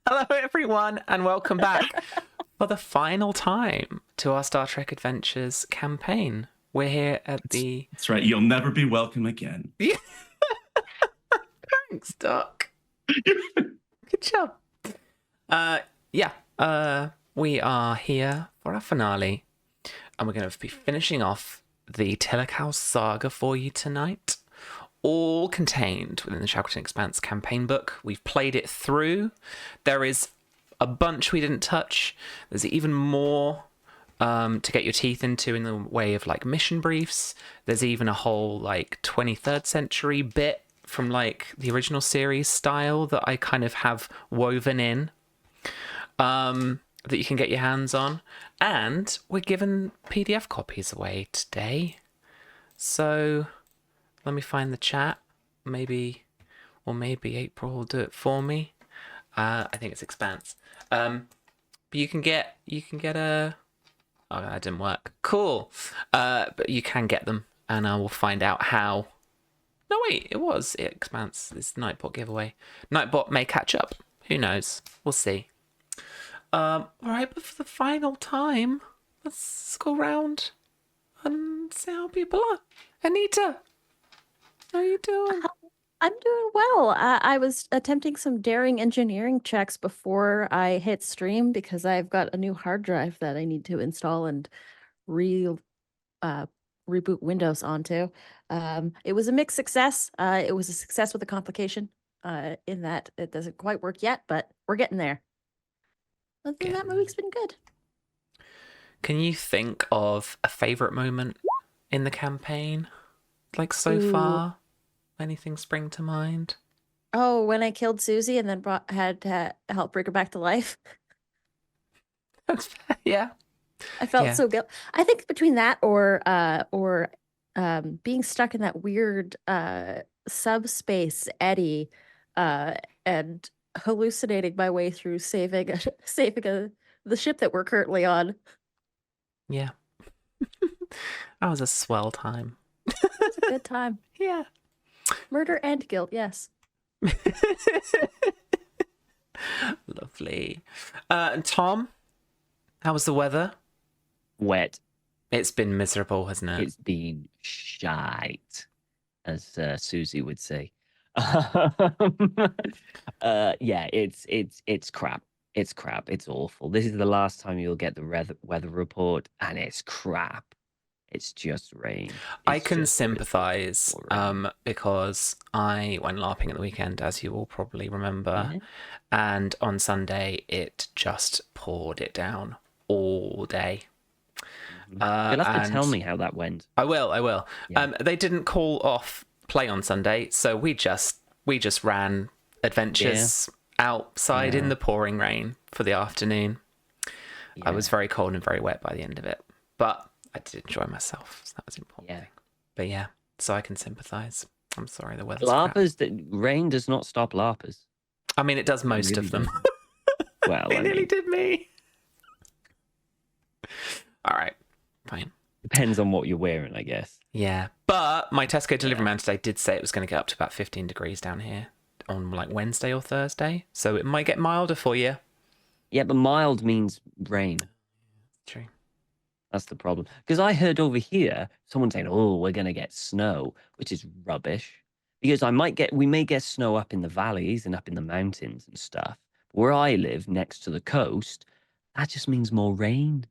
Hello, everyone, and welcome back for the final time to our Star Trek Adventures campaign. We're here at the... That's right. You'll never be welcome again. Thanks, Doc. Good job. We are here for our finale, and we're going to be finishing off the Tilikala Saga for you tonight. All contained within the Shackleton Expanse campaign book. We've played it through. There is a bunch we didn't touch. There's even more to get your teeth into in the way of like mission briefs. There's even a whole like 23rd century bit from like the original series style that I kind of have woven in that you can get your hands on. And we're giving PDF copies away today. So... let me find the chat. Maybe April will do it for me. I think it's Expanse. But you can get a... oh, that didn't work. Cool. But you can get them, and I will find out how. No, wait, it was Expanse. This Nightbot giveaway. Nightbot may catch up. Who knows? We'll see. All right, but for the final time, let's go round and see how people are. Anita. How are you doing? I'm doing well. I was attempting some daring engineering checks before I hit stream because I've got a new hard drive that I need to install and reboot Windows onto. It was a mixed success. It was a success with a complication in that it doesn't quite work yet, but we're getting there. Other than that, my week's been good. Can you think of a favorite moment in the campaign? Like so far, anything spring to mind? Oh, when I killed Susie and then had to help bring her back to life. Yeah. I felt so guilty. I think between that or being stuck in that weird subspace eddy and hallucinating my way through saving the ship that we're currently on. Yeah. That was a swell time. It was a good time. Yeah. Murder and guilt, yes. Lovely. And Tom, how was the weather? Wet. It's been miserable, hasn't it? It's been shite, as Susie would say. Yeah, it's crap. It's crap. It's awful. This is the last time you'll get the weather report, and it's crap. It's just rain. I can sympathise because I went LARPing at the weekend, as you all probably remember. Yeah. And on Sunday, it just poured it down all day. You'll have to tell me how that went. I will. Yeah. They didn't call off play on Sunday, so we just ran adventures outside in the pouring rain for the afternoon. Yeah. I was very cold and very wet by the end of it. But... I did enjoy myself, so that was important. Yeah. Thing. But yeah, so I can sympathise. I'm sorry, the weather's LARPers, crap. Rain does not stop LARPers. I mean, it does most really of them. Well, it nearly did me. All right, fine. Depends on what you're wearing, I guess. Yeah, but my Tesco delivery man today did say it was going to get up to about 15 degrees down here on like Wednesday or Thursday, so it might get milder for you. Yeah, but mild means rain. True. That's the problem. Because I heard over here someone saying, "Oh, we're going to get snow," which is rubbish. Because we may get snow up in the valleys and up in the mountains and stuff. Where I live, next to the coast, that just means more rain.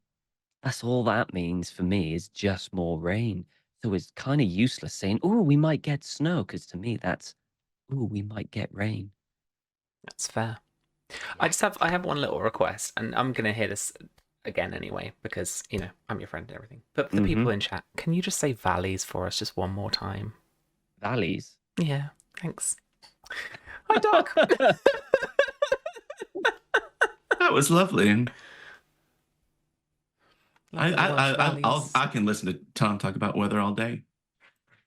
That's all that means for me is just more rain. So it's kind of useless saying, "Oh, we might get snow," because to me that's, "Oh, we might get rain." That's fair. Yeah. I have one little request, and I'm going to hear this again anyway, because, you know, I'm your friend and everything. But for the people in chat, can you just say valleys for us just one more time? Valleys? Yeah, thanks. Hi, Doc. That was lovely. I can listen to Tom talk about weather all day.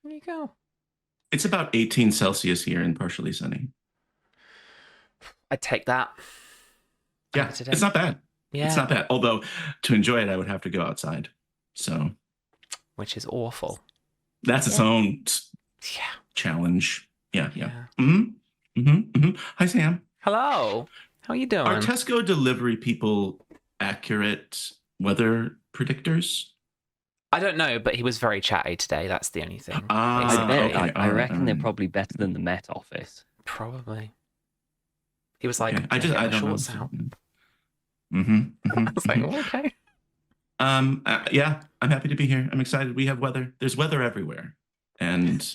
There you go. It's about 18 Celsius here and partially sunny. I'd take that. Yeah, it's not bad. Yeah. It's not bad. Although, to enjoy it, I would have to go outside. So, which is awful. That's its own challenge. Yeah. Hi, Sam. Hello. How are you doing? Are Tesco delivery people accurate weather predictors? I don't know, but he was very chatty today. That's the only thing. Ah, I bet. basically. okay. I All right, reckon all they're right. probably better than the Met Office. Probably. He was like, Okay. I I my don't know. shorts out. Mm-hmm, I was like, oh, okay. Yeah, I'm happy to be here. I'm excited. We have weather. There's weather everywhere, and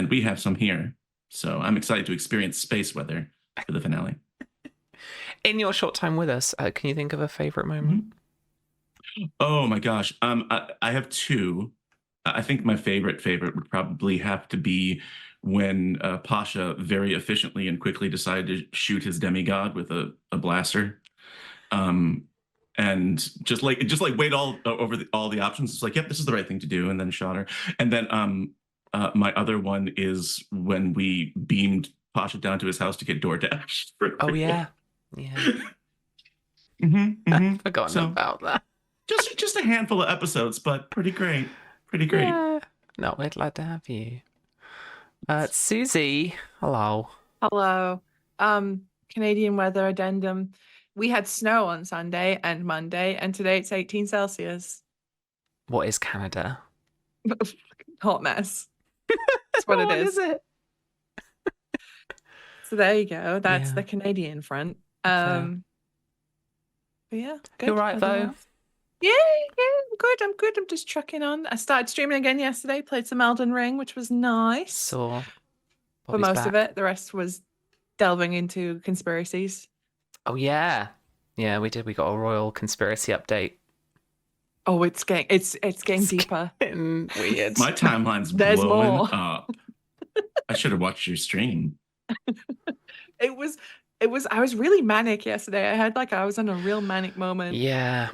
we have some here. So I'm excited to experience space weather for the finale. In your short time with us, can you think of a favorite moment? Oh my gosh. I have two. I think my favorite would probably have to be when Pasha very efficiently and quickly decided to shoot his demigod with a blaster. And just like weighed all over all the options. It's like, yep, this is the right thing to do, and then shot her. And then my other one is when we beamed Pasha down to his house to get DoorDash. Oh yeah, yeah. I've Forgotten about that. Just a handful of episodes, but pretty great. Pretty great. Yeah. No, we're glad to have you. Susie, hello. Hello. Canadian weather addendum. We had snow on Sunday and Monday, and today it's 18 Celsius. What is Canada? Hot mess. That's what it What is. it? So there you go. That's Yeah. the Canadian front. Fair. But yeah, good. You're right, though. Otherwise- Yeah, I'm good. I'm just trucking on. I started streaming again yesterday, played some Elden Ring, which was nice. Saw. For Bobby's most of back. it. The rest was delving into conspiracies. Oh yeah, yeah. We did. We got a royal conspiracy update. Oh, it's getting deeper. Getting weird. My timeline's There's blowing more. up. I should have watched your stream. It was I was really manic yesterday. I was in a real manic moment. Yeah.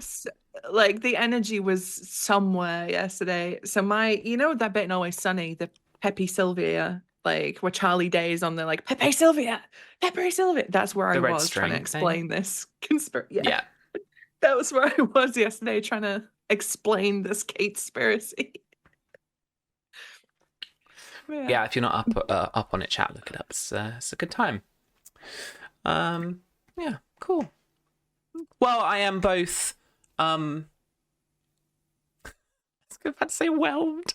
Like the energy was somewhere yesterday. So that bit in Always Sunny, the Pepe Sylvia, like where Charlie Day is on the like Pepe Sylvia. That's where I The red was trying to string explain this conspiracy. Yeah. That was where I was yesterday trying to explain this conspiracy. Yeah. If you're not up on it, chat. Look it up. It's a good time. Yeah. Cool. Well, I am both. I was about to say whelmed.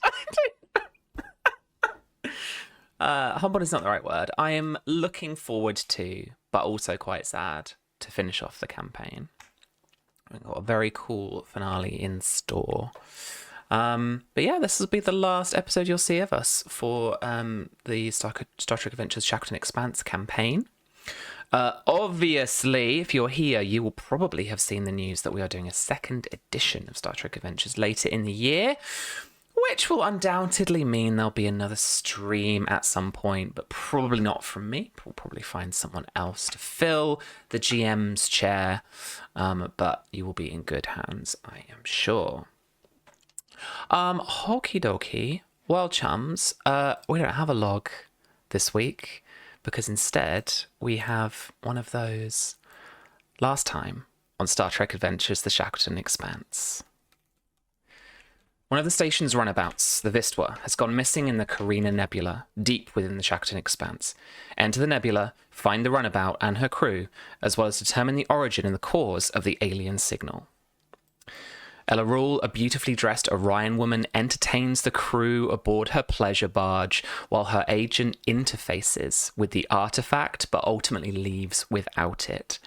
Humbled is not the right word. I am looking forward to, but also quite sad to finish off the campaign. We've got a very cool finale in store. But yeah, this will be the last episode you'll see of us for the Star Trek Adventures Shackleton Expanse campaign. Obviously, if you're here, you will probably have seen the news that we are doing a second edition of Star Trek Adventures later in the year, which will undoubtedly mean there'll be another stream at some point, but probably not from me. We'll probably find someone else to fill the GM's chair, but you will be in good hands, I am sure. Okie dokie. Well, chums, we don't have a log this week, because instead we have one of those last time on Star Trek Adventures, the Shackleton Expanse. One of the station's runabouts, the Vistwa, has gone missing in the Carina Nebula, deep within the Shackleton Expanse. Enter the nebula, find the runabout and her crew, as well as determine the origin and the cause of the alien signal. Ella Rule, a beautifully dressed Orion woman, entertains the crew aboard her pleasure barge while her agent interfaces with the artifact but ultimately leaves without it.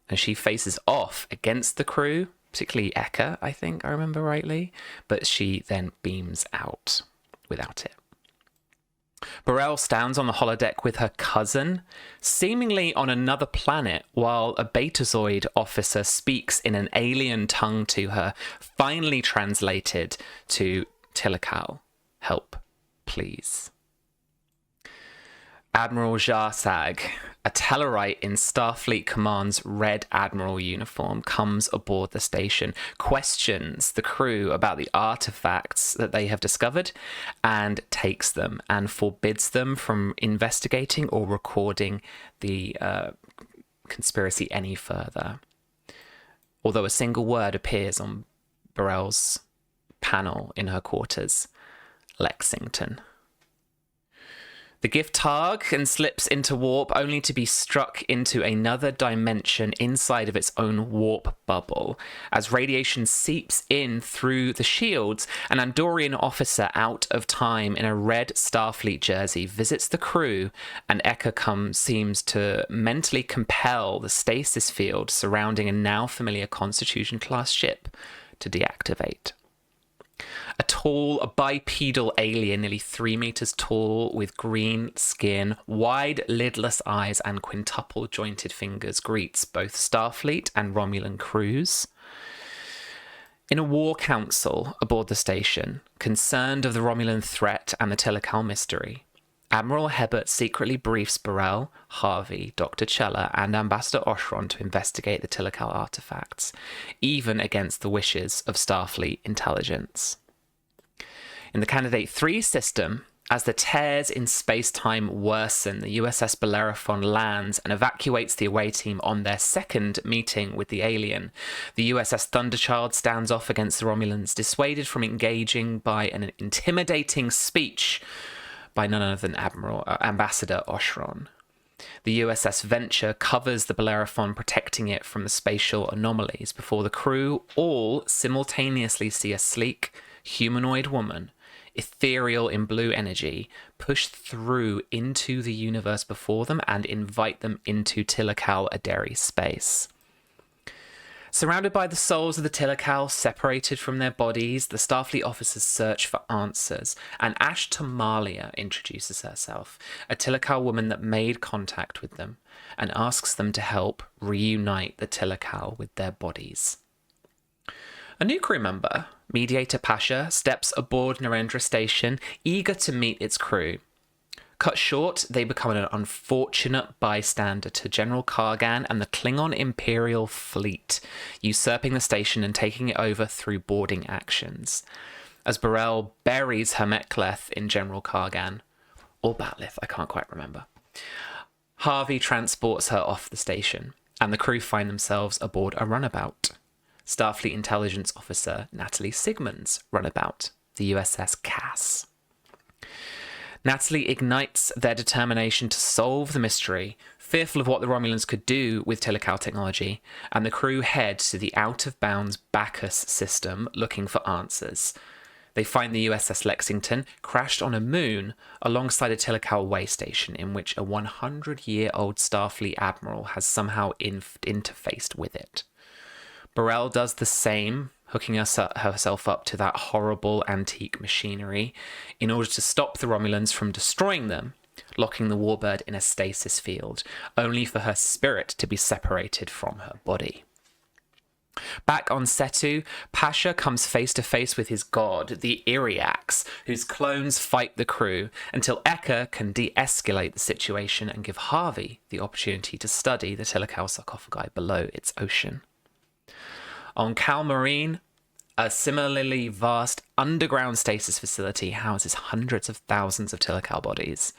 And she faces off against the crew, particularly Eka, I think I remember rightly, but she then beams out without it. Burrell stands on the holodeck with her cousin, seemingly on another planet, while a Betazoid officer speaks in an alien tongue to her, finally translated to Tilikal. Help, please. Admiral Jarsag, a Tellarite in Starfleet Command's Red Admiral uniform, comes aboard the station, questions the crew about the artifacts that they have discovered, and takes them, and forbids them from investigating or recording the conspiracy any further. Although a single word appears on Burrell's panel in her quarters: Lexington. The gift tug and slips into warp, only to be struck into another dimension inside of its own warp bubble. As radiation seeps in through the shields, an Andorian officer out of time in a red Starfleet jersey visits the crew, and Eka seems to mentally compel the stasis field surrounding a now familiar Constitution-class ship to deactivate. A tall, bipedal alien, nearly 3 meters tall, with green skin, wide, lidless eyes, and quintuple jointed fingers, greets both Starfleet and Romulan crews. In a war council aboard the station, concerned of the Romulan threat and the Tilikal mystery, Admiral Hebert secretly briefs Burrell, Harvey, Dr. Chella, and Ambassador Oshron to investigate the Tilikal artifacts, even against the wishes of Starfleet intelligence. In the Candidate 3 system, as the tears in space-time worsen, the USS Bellerophon lands and evacuates the away team on their second meeting with the alien. The USS Thunderchild stands off against the Romulans, dissuaded from engaging by an intimidating speech by none other than Ambassador Oshron. The USS Venture covers the Bellerophon, protecting it from the spatial anomalies, before the crew all simultaneously see a sleek, humanoid woman, ethereal in blue energy, push through into the universe before them and invite them into Tilikal Aderi space. Surrounded by the souls of the Tilikal, separated from their bodies, the Starfleet officers search for answers, and Ashtamalia introduces herself, a Tilikal woman that made contact with them, and asks them to help reunite the Tilikal with their bodies. A new crew member, Mediator Pasha, steps aboard Narendra Station, eager to meet its crew. Cut short, they become an unfortunate bystander to General Kargan and the Klingon Imperial Fleet, usurping the station and taking it over through boarding actions. As Burrell buries her Mek'leth in General Kargan, or Batleth, I can't quite remember, Harvey transports her off the station, and the crew find themselves aboard a runabout. Starfleet Intelligence Officer Natalie Sigmund's runabout, the USS Cass. Natalie ignites their determination to solve the mystery, fearful of what the Romulans could do with Tilikal technology, and the crew head to the out-of-bounds Bacchus system looking for answers. They find the USS Lexington crashed on a moon alongside a Tilikal way station in which a 100-year-old Starfleet admiral has somehow interfaced with it. Burrell does the same, hooking herself up to that horrible antique machinery in order to stop the Romulans from destroying them, locking the warbird in a stasis field, only for her spirit to be separated from her body. Back on Setu, Pasha comes face to face with his god, the Iriax, whose clones fight the crew, until Eka can de-escalate the situation and give Harvey the opportunity to study the Tilikal sarcophagi below its ocean. On Cal Marine, a similarly vast underground stasis facility houses hundreds of thousands of Tilikal bodies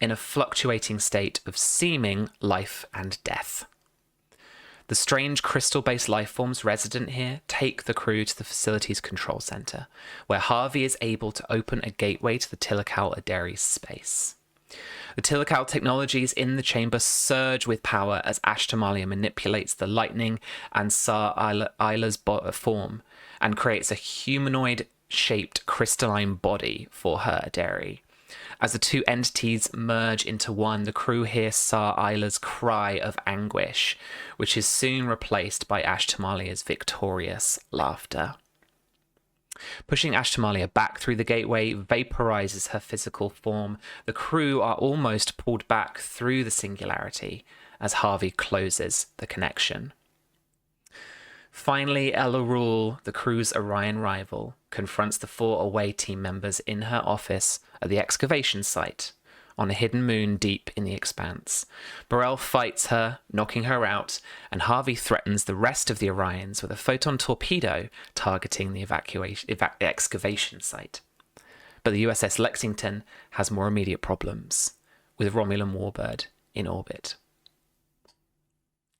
in a fluctuating state of seeming life and death. The strange crystal-based lifeforms resident here take the crew to the facility's control center, where Harvey is able to open a gateway to the Tilikal Aderi space. The Tilikal technologies in the chamber surge with power as Ashtamalia manipulates the lightning and Sar Isla's form and creates a humanoid-shaped crystalline body for her Aderi. As the two entities merge into one, the crew hear Sar Isla's cry of anguish, which is soon replaced by Ashtamalia's victorious laughter. Pushing Ashtamalia back through the gateway vaporizes her physical form. The crew are almost pulled back through the singularity as Harvey closes the connection. Finally, Ella Rule, the crew's Orion rival, confronts the 4 away team members in her office at the excavation site on a hidden moon deep in the expanse. Burrell fights her, knocking her out, and Harvey threatens the rest of the Orions with a photon torpedo targeting the excavation site. But the USS Lexington has more immediate problems, with Romulan warbird in orbit.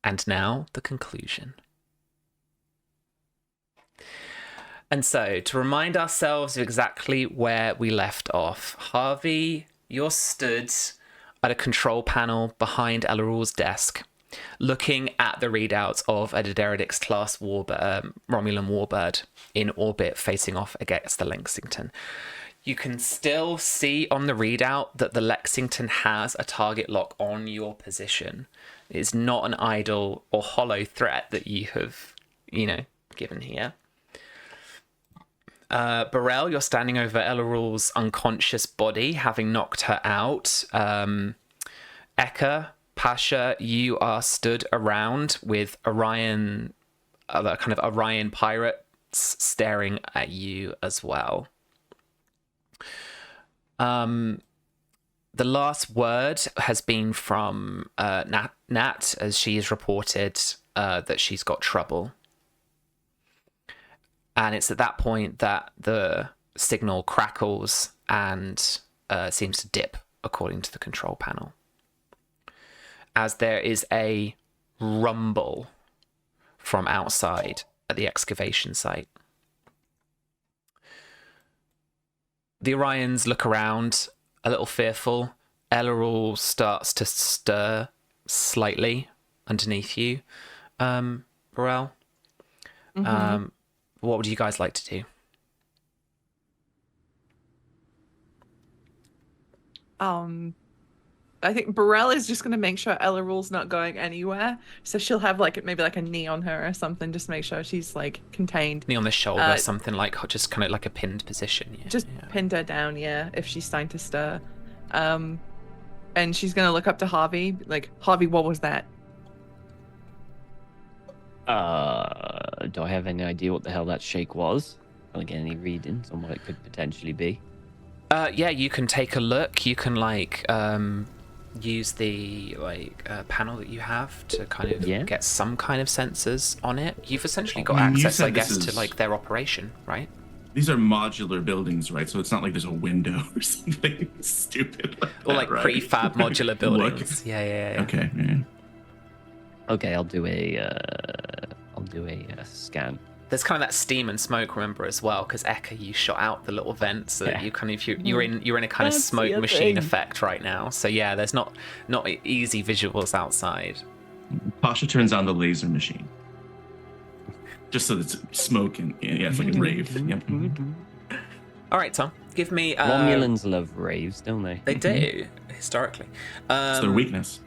And now, the conclusion. And so, to remind ourselves of exactly where we left off, Harvey you're stood at a control panel behind Ellerul's desk, looking at the readouts of a Derridix-class Romulan warbird in orbit facing off against the Lexington. You can still see on the readout that the Lexington has a target lock on your position. It's not an idle or hollow threat that you have, given here. Burrell, you're standing over Ellerul's unconscious body, having knocked her out. Eka, Pasha, you are stood around with Orion, other kind of Orion pirates staring at you as well. The last word has been from Nat, as she has reported that she's got trouble. And it's at that point that the signal crackles and seems to dip, according to the control panel, as there is a rumble from outside at the excavation site. The Orions look around, a little fearful. Ellerul starts to stir slightly underneath you. Burrell, what would you guys like to do? I think Burrell is just going to make sure Ellerul's not going anywhere. So she'll have maybe a knee on her or something, just to make sure she's contained. Knee on the shoulder, something just kind of like a pinned position. Yeah, pinned her down, if she's starting to stir. And she's going to look up to Harvey, Harvey, what was that? Do I have any idea what the hell that shake was? Can I get any readings on what it could potentially be? Yeah, you can take a look. You can use the panel that you have to kind of get some kind of sensors on it. You've essentially got access, I guess, to their operation, right? These are modular buildings, right? So it's not like there's a window or something stupid or that, right? prefab modular buildings. Yeah. Okay. Yeah. Okay, I'll do a scan. There's kind of that steam and smoke, remember, as well, because Eka, you shot out the little vents so that you kind of you're in a kind of smoke machine effect right now. So yeah, there's not easy visuals outside. Pasha turns on the laser machine, just so it's smoking. Yeah, it's like a rave. Yep. All right, Tom, give me. Romulans love raves, don't they? They do historically. It's their weakness.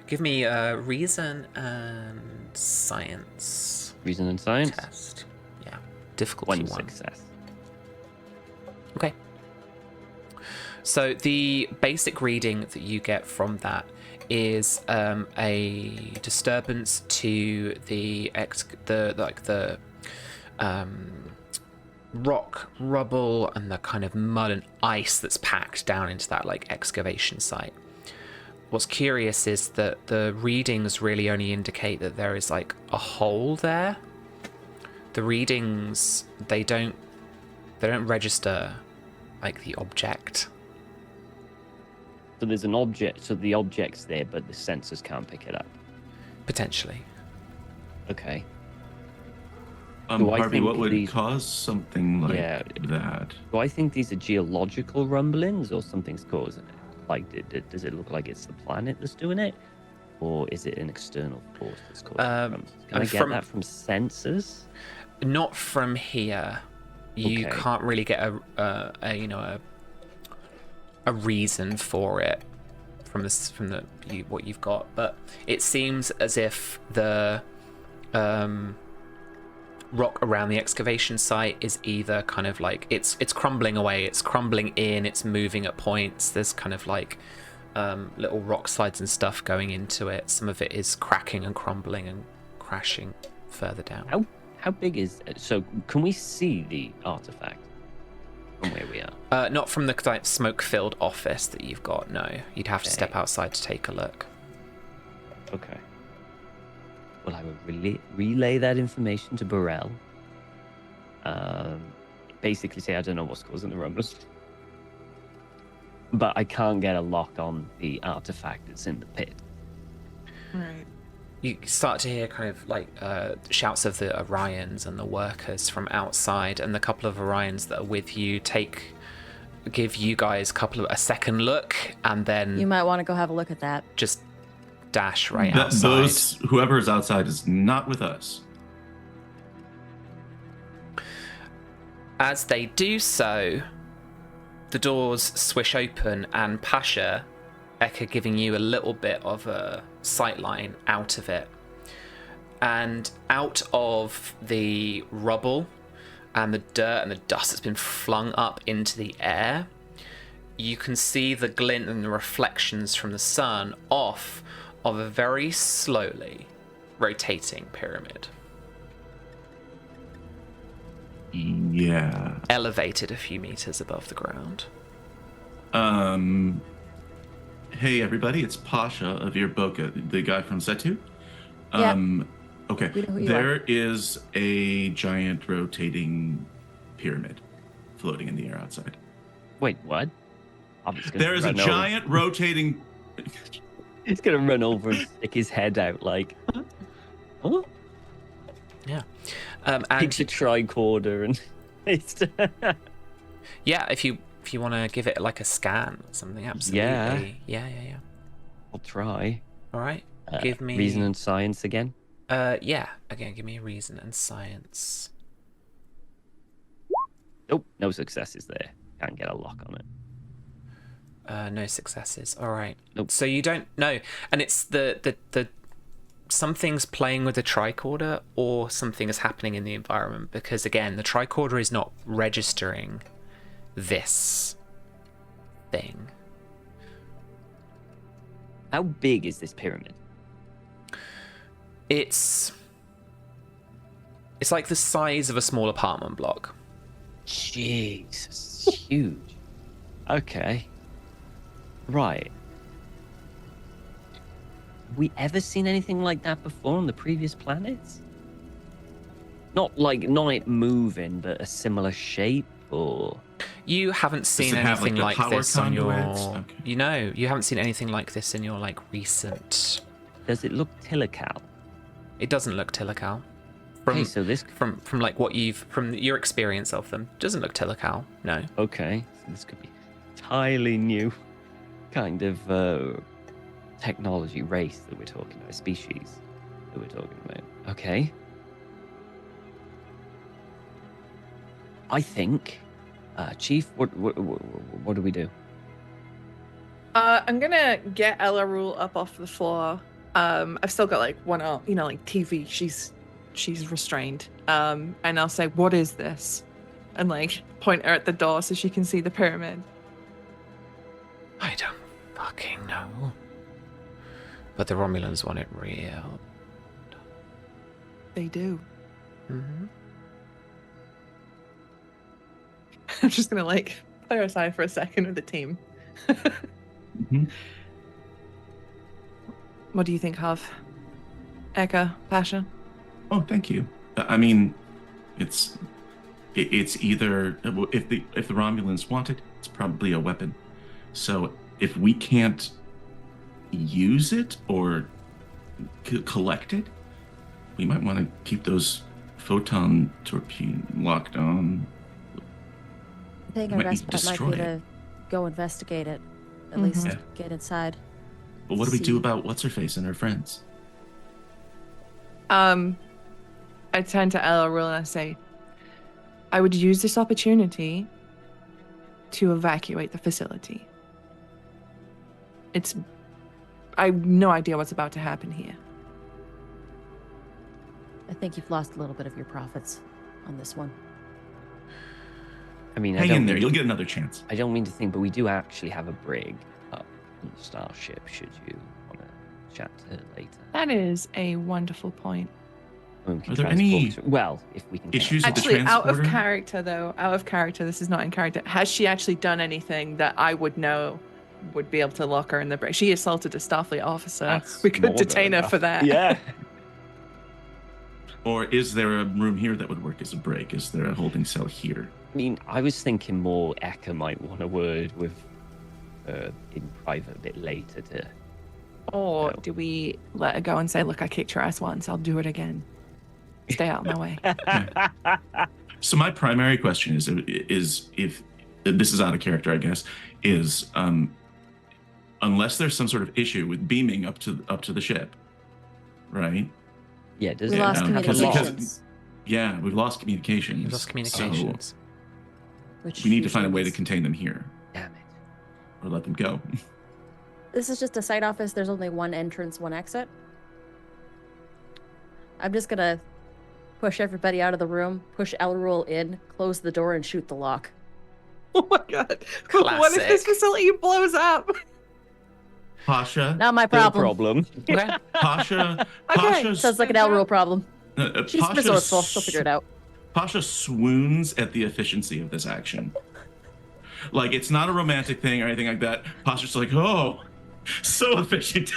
Give me reason and science. Reason and science? Test. Yeah. Difficulty 1. Success. Okay. So the basic reading that you get from that is a disturbance to the rock, rubble, and the kind of mud and ice that's packed down into that excavation site. What's curious is that the readings really only indicate that there is a hole there. The readings, they don't register the object. So there's an object, so the object's there, but the sensors can't pick it up. Potentially. Okay. Harvey, what would cause something like that? Do I think these are geological rumblings or something's causing it? Does it look like it's the planet that's doing it, or is it an external force that's causing it? Can I get that from sensors? Not from here. You can't really get a reason for it from what you've got, but it seems as if the rock around the excavation site is either kind of it's crumbling away, it's crumbling in, it's moving at points. There's kind of little rock slides and stuff going into it. Some of it is cracking and crumbling and crashing further down. How big is it? So can we see the artifact from where we are? Not from the smoke-filled office that you've got, no. You'd have to step outside to take a look. Okay. Well, I will relay that information to Burrell. Basically say I don't know what's causing the rumbles. But I can't get a lock on the artifact that's in the pit. Right. You start to hear kind of shouts of the Orions and the workers from outside, and the couple of Orions that are with you take give you guys a second look, and then You might want to go have a look at that. just dash right outside. Whoever is outside is not with us. As they do so, the doors swish open, and Pasha, Eka giving you a little bit of a sightline out of it. And out of the rubble and the dirt and the dust that's been flung up into the air, you can see the glint and the reflections from the sun off of a very slowly rotating pyramid. Yeah. Elevated a few meters above the ground. Hey everybody, it's Pasha of your Boca, the guy from Setu. Yeah. Okay. We know who you There is a giant rotating pyramid floating in the air outside. Wait, what? I'm just gonna There is a run over. giant rotating. He's gonna run over and stick his head out like, huh? Yeah. Takes a And tricorder and yeah, if you want to give it like a scan or something, absolutely. Yeah. I'll try. All right. Give me reason and science again. Yeah. Again, give me a reason and science. Nope, no successes there. Can't get a lock on it. No successes. All right. Nope. So you don't know, and it's the something's playing with the tricorder, or something is happening in the environment, because again, the tricorder is not registering this thing. How big is this pyramid? It's like the size of a small apartment block. Jesus, huge. Okay. Right. We ever seen anything like that before on the previous planets? Not it moving, but a similar shape, or You haven't seen it have, anything like, the like power this on your. conduits? Okay. You haven't seen anything like this in your like recent. does it look Tilikal? It doesn't look Tilikal. Okay, so this from like what you've from your experience of them, doesn't look Tilikal. No. okay, so this could be entirely new kind of technology race that we're talking about, species that we're talking about. Okay. I think, Chief, what do we do? I'm gonna get Ella Rule up off the floor. I've still got like one arm, like TV. She's restrained. And I'll say, "What is this?" And like point her at the door so she can see the pyramid. I don't fucking know. But the Romulans want it real. They do. Mm-hmm. I'm just gonna like play her aside for a second with the team. Mhm. What do you think of Eka, Pasha? Oh, thank you. I mean, it's either if the Romulans want it, it's probably a weapon. So if we can't use it or collect it, we might want to keep those photon torpedoes locked on. I think We our might best need to bet might destroy be it. to go investigate it. At Mhm. least Yeah. get inside. But what do we do See. about what's her face and her friends? I turn to Ella Rule and I say, I would use this opportunity to evacuate the facility. I have no idea what's about to happen here. I think you've lost a little bit of your profits on this one. I mean, Hang in there, you'll get another chance. I don't mean to think, but we do actually have a brig up on the starship. Should you want to chat to her later? That is a wonderful point. I mean, we can Are there transport any her- Well, if we can get issues her- with the Actually, out of transporter? character though, this is not in character. Has she actually done anything that I would know would be able to lock her in the brig? She assaulted a Starfleet officer. That's We could more than detain her enough. for that. Yeah. Or is there a room here that would work as a break? Is there a holding cell here? I mean, I was thinking more Eka might want a word with in private a bit later to. Or No. do we let her go and say, look, I kicked your ass once, I'll do it again. Stay out of my way. So my primary question is if this is out of character, I guess, is unless there's some sort of issue with beaming up to the ship, right? Yeah, does We it lost have to communications. Yeah, we've lost communications. You've lost communications. Which So we need to find a usually way to means- contain them here Damn it. or let them go. This is just a site office. There's only one entrance, one exit. I'm just gonna push everybody out of the room, push Elrul in, close the door, and shoot the lock. Oh my god. What if this Classic. facility blows up? Pasha, Not my Still a problem. Okay. Pasha, Okay. Pasha's, Sounds like an Elrul problem. She's Pasha resourceful. She'll figure it out. Pasha swoons at the efficiency of this action. Like, it's not a romantic thing or anything like that. Pasha's like, oh, so efficient.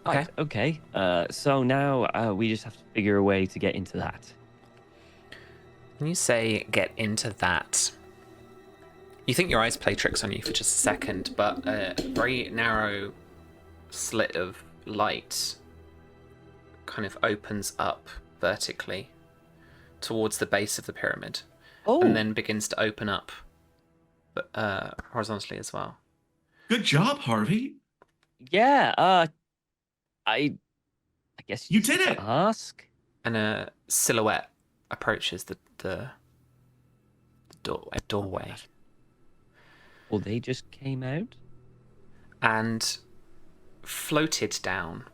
Okay. Okay. So now we just have to figure a way to get into that. When you say get into that, you think your eyes play tricks on you for just a second, but a very narrow slit of light kind of opens up vertically towards the base of the pyramid, Oh, and then begins to open up horizontally as well. Good job, Harvey. yeah. I guess You just did it. Ask. And a silhouette approaches the doorway, Well, they just came out. and floated down,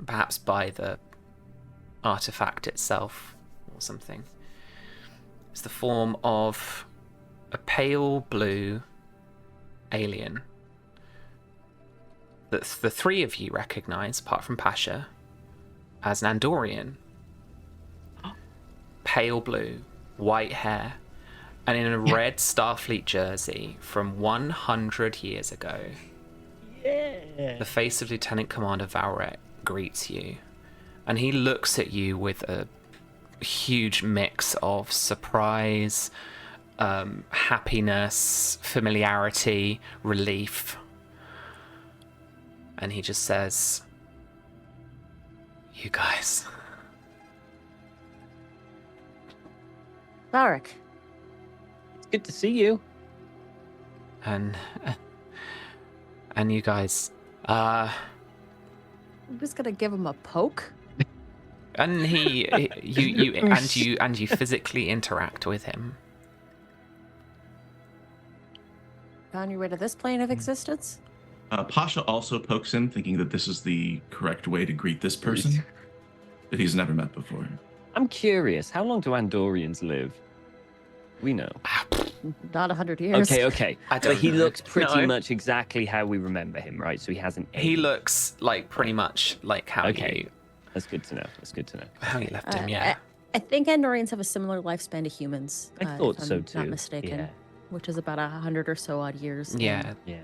perhaps by the artifact itself or something, is the form of a pale blue alien that the three of you recognize, apart from Pasha, as an Andorian. Pale blue, white hair, and in a red Starfleet jersey from 100 years ago. Yeah. The face of Lieutenant Commander Valrek greets you, and he looks at you with a huge mix of surprise, happiness, familiarity, relief. And he just says, "You guys." Varric, It's good to see you. And you guys, I'm just gonna give him a poke. and you physically interact with him. On your way to this plane of existence? Pasha also pokes him, thinking that this is the correct way to greet this person that he's never met before. I'm curious. How long do Andorians live? We know. Not 100 years. Okay. I don't But he know. looks pretty No. much exactly how we remember him, right? So he hasn't. He aged. looks like pretty much like how Okay. That's good to know. That's good to know. you left him. Yeah. I think Andorians have a similar lifespan to humans. I if thought I'm so too. Not mistaken. Yeah. Which is about 100 or so odd years. in, Yeah. Yeah.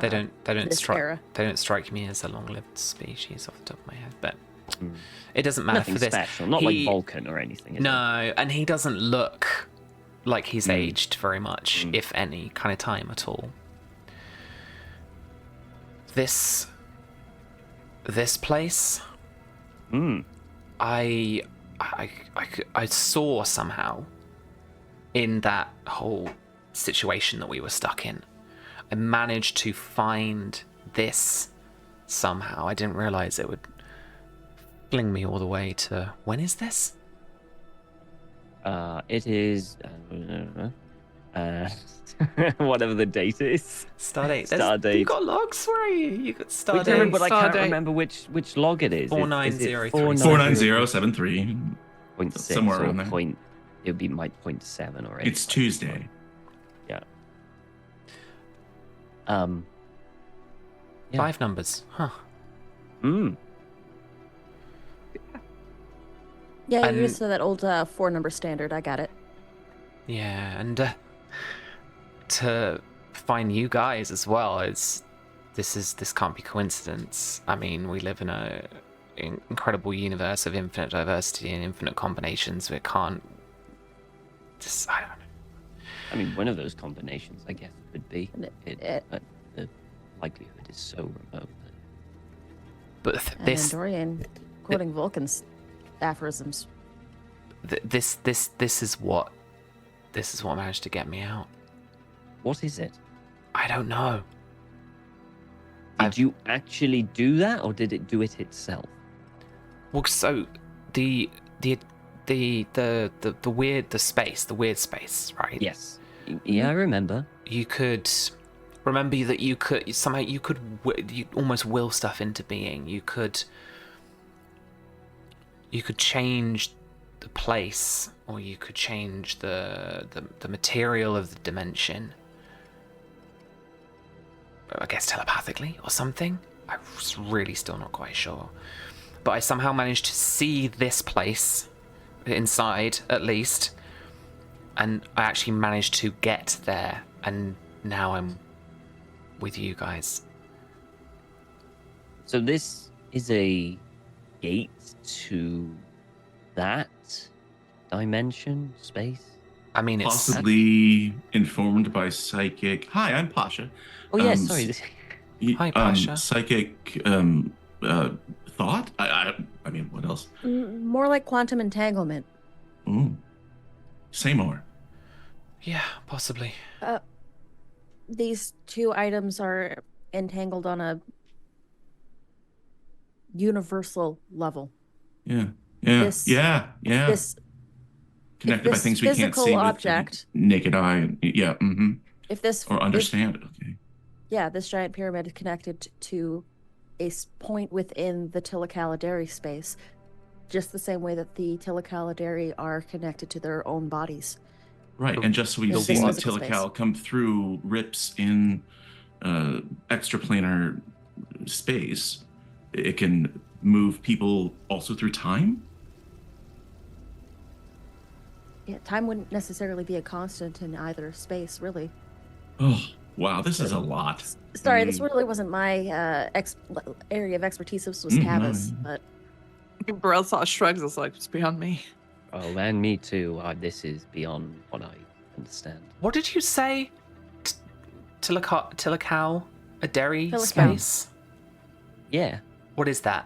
They don't this era. strike me as a long-lived species off the top of my head, but Mm. it doesn't matter Nothing for this. special. Not He- like Vulcan or anything. Is it? No, and he doesn't look like he's Mm. aged very much, Mm. if any kind of time at all. This place, Mm. I saw somehow in that whole situation that we were stuck in. I managed to find this somehow. I didn't realize it would fling me all the way to... When is this? It is. Whatever the date is. Stardate. Stardate. You've got logs? Where are you? You got Wait, Stardate. no, but I can't Stardate. remember which log it is. 4903. 49073. 490.6 Somewhere or around there. point. It would be my 0.7 or 8. It's Tuesday. Yeah. 5 numbers. Huh. Mm. Yeah, And- you're used to that old 4-number standard. I got it. Yeah, and to find you guys as well, this can't be coincidence. I mean, we live in a incredible universe of infinite diversity and infinite combinations. We can't just, I don't know. I mean, one of those combinations, I guess, could be. it- But the likelihood is so remote. But An this Andorian quoting Vulcan's aphorisms. This is what managed to get me out. What is it? I don't know. Did you actually do that, or did it do it itself? Well, so the weird space, right? Yes. Yeah, I remember. You could remember that you could somehow you almost will stuff into being. You could change the place, or you could change the material of the dimension. I guess telepathically or something. I was really still not quite sure. But I somehow managed to see this place inside, at least, and I actually managed to get there, and now I'm with you guys. So this is a gate to that dimension, space? I mean, it's Possibly informed by psychic. Hi, I'm Pasha. Oh, yeah, sorry. Hi, Pasha. Psychic thought? I mean, what else? More like quantum entanglement. Ooh. Say more. Yeah, possibly. These two items are entangled on a universal level. Yeah. This- This connected by this things we can't physical see object- with the naked eye. Yeah. Mm-hmm. If this Or understand. Okay. this giant pyramid is connected to a point within the Tilikala space, just the same way that the Tilikala are connected to their own bodies. Right, and just so we've The seen the physical space. Tilikal come through rips in extraplanar space, it can move people also through time? Yeah, time wouldn't necessarily be a constant in either space, really. Oh, wow, this is a lot. Sorry, this really wasn't my area of expertise. This was Mm, Cavus, no. but Burrell sort of shrugs. It's like, it's beyond me. Oh, and me too. This is beyond what I understand. What did you say? Tilikal, a dairy Tilikal. space? Yeah. What is that?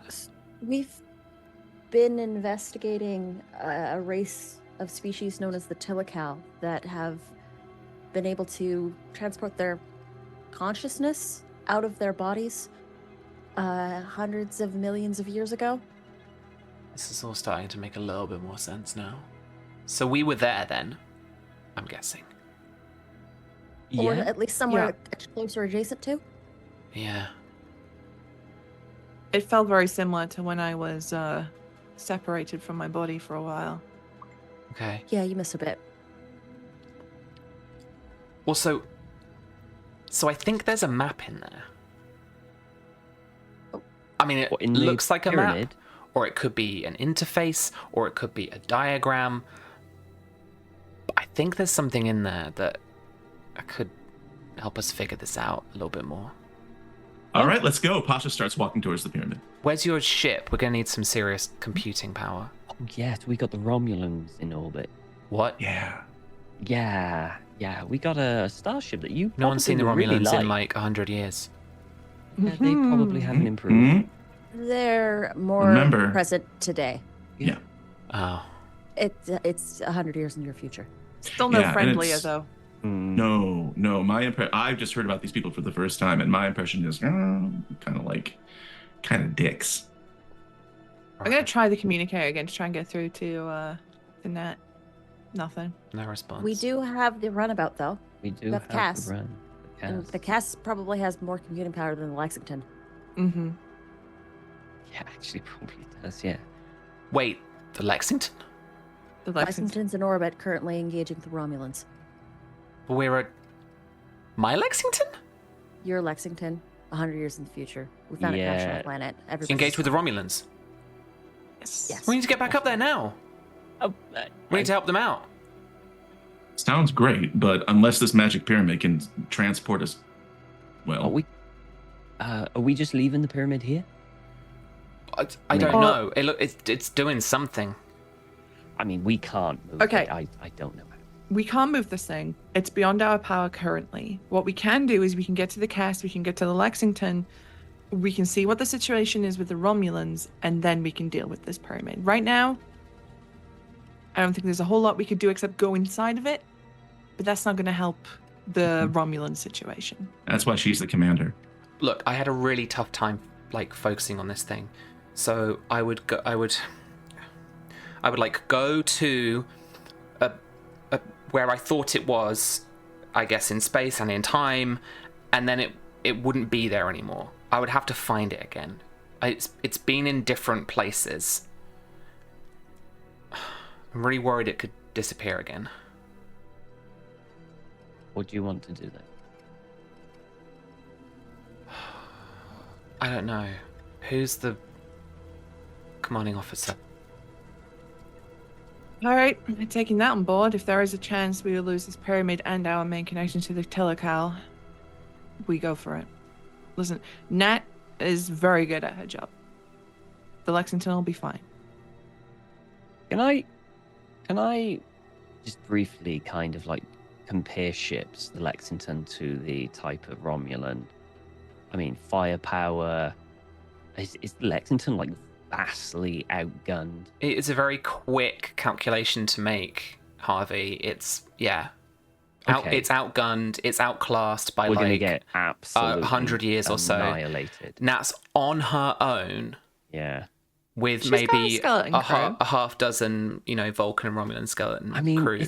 we've been investigating a race of species known as the Tilikal that have been able to transport their consciousness out of their bodies hundreds of millions of years ago. This is all starting to make a little bit more sense now. So we were there then, I'm guessing. Or Yeah. at least somewhere closer adjacent to. Yeah. It felt very similar to when I was separated from my body for a while. Okay. Yeah, you miss a bit. Also, so I think there's a map in there. Oh. I mean, it What, in the looks like a map, pyramid? or it could be an interface, or it could be a diagram. But I think there's something in there that could help us figure this out a little bit more. All right, let's go. Pasha starts walking towards the pyramid. Where's your ship? We're gonna need some serious computing power. Oh, yes, we got the Romulans in orbit. What? Yeah. Yeah, we got a starship that you. No one's seen the probably Romulans really in like. like 100 years. Yeah, they probably haven't improved. Mhm. They're more Remember- present today. Yeah. Oh. It's 100 years in your future. Still no Yeah, and friendlier, it's- though. Mm. No. I've just heard about these people for the first time, and my impression is kind of dicks. I'm going to try the communicator again to try and get through to the net. Nothing. No response. We do have the runabout, though. We do Got have the Cass. the run. The And Cass. the Cass probably has more computing power than the Lexington. Mm-hmm. Yeah, actually, probably does. Yeah. Wait, the Lexington? The Lexington. Lexington's in orbit, currently engaging the Romulans. We're at my Lexington? Your Lexington, 100 years in the future. We found a crash on Yeah. the planet. Everybody's Engage with the Romulans. Yes. Yes. We need to get back up there now. Oh, We need to help them out. Sounds great, but unless this magic pyramid can transport us, well, are we just leaving the pyramid here? I don't Or- know. It's doing something. I mean, we can't move. Okay. I don't know. We can't move this thing. It's beyond our power currently. What we can do is we can get to the Cass, we can get to the Lexington, we can see what the situation is with the Romulans, and then we can deal with this pyramid. Right now, I don't think there's a whole lot we could do except go inside of it, but that's not going to help the Romulan situation. That's why she's the commander. Look, I had a really tough time like focusing on this thing, so I would like go to where I thought it was, I guess, in space and in time, and then it wouldn't be there anymore. I would have to find it again. It's been in different places. I'm really worried it could disappear again. What do you want to do then? I don't know. Who's the commanding officer? All right, I'm taking that on board. If there is a chance we will lose this pyramid and our main connection to the Tilikala, we go for it. Listen, Nat is very good at her job. The Lexington will be fine. Can I just briefly kind of like compare ships, the Lexington to the type of Romulan? I mean, firepower. Is the Lexington like vastly outgunned? It's a very quick calculation to make, Harvey. It's Okay. It's outgunned. It's outclassed by We're gonna like get absolutely 100 years or so. annihilated. Nat's on her own Yeah. with She's got a maybe skeleton crew. a half dozen, Vulcan and Romulan skeleton I mean, crew.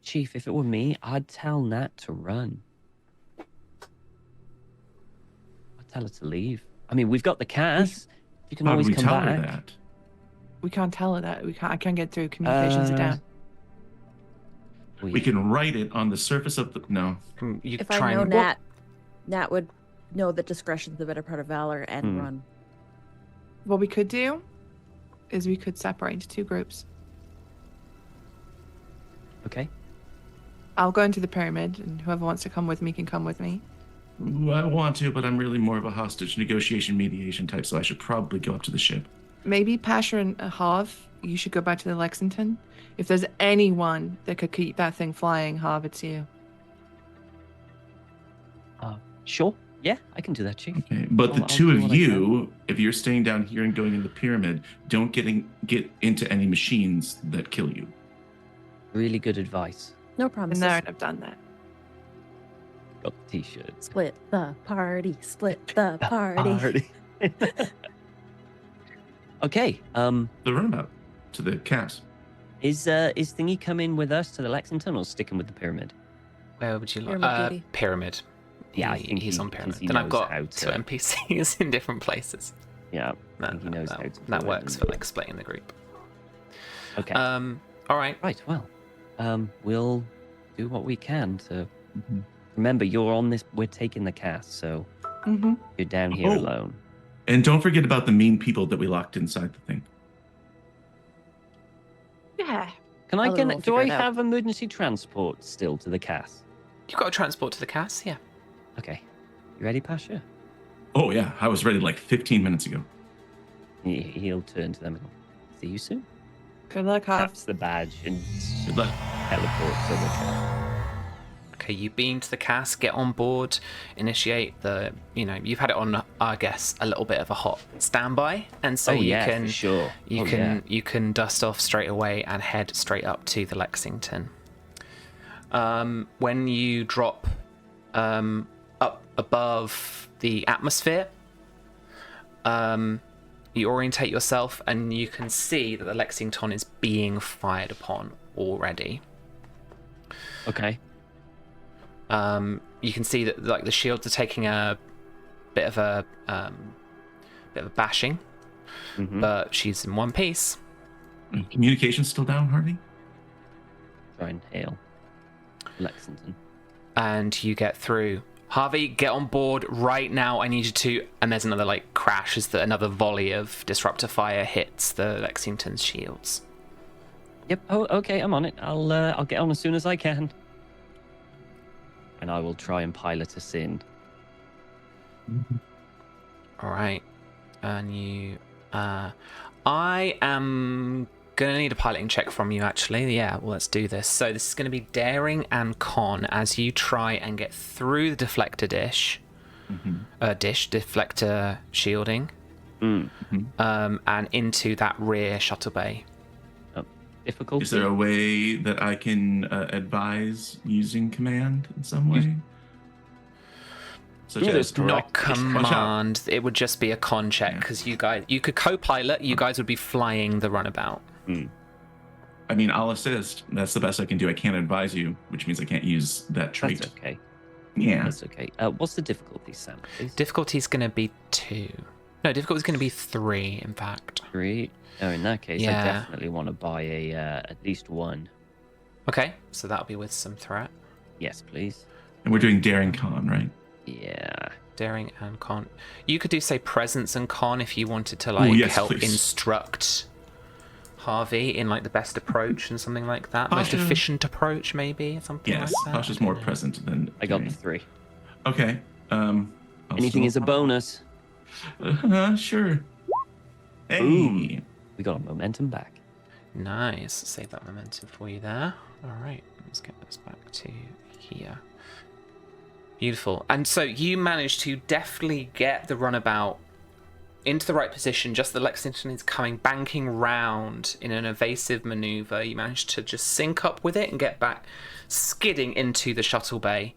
Chief, if it were me, I'd tell Nat to run. I'd tell her to leave. I mean, we've got the Cass. You can How do always we come tell back. her that? We can't tell her that. I can't get through. Communications are down. We can write it on the surface of the... No. You If try I know and Nat would know that discretion's the better part of valor and run. What we could do is we could separate into two groups. Okay. I'll go into the pyramid, and whoever wants to come with me can come with me. Ooh, I want to, but I'm really more of a hostage negotiation mediation type, so I should probably go up to the ship. Maybe Pasha and Harv, you should go back to the Lexington. If there's anyone that could keep that thing flying, Harv, it's you. Sure. Yeah, I can do that, Chief. Okay, but the I'll two do of what I you, if you're staying down here and going in the pyramid, don't get into any machines that kill you. Really good advice. No promises. And there, I've done that. Got the T-shirt. Split the party. Split the party. Okay. The runabout to the Cass. Is Thingy coming with us to the Lexington or sticking with the pyramid? Where would you like? Pyramid duty. Pyramid. Yeah, I think he's on because pyramid. he Then I've knows got how two to- NPCs in different places. Yeah, I think he knows how to that do it works and- for like splitting the group. Okay. All right. Right. Well, we'll do what we can to. Mhm. Remember, you're on this. We're taking the cast, so Mm-hmm. you're down here Oh. alone. And don't forget about the mean people that we locked inside the thing. Yeah. Can I Other get? will Do I figure it out. have emergency transport still to the cast? You've got to transport to the Cass, yeah. Okay. You ready, Pasha? Oh, yeah. I was ready like 15 minutes ago. He'll turn to them and go, see you soon. Good luck, Harv. Taps the badge and Good luck. teleports to the cast. Okay, you beam to the Cass, get on board, initiate the. You've had it on, I guess, a little bit of a hot standby, and so Oh, you yeah, for can sure. you Oh, can yeah. you can dust off straight away and head straight up to the Lexington. When you drop up above the atmosphere, you orientate yourself and you can see that the Lexington is being fired upon already. Okay. You can see that like the shields are taking a bit of a bashing, Mhm. but she's in one piece. Communication's still down, Harvey? Try and hail Lexington. And you get through. Harvey, get on board right now. I need you to. And there's another like crash as another volley of disruptor fire hits the Lexington's shields. Yep. Oh, okay. I'm on it. I'll get on as soon as I can. And I will try and pilot us in. All right, and you. I am gonna need a piloting check from you, actually. Yeah, well, let's do this. So this is gonna be daring and con as you try and get through the deflector dish. dish, deflector shielding, and into that rear shuttle bay. Difficulty? Is there a way that I can advise using command in some way? Such as Not watch out. command. It would just be a con check because you could co-pilot. You guys would be flying the runabout. I mean, I'll assist. That's the best I can do. I can't advise you, which means I can't use that trait. That's okay. Yeah. That's okay. What's the difficulty, Sam, please? Difficulty is going to be 2. No, difficulty is going to be 3, in fact. 3? Oh, in that case, Yeah. I definitely want to buy at least 1. Okay, so that'll be with some threat. Yes, please. And we're doing daring con, right? Yeah. Daring and con. You could do, say, presence and con if you wanted to, yes, help please. instruct Harvey in, the best approach and something like that. Most Pasha. efficient approach, maybe, something Yes. like that. Pasha's more present than I got daring. the 3. Okay. Anything is a bonus. Sure. Hey. Boom. We got our momentum back. Nice. Save that momentum for you there. All right, let's get this back to here. Beautiful. And so you managed to deftly get the runabout into the right position. Just the Lexington is coming, banking round in an evasive maneuver. You managed to just sync up with it and get back, skidding into the shuttle bay,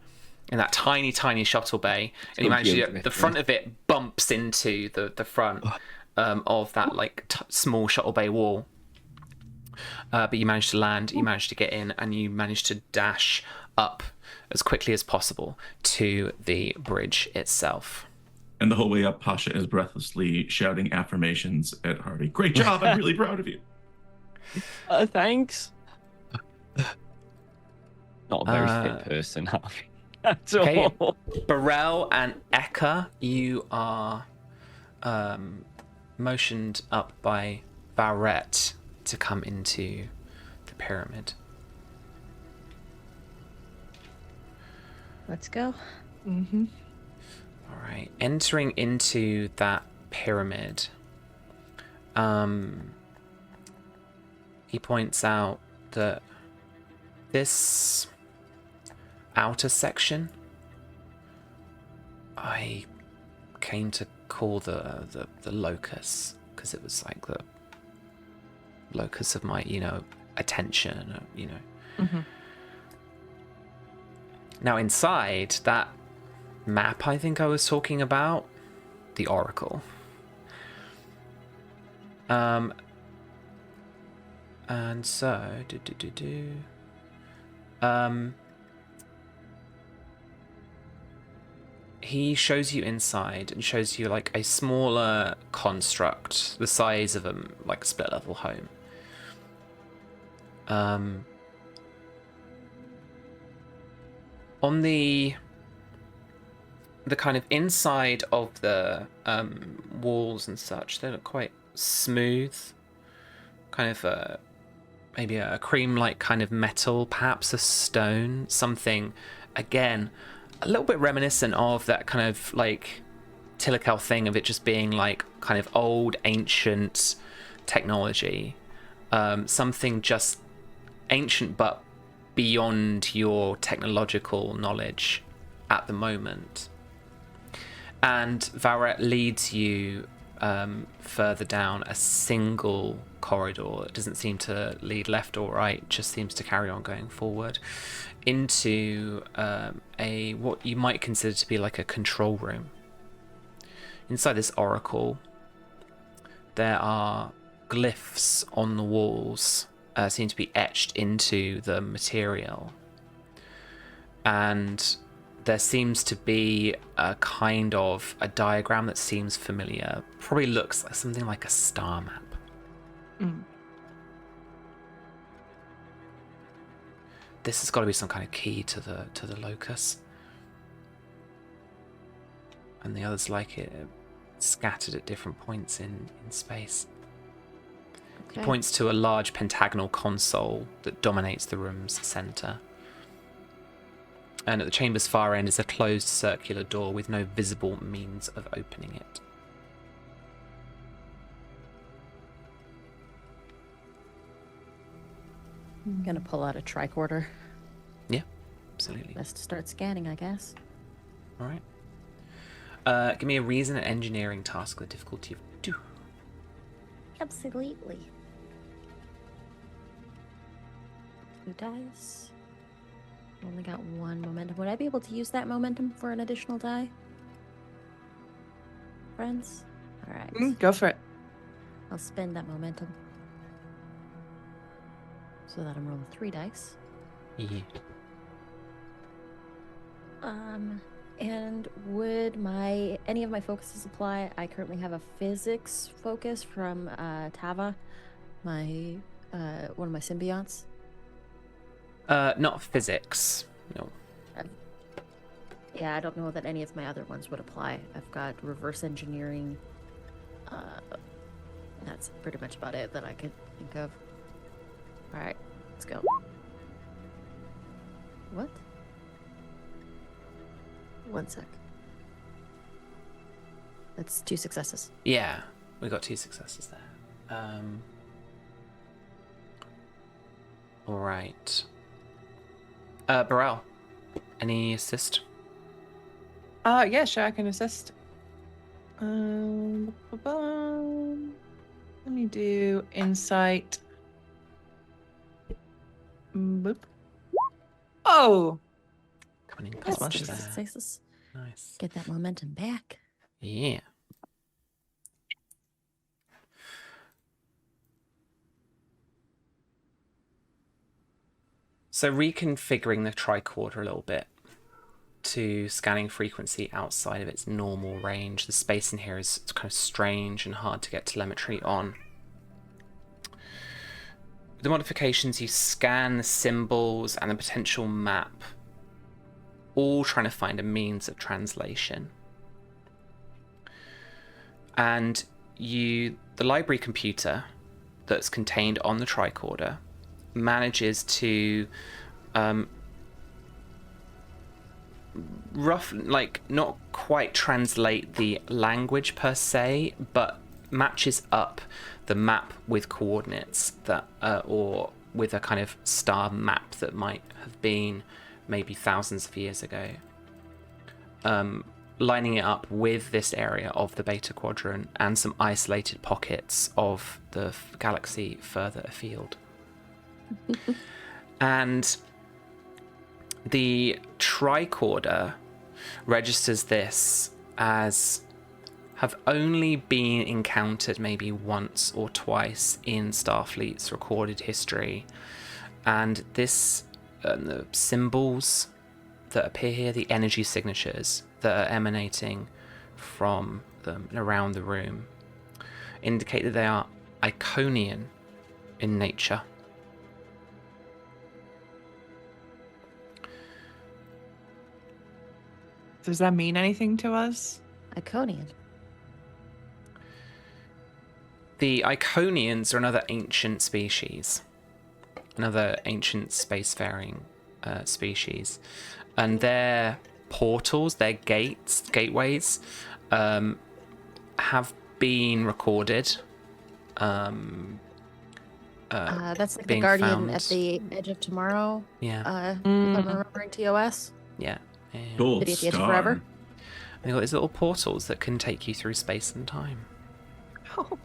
in that tiny, tiny shuttle bay. And you managed to, the front of it bumps into the front of that small shuttle bay wall. But you managed to land, you managed to get in, and you managed to dash up as quickly as possible to the bridge itself. And the whole way up, Pasha is breathlessly shouting affirmations at Harvey. Great job! I'm really proud of you. Thanks. Not a very fit person, Harvey. At Okay. all. Burrell and Eka, you are motioned up by Varette to come into the pyramid. Let's go. Mm-hmm. All right, entering into that pyramid, he points out that this outer section I came to call the locus because it was like the locus of my attention, Mm-hmm. Now inside that map I think I was talking about, the Oracle. And so he shows you inside and shows you a smaller construct, the size of a split level home. On the kind of inside of the walls and such, they look quite smooth, kind of maybe a cream-like kind of metal, perhaps a stone, something, again, a little bit reminiscent of that kind of Tilikala thing of it just being kind of old, ancient technology, something just ancient but beyond your technological knowledge at the moment. And Varette leads you further down a single corridor. It doesn't seem to lead left or right, just seems to carry on going forward into a what you might consider to be a control room. Inside this oracle, there are glyphs on the walls, seem to be etched into the material, and there seems to be a kind of a diagram that seems familiar. Probably looks like something like a star map. Mm. This has got to be some kind of key to the locus. And the others like it, scattered at different points in space. Okay. He points to a large pentagonal console that dominates the room's center. And at the chamber's far end is a closed circular door with no visible means of opening it. I'm gonna pull out a tricorder. Yeah, absolutely. Let's start scanning, I guess. All right. Give me a reason and engineering task with a difficulty of 2. Absolutely. 2 dice. Only got 1 momentum. Would I be able to use that momentum for an additional die? Friends? All right. Go for it. I'll spend that momentum. So that I'm rolling 3 dice. Yeah. And would any of my focuses apply? I currently have a physics focus from Tava, my one of my symbionts. Not physics. No. Yeah, I don't know that any of my other ones would apply. I've got reverse engineering. That's pretty much about it that I could think of. All right, let's go. What? 1 sec. That's 2 successes. Yeah, we got 2 successes there. All right. Burrell, any assist? Yeah, sure, I can assist. Let me do insight. Boop. Oh, Coming in That's clutch just there. Successes. Nice. Get that momentum back. Yeah. So reconfiguring the tricorder a little bit to scanning frequency outside of its normal range. The space in here is kind of strange and hard to get telemetry on. With the modifications, you scan the symbols and the potential map, all trying to find a means of translation. And the library computer that's contained on the tricorder manages to not quite translate the language per se, but matches up the map with coordinates that or with a kind of star map that might have been maybe thousands of years ago, lining it up with this area of the Beta Quadrant and some isolated pockets of the galaxy further afield. And the tricorder registers this as have only been encountered maybe once or twice in Starfleet's recorded history. And this, the symbols that appear here, the energy signatures that are emanating from them and around the room, indicate that they are Iconian in nature. does that mean anything to us? Iconian. The Iconians are another ancient species, another ancient spacefaring species, and their portals, their gateways, have been recorded. That's like the being Guardian found. at the Edge of Tomorrow. Yeah, If I'm remembering TOS. yeah. Gold Did he have to star. forever? They've got these little portals that can take you through space and time. Oh.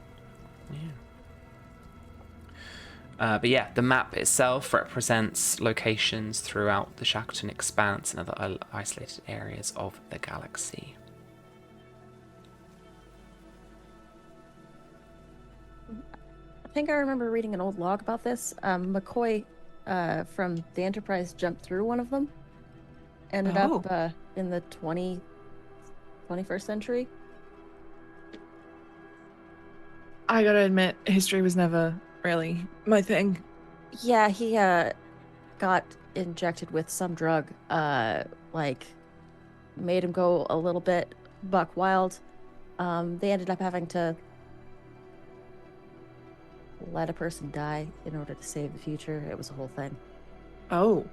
Yeah. But yeah, the map itself represents locations throughout the Shackleton Expanse and other isolated areas of the galaxy. I think I remember reading an old log about this. McCoy from the Enterprise jumped through one of them. Ended up in the 21st century. I gotta admit, history was never really my thing. Yeah, he got injected with some drug, made him go a little bit buck wild. They ended up having to let a person die in order to save the future. It was a whole thing. Oh.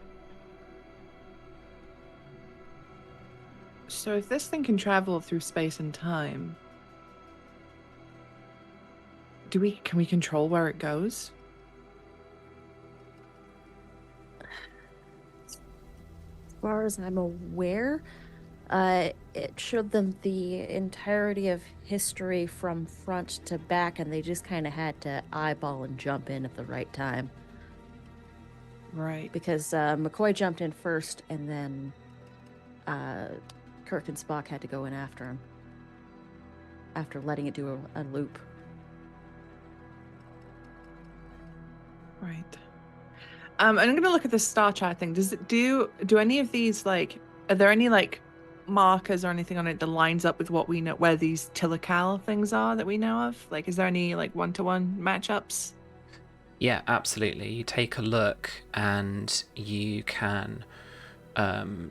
So if this thing can travel through space and time, can we control where it goes? As far as I'm aware, It showed them the entirety of history from front to back, and they just kind of had to eyeball and jump in at the right time. Right. Because McCoy jumped in first, and then Kirk and Spock had to go in after him. After letting it do a loop. Right. And I'm gonna look at the star chart thing. Does it do any of these, like, are there any like markers or anything on it that lines up with what we know where these Tilikala things are that we know of? Like, is there any like one-to-one matchups? Yeah, absolutely. You take a look and you can, again,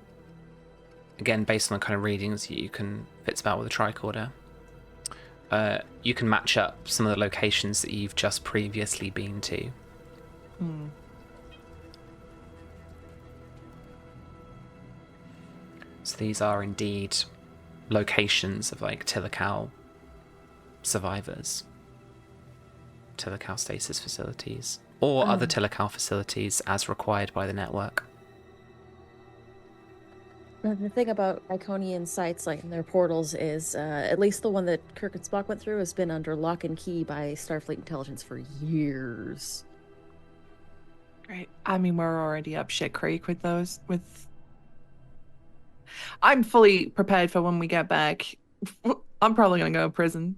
based on the kind of readings you can fits about with a tricorder, you can match up some of the locations that you've just previously been to. Hmm. So these are indeed locations of like Tilikal survivors, Tilikal stasis facilities, or other Tilikal facilities as required by the network. The thing about Iconian sites, like in their portals, is at least the one that Kirk and Spock went through has been under lock and key by Starfleet intelligence for years. Great. I mean, we're already up shit creek with those. I'm fully prepared for when we get back. I'm probably gonna go to prison.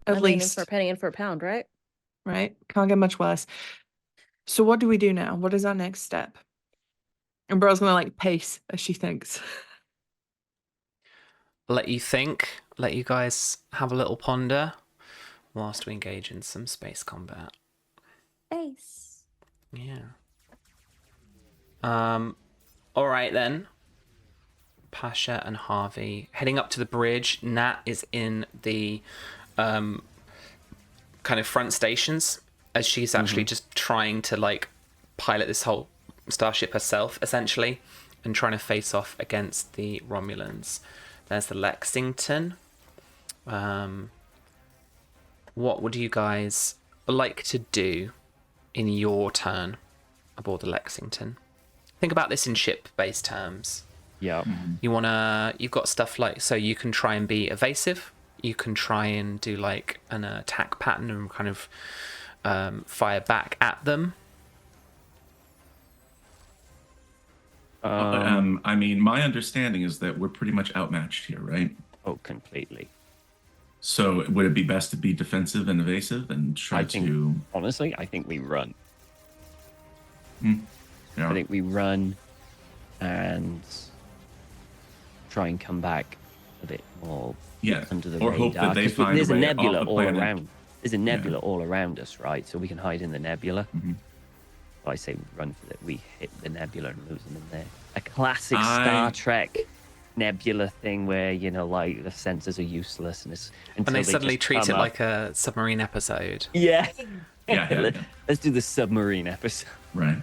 At least. For a penny and for a pound, right? Right? Can't get much worse. So what do we do now? What is our next step? And Bro's gonna like pace as she thinks. Let you think, let you guys have a little ponder whilst we engage in some space combat. Ace. Yeah. All right then. Pasha and Harvey heading up to the bridge. Nat is in the kind of front stations as she's actually just trying to like pilot this whole starship herself, essentially, and trying to face off against the Romulans. There's the Lexington. What would you guys like to do in your turn aboard the Lexington? Think about this in ship-based terms. Yeah. You've got stuff like, so you can try and be evasive. You can try and do like an attack pattern and kind of fire back at them. I mean, my understanding is that we're pretty much outmatched here, right? Oh, completely. So would it be best to be defensive and evasive and try to... Honestly, I think we run. Yeah. I think we run and try and come back a bit more under the or radar. hope that they find there's a a way nebula off the all planet. around. There's a nebula all around us, right? So we can hide in the nebula. I say we run for it. We hit the nebula and lose them in there. A classic Star Trek nebula thing where, you know, like the sensors are useless and And they suddenly treat it like a submarine episode. Yeah. Yeah. Let's do the submarine episode. Right.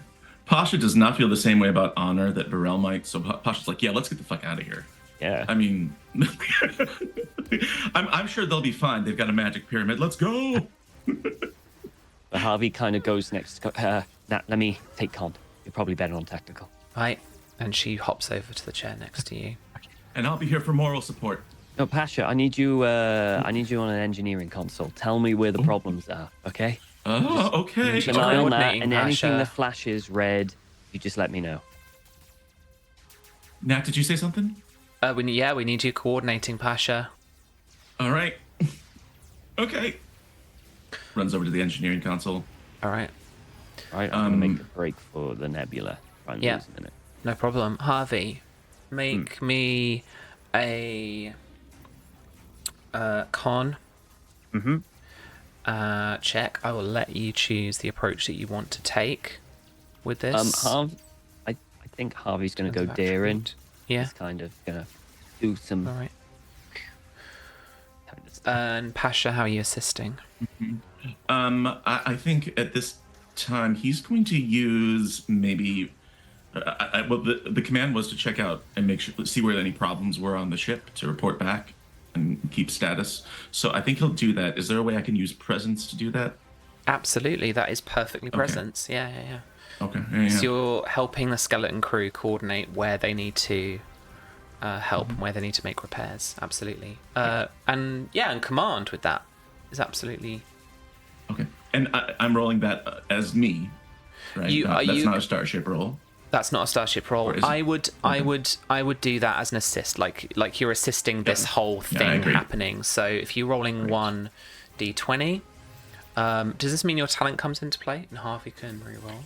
Pasha does not feel the same way about honor that Burrell might, so Pasha's like, yeah, let's get the fuck out of here. Yeah. I mean, I'm sure they'll be fine. They've got a magic pyramid. Let's go. But Harvey kind of goes next. Nat, let me take con. You're probably better on tactical. Right. And she hops over to the chair next to you. And I'll be here for moral support. No, Pasha, I need you on an engineering console. Tell me where the problems are, okay? Oh, okay. Keep an eye on that, Coordinating, and anything Pasha. that flashes red, you just let me know. Nat, did you say something? We need you coordinating, Pasha. All right. Okay. Runs over to the engineering console. All right. All right, I'm going to make a break for the nebula. Try and Yeah. lose a minute. No problem. Harvey, make me a con check. I will let you choose the approach that you want to take with this. I think Harvey's going to go Sense of daring. attribute. Yeah. He's kind of going to do some All right. kind of stuff. And Pasha, how are you assisting? I think at this time he's going to use maybe. Well, the command was to check out and see where any problems were on the ship to report back and keep status. So I think he'll do that. Is there a way I can use presence to do that? Absolutely, that is perfectly presence. Yeah. Okay. So you're helping the skeleton crew coordinate where they need to help and where they need to make repairs. Absolutely. And command with that is absolutely. Okay. And I'm rolling that as me, right? That's not a starship roll. That's not a starship roll. I would do that as an assist, like you're assisting this whole thing happening. So if you're rolling 1d20, does this mean your talent comes into play? And half you can re-roll.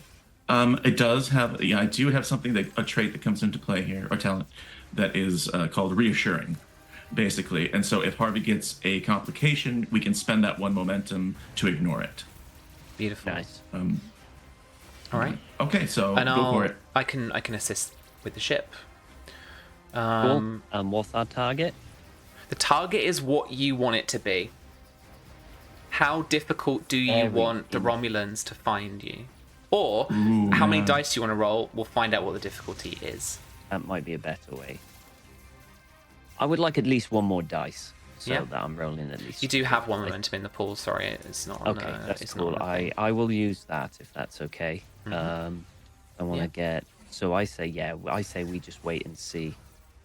It does have. Yeah, I do have something a trait that comes into play here, or talent, that is called reassuring, basically. And so if Harvey gets a complication, we can spend that 1 momentum to ignore it. Beautiful. Nice. All right. Okay, so And go for it. I can assist with the ship. Cool. What's our target? The target is what you want it to be. How difficult do you want the Romulans to find you? Or how many dice do you want to roll? We'll find out what the difficulty is. That might be a better way. I would like at least 1 more dice, so that I'm rolling at least. You do have 1 momentum in the pool. Sorry, it's not. On Okay, that's it's cool. Not on I will use that if that's okay. Mm-hmm. I want to get. So I say we just wait and see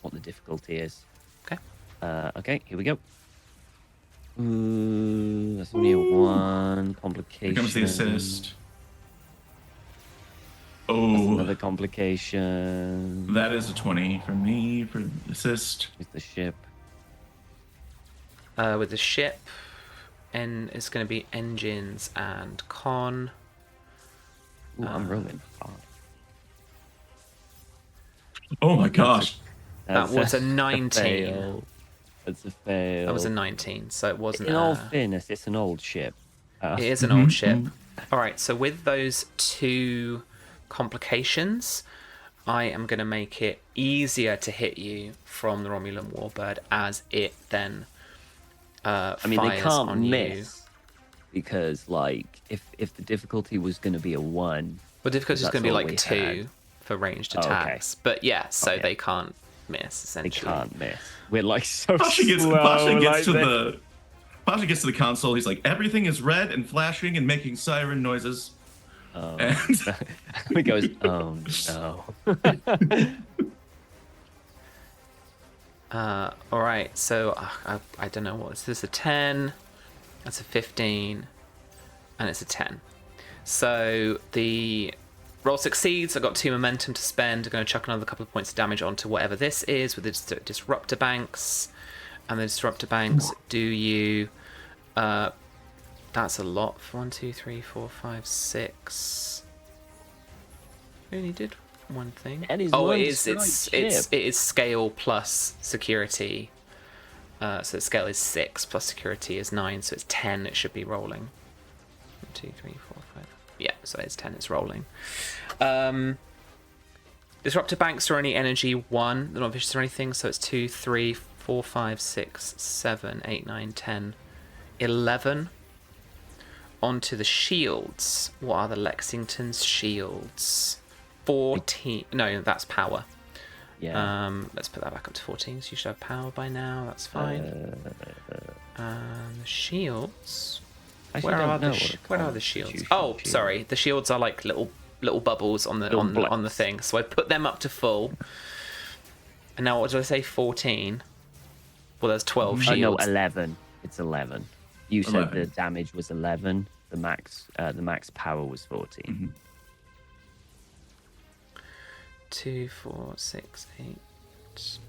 what the difficulty is. Okay. Okay, here we go. Ooh, that's only a 1 complication. Here comes the assist. That's Oh, another complication. that is a 20 from me for the assist. With the ship. With the ship, it's going to be engines and con. Ooh, I'm rolling 5. Oh my gosh. That was a 19. fail. That's a fail. That was a 19, so it wasn't. In all fairness, it's an old ship. It is an old ship. All right, so with those 2 complications, I am going to make it easier to hit you from the Romulan Warbird as it then I mean, fires they can't on miss because, like, if the difficulty was going to be a 1, Well, difficulty is that's going to be all like we 2 had. for ranged Oh, okay. attacks. But yeah, so Okay. they can't miss, they essentially. can't miss. We're like so Pasha gets, slow. Pasha gets to the console. He's like, everything is red and flashing and making siren noises. And He goes, oh no. All right, so I don't know what is this, a 10, that's a 15, and it's a 10. So the roll succeeds. I've got 2 momentum to spend. I'm going to chuck another couple of points of damage onto whatever this is with the disruptor banks. And the disruptor banks do you... that's a lot. 1, 2, 3, 4, 5, 6. We only did one thing. And he's Oh, one it is. strike It ship. is scale plus security. So the scale is 6 plus security is 9, so it's 10. It should be rolling. 1, 2, 3, 4, 5. Yeah, so it's 10. It's rolling. Disruptor banks are only energy 1. They're not vicious or anything. So it's 2, 3, 4, 5, 6, 7, 8, 9, 10, 11. Onto the shields. What are the Lexington's shields? 14. No, that's power. Yeah. Let's put that back up to 14. So you should have power by now. That's fine. The shields. Actually, Where I are don't know the what a where are the shields? constitution Oh, shield sorry. The shields are like little bubbles on the Little on the blips. thing. So I put them up to full. And now what did I say? 14. Well, there's 12 Oh, shields. no, 11. It's 11. You said 11. the damage was 11. The max power was 14. 2, 4, 6, 8,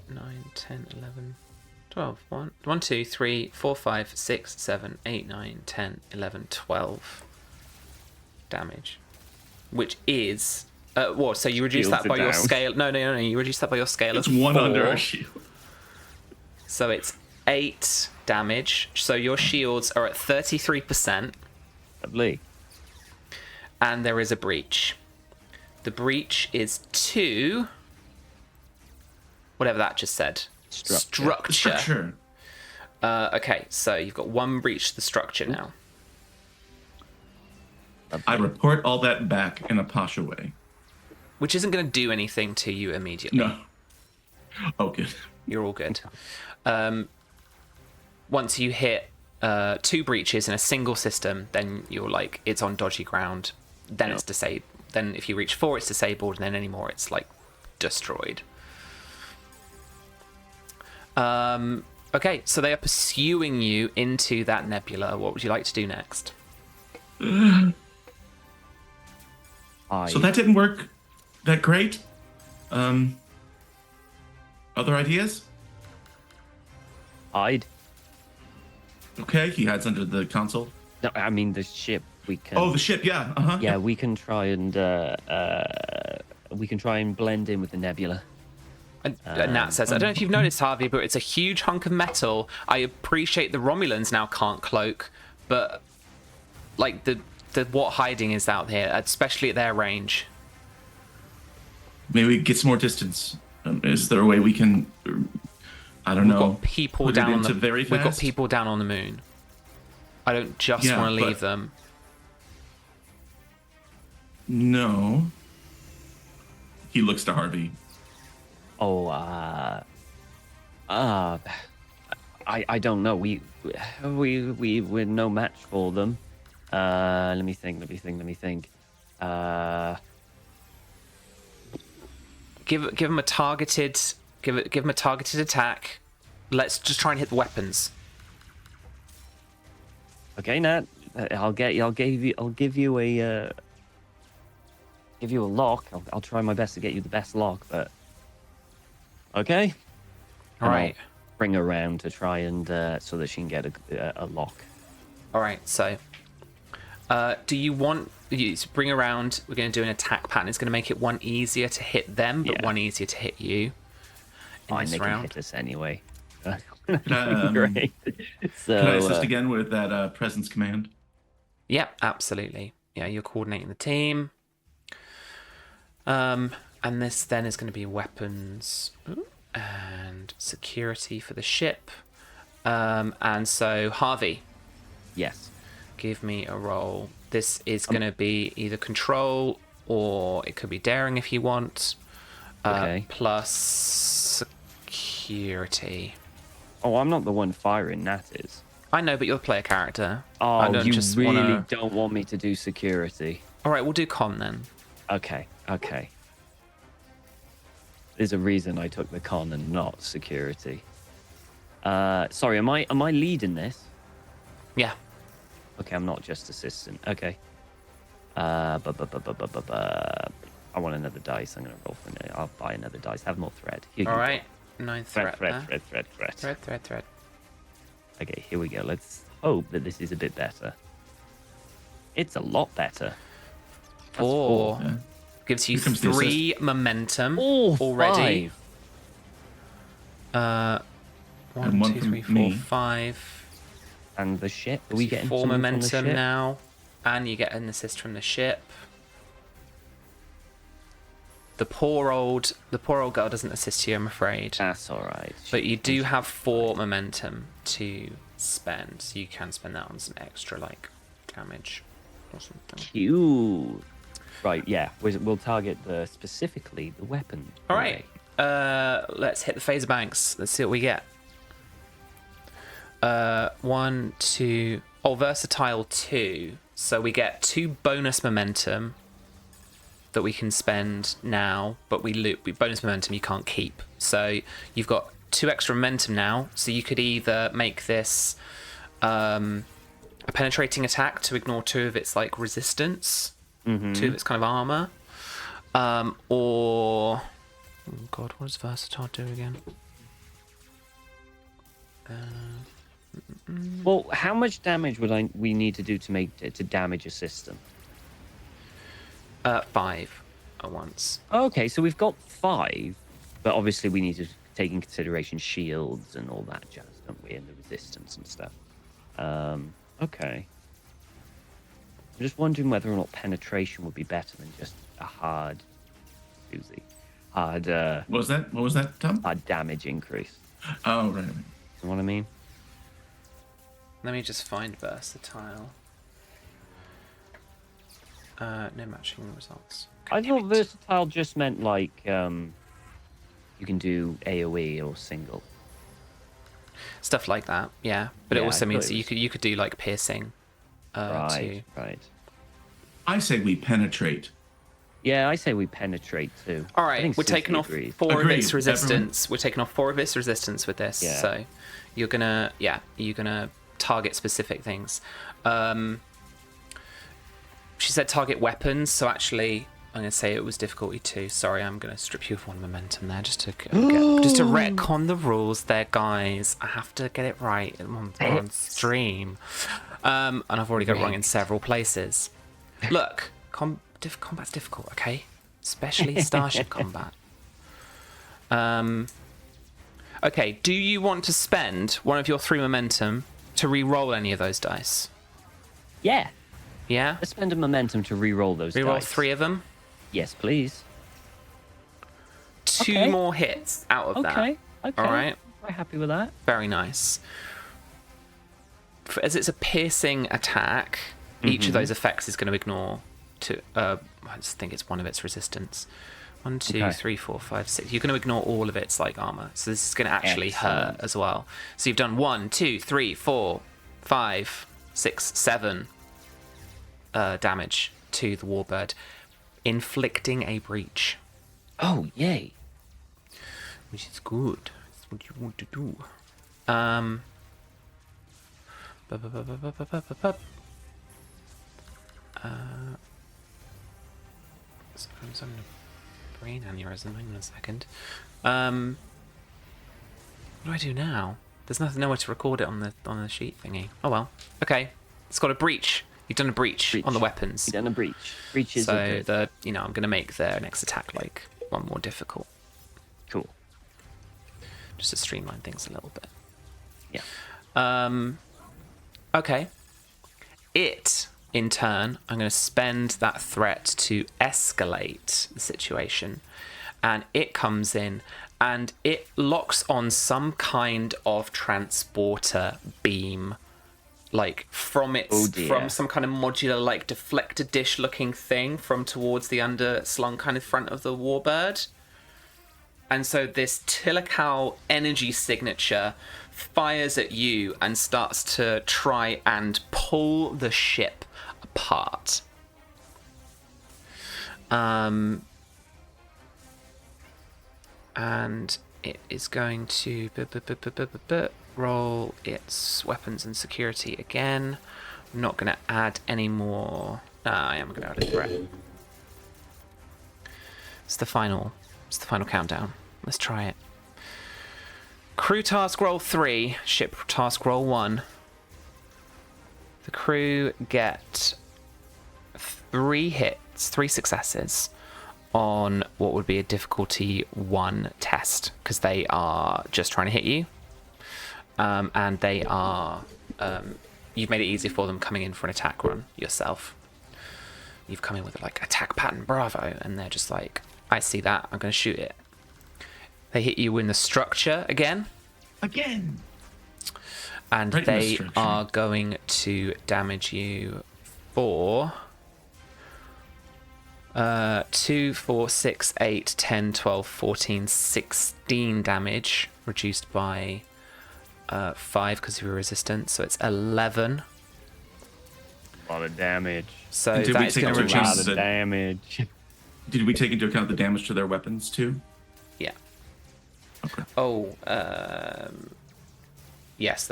9, 10, 11, 12. 1, 2, 3, 4, 5, 6, 7, 8, 9, 10, 11, 12 damage. Which is... what? So you reduce Shields that by are your down. scale... No. You reduce that by your scale it's of 1 4. under a shield. So it's 8 damage. So your shields are at 33%. Lovely. And there is a breach. The breach is 2... Whatever that just said. Structure. Okay, so you've got 1 breach to the structure now. I report all that back in a Pasha way. Which isn't going to do anything to you immediately. No. Oh, good. You're all good. Once you hit 2 breaches in a single system, then you're like, it's on dodgy ground. Then it's disabled. Then if you reach 4, it's disabled, and then any more, it's like destroyed. Okay, so they are pursuing you into that nebula. What would you like to do next? So that didn't work that great. Other ideas? Hide. Okay, he hides under the console. No, I mean the ship. We can. Oh, the ship. Yeah. Uh huh. Yeah, we can try and blend in with the nebula. And Nat says, I don't know if you've noticed, Harvey, but it's a huge hunk of metal. I appreciate the Romulans now can't cloak, but like the what hiding is out here, especially at their range. Maybe we get some more distance. Is there a way we can? I don't We've know. got people put it down on into the very We've got fast? people down on the moon. I don't just Yeah, want to leave but- them. No. He looks to Harvey. Oh, I don't know. We're no match for them. Let me think. Give them a targeted give them a targeted attack. Let's just try and hit the weapons. Okay, Nat. I'll give you a lock. I'll try my best to get you the best lock, but okay. All right. Bring her around to try and so that she can get a lock. All right. So, do you want you to bring around? We're going to do an attack pattern. It's going to make it one easier to hit them, but Yeah. one easier to hit you. In Fine, this they can round. hit us anyway. Um, Great. So, Can I assist again with that presence command? Yep, absolutely. Yeah, you're coordinating the team. And this then is going to be weapons and security for the ship. And so Harvey, yes. give me a roll. This is going to be either control or it could be daring if you want. Okay. Plus security. Oh, I'm not the one firing. Nat is. I know, but you're the player character. I Oh, don't you just really wanna... don't want me to do security. All right, we'll do con then. Okay. There's a reason I took the con and not security. Sorry, am I leading this? Yeah. Okay, I'm not just assistant. Okay. I want another dice. I'm gonna roll for it. I'll buy another dice. Have more thread. Here you All go. right. 9 threat. Thread. Thread. Okay, here we go. Let's hope that this is a bit better. It's a lot better. That's 4. Yeah. Gives you Here comes the 3 momentum Oh, already. 5. 1, And one 2, from 3, 4, me. 5. And the ship. Are we getting 4 something from the momentum ship? now. And you get an assist from the ship. The poor old girl doesn't assist you, I'm afraid. That's all right. But you do have 4 momentum to spend, so you can spend that on some extra like damage or something. Cute. Right, yeah. We'll target specifically the weapon. All right. Let's hit the phaser banks. Let's see what we get. 1, 2. Oh, versatile 2. So we get 2 bonus momentum that we can spend now, but we bonus momentum you can't keep. So you've got 2 extra momentum now. So you could either make this a penetrating attack to ignore 2 of its like resistance, 2 of its kind of armor, or oh god, what does versatile do again? Well, how much damage we need to do to damage a system? 5 at once. Okay, so we've got 5, but obviously we need to take in consideration shields and all that jazz, don't we, and the resistance and stuff. Okay. I'm just wondering whether or not penetration would be better than just a hard What was that, Tom? hard damage increase. Oh, right. You know what I mean? Let me just find versatile. No matching results. I thought versatile just meant like you can do AoE or single. Stuff like that, yeah. But it Yeah, also I means thought that it you could do like piercing too. Right. I say we penetrate. Yeah, I say we penetrate too. All I right, think we're Susie taking off agrees. 4 of Agreed, its everyone. resistance. We're taking off 4 of its resistance with this. Yeah. So you're gonna target specific things. She said target weapons, so actually I'm gonna say it was difficulty 2. Sorry, I'm gonna strip you of 1 momentum there just to retcon the rules there, guys. I have to get it right on stream. And I've already got it wrong in several places. Look, combat's difficult, okay? Especially Starship combat. Okay, do you want to spend 1 of your 3 momentum to re-roll any of those dice? Yeah. Yeah? Let's spend a momentum to re-roll those Re-roll dice. 3 of them? Yes, please. 2 Okay. more hits out of that. Okay. All right? Quite happy with that. Very nice. As it's a piercing attack, each of those effects is going to ignore I just think it's 1 of its resistance. 1, 2, Okay. 3, 4, 5, 6. You're going to ignore all of its like armor, so this is going to actually hurt Excellent. as well. So you've done 1, 2, 3, 4, 5, 6, 7 damage to the warbird, inflicting a breach, Oh, yay. which is good. That's what you want to do. I'm having a brain aneurysm. Hang on a second. What do I do now? There's nowhere to record it on the sheet thingy. Oh well. Okay. It's got a breach. You've done a breach on the weapons. You've done a breach. Breaches So are good. I'm gonna make their next attack like 1 more difficult, Cool. just to streamline things a little bit. Yeah. Okay. It, in turn, I'm going to spend that threat to escalate the situation. And it comes in and it locks on some kind of transporter beam. Like from some kind of modular, like deflector dish looking thing from towards the underslung kind of front of the warbird. And so this Tilikala energy signature fires at you and starts to try and pull the ship apart. And it is going to roll its weapons and security again. I'm not going to add any more. I am going to add a threat. It's the final countdown. Let's try it. Crew task roll 3, ship task roll 1. The crew get 3 hits, 3 successes on what would be a difficulty 1 test, because they are just trying to hit you. And they are, you've made it easy for them coming in for an attack run yourself. You've come in with like attack pattern bravo, and they're just like, I see that, I'm going to shoot it. They hit you in the structure again. And Right in the they structure. are going to damage you for 2, 4, 6, 8, 10, 12, 14, 16 damage, reduced by 5 because of your resistance, so it's 11. A lot of damage. So And did we that is take going to into A lot account reduce. of the- damage. Did we take into account the damage to their weapons too? Yeah. Okay. Oh, yes.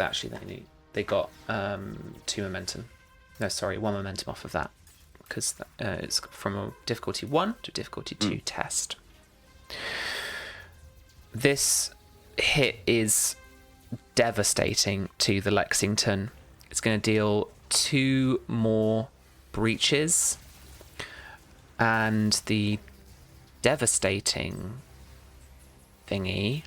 They got 2 momentum. No, sorry, 1 momentum off of that, because it's from a difficulty 1 to difficulty 2 test. This hit is devastating to the Lexington. It's going to deal 2 more breaches, and the devastating thingy,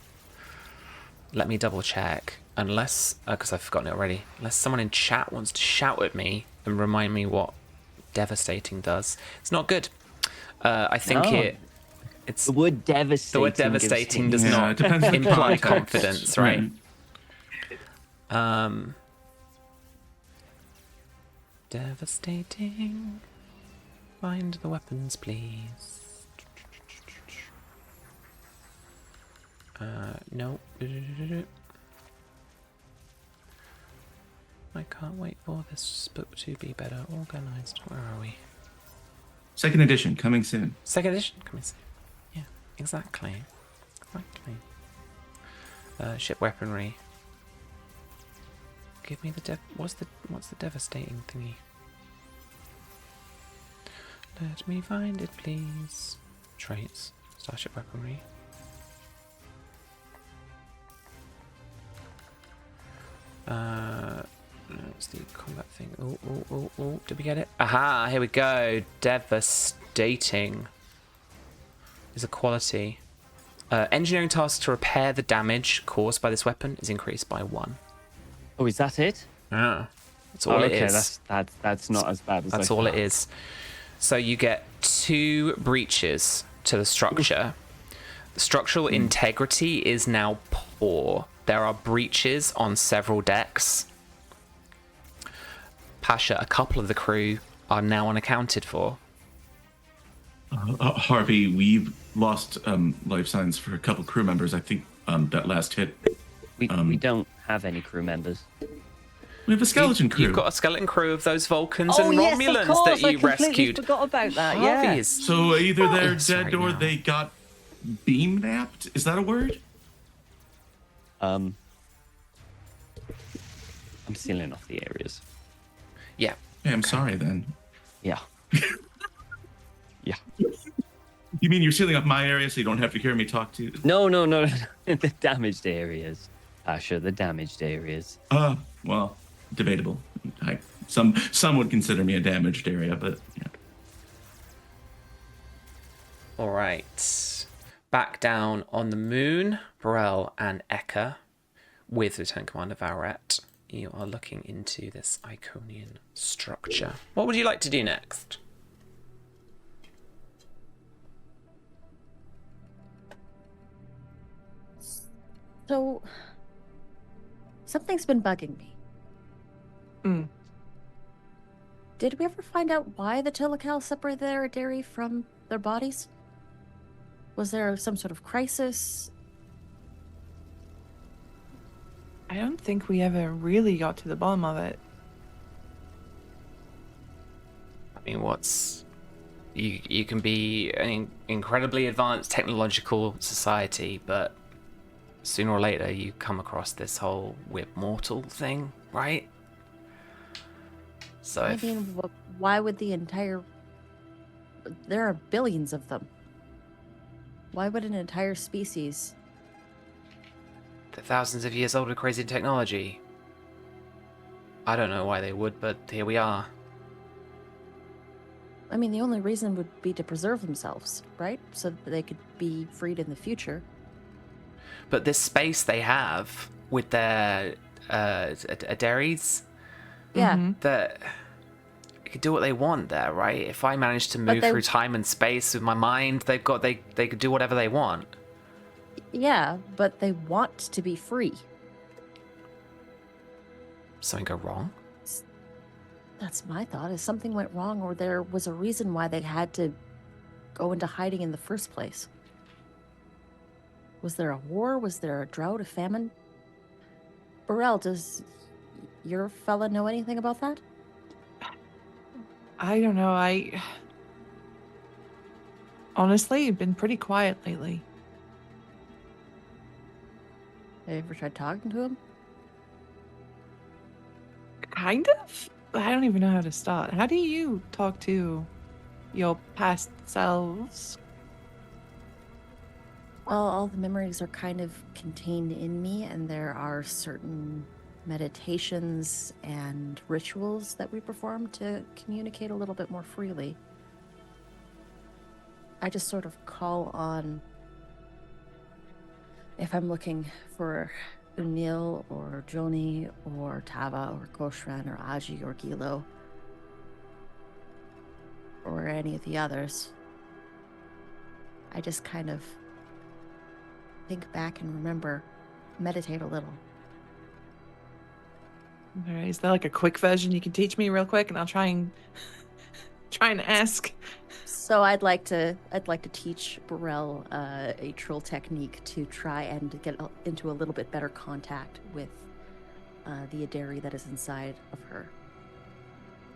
let me double check, unless because I've forgotten it already, unless someone in chat wants to shout at me and remind me what devastating does. It's not good. I think No. it's The word devastating. the word devastating does Yeah, not it depends on the imply context. confidence, right? Devastating. Find the weapons, please. No. I can't wait for this book to be better organized. Where are we? Second edition coming soon. Second edition coming soon. Yeah, exactly. Ship weaponry. Give me the what's the devastating thingy? Let me find it, please. Traits. Starship weaponry. Let's do combat thing. Oh, did we get it? Aha, here we go. Devastating is a quality. Engineering tasks to repair the damage caused by this weapon is increased by 1. Oh, is that it? Yeah. That's all it is. That's not as bad as That's all it is. So you get 2 breaches to the structure. The structural integrity is now poor. There are breaches on several decks. Pasha, a couple of the crew are now unaccounted for. Harvey, we've lost life signs for a couple crew members. I think that last hit. We don't have any crew members. We have a skeleton crew. You've got a skeleton crew of those Vulcans and Romulans that you rescued. I forgot about that. Yeah. Harvey's. So either they're Sorry, dead or now. they got beam napped. Is that a word? I'm sealing off the areas. Yeah. Hey, I'm sorry then. Yeah. Yeah. You mean you're sealing up my area so you don't have to hear me talk to you? No. The damaged areas. Pasha, the damaged areas. Well, debatable. Some would consider me a damaged area, but yeah. All right. Back down on the moon, Burrell and Eka, with Lieutenant Commander Valret, you are looking into this Iconian structure. What would you like to do next? So, something's been bugging me. Did we ever find out why the Tilikala separated their dairy from their bodies? Was there some sort of crisis? I don't think we ever really got to the bottom of it. I mean, you can be an incredibly advanced technological society, but sooner or later you come across this whole we're mortal thing, right? So I mean, why would the entire... There are billions of them. Why would an entire species... they're thousands of years old with crazy technology. I don't know why they would, but here we are. I mean, the only reason would be to preserve themselves, right? So that they could be freed in the future. But this space they have with their dairies, Yeah. that they could do what they want there, right? If I manage to move through time and space with my mind, they could do whatever they want. Yeah, but they want to be free. Something go wrong? That's my thought. If something went wrong or there was a reason why they had to go into hiding in the first place. Was there a war? Was there a drought, a famine? Burrell, does your fella know anything about that? I don't know. I honestly have been pretty quiet lately. Have you ever tried talking to him? Kind of? I don't even know how to start. How do you talk to your past selves? Well, all the memories are kind of contained in me, and there are certain meditations and rituals that we perform to communicate a little bit more freely. I just sort of call on, if I'm looking for Unil or Joni or Tava or Koshran or Aji or Gilo or any of the others, I just kind of think back and remember, meditate a little. All right, is there like a quick version you can teach me real quick, and I'll try and ask. So I'd like to teach Burrell a trill technique to try and get into a little bit better contact with the Aderi that is inside of her.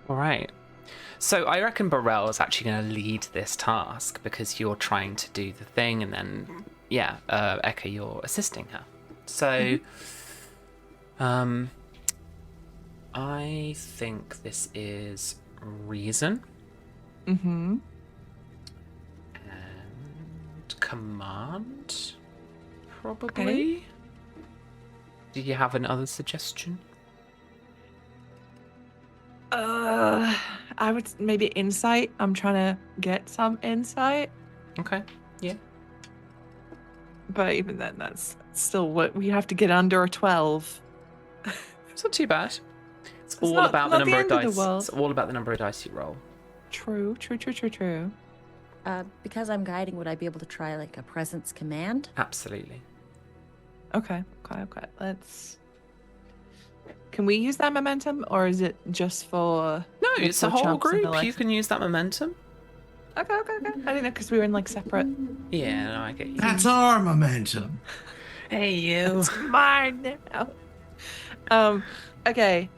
All right. So I reckon Burrell is actually going to lead this task because you're trying to do the thing, and then Eka, you're assisting her. So, I think this is reason Mm-hmm. and command, probably. Okay. Do you have another suggestion? I would maybe insight. I'm trying to get some insight, Okay. Yeah. but even then, that's still what we have to get under a 12. It's not too bad. It's all not- about the not the number of end of the dice. world. It's all about the number of dice you roll. True. Because I'm guiding, would I be able to try like a presence command? Absolutely. Okay. Let's. Can we use that momentum, or is it just for? No, like, it's a for whole chumps and group. the You likes? can use that momentum. Okay. I didn't know because we were in like separate. Yeah, no, I get you. That's our momentum. Hey, you. It's mine now. Okay.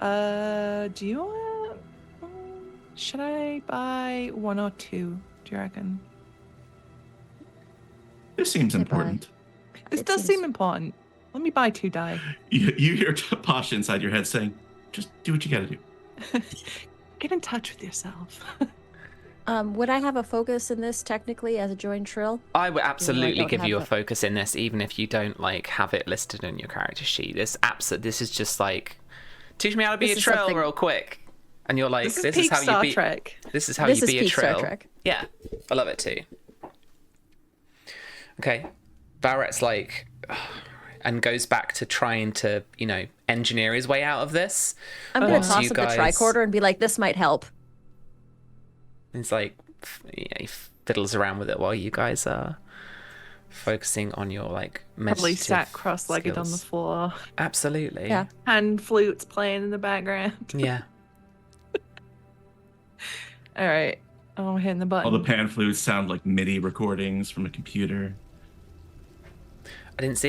Do you want? Should I buy 1 or 2? Do you reckon? This seems Goodbye. important. This It does seems- seem important. Let me buy 2 die. You hear Pasha inside your head saying, just do what you gotta do. Get in touch with yourself. Would I have a focus in this technically as a joined trill? I would absolutely don't give you a have focus in this, even if you don't like have it listed in your character sheet. This is just like, teach me how to be This a is trill something- real quick, and you're like, This is this peak how Star you be. Trek. This is how This you is be a peak Star trill. Trek. Yeah, I love it too. Okay, Barrett's like, and goes back to trying to, engineer his way out of this. I'm gonna Once toss you up guys- the tricorder and be like, "This might help." He's like, he fiddles around with it while you guys are focusing on your like Probably meditative sat cross-legged on the skills. floor. Absolutely. Yeah. Hand flutes playing in the background. Yeah. All right. Oh, I'm hitting the button. All the pan flutes sound like MIDI recordings from a computer. I didn't see.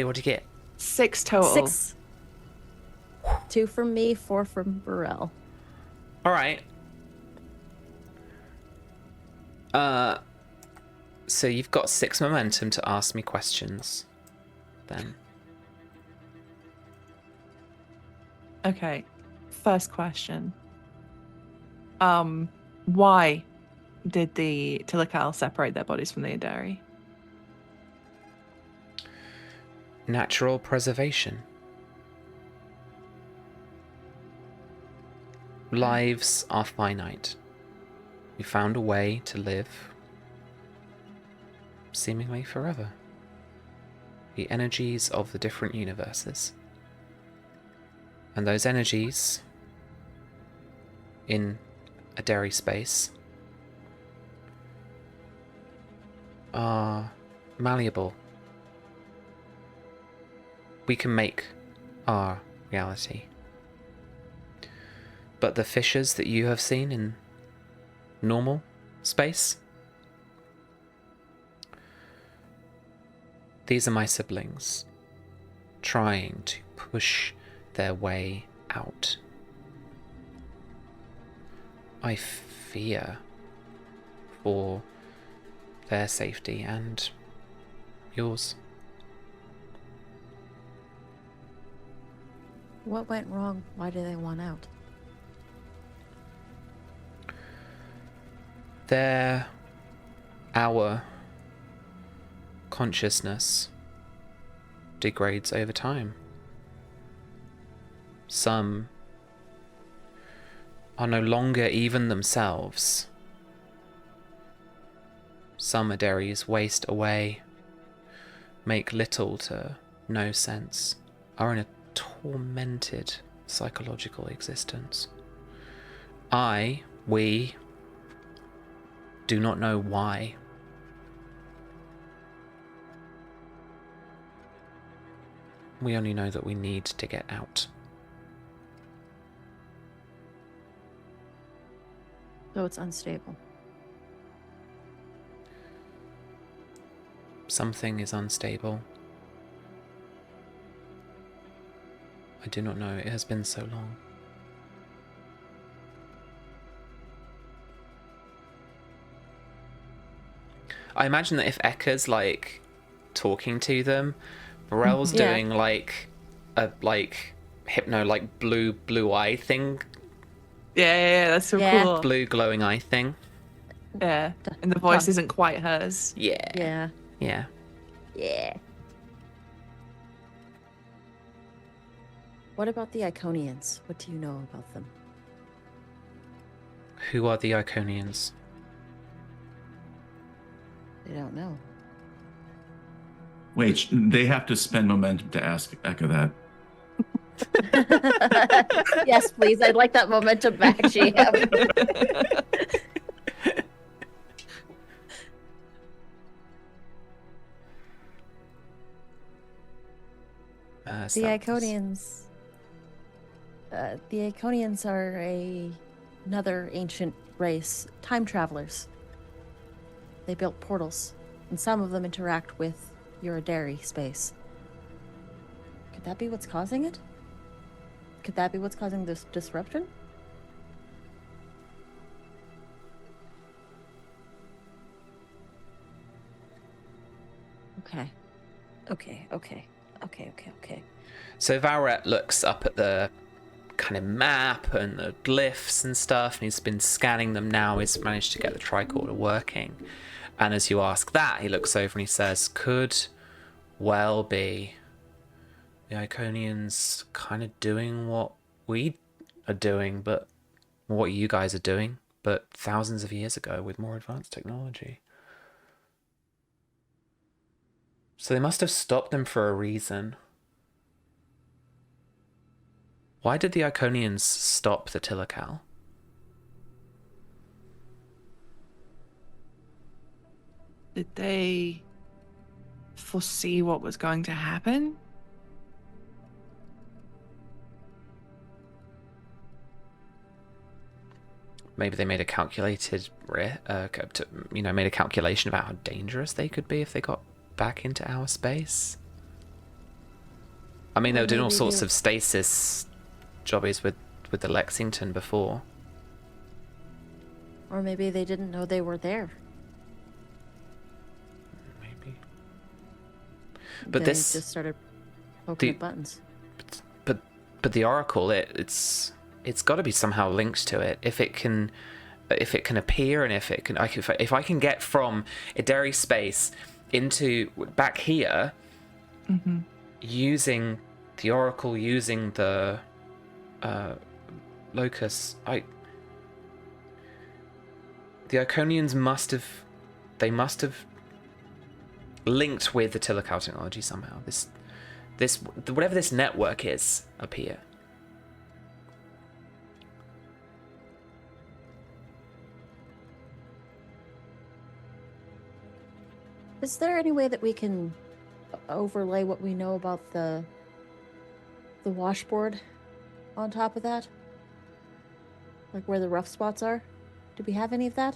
What'd you get? 6 total. 6. 2 from me, 4 from Burrell. All right. So you've got 6 momentum to ask me questions. Then. Okay. First question. Why did the Tilikala separate their bodies from the Adari? Natural preservation. Lives are finite. We found a way to live seemingly forever. The energies of the different universes. And those energies in a dairy space are malleable. We can make our reality. But the fissures that you have seen in normal space, these are my siblings trying to push their way out. I fear for their safety and yours. What went wrong? Why do they want out? Our consciousness degrades over time. Some are no longer even themselves. Some Adaris waste away, make little to no sense, are in a tormented psychological existence. We do not know why. We only know that we need to get out. So it's unstable. Something is unstable. I do not know. It has been so long. I imagine that if Ekka's like talking to them, Burrell's Yeah. doing like a hypno blue eye thing, Yeah, that's so Yeah. cool. blue glowing eye thing. Yeah, and the voice Huh. isn't quite hers. Yeah. Yeah. Yeah. Yeah. What about the Iconians? What do you know about them? Who are the Iconians? They don't know. Wait, they have to spend momentum to ask Eka that. Yes, please. I'd like that momentum back, GM. The Iconians. The Iconians are another ancient race, time travelers. They built portals, and some of them interact with Uridari space. Could that be what's causing it? Could that be what's causing this disruption? Okay. So Valret looks up at the kind of map and the glyphs and stuff, and he's been scanning them now. He's managed to get the tricorder working. And as you ask that, he looks over and he says, could well be the Iconians kind of doing what we are doing, but what you guys are doing, but thousands of years ago with more advanced technology. So they must have stopped them for a reason. Why did the Iconians stop the Tilikal? Did they foresee what was going to happen? Maybe they made a calculated, made a calculation about how dangerous they could be if they got back into our space. I mean, they were doing all sorts of stasis jobbies with the Lexington before. Or maybe they didn't know they were there. Maybe. But They this just started poking at buttons. But the Oracle, it's got to be somehow linked to it. If it can appear, and if I can get from Ideri space into back here, using the Oracle, using the locus, the Iconians must have linked with the Tilikal technology somehow. Whatever this network is up here. Is there any way that we can overlay what we know about the washboard on top of that? Like where the rough spots are? Do we have any of that?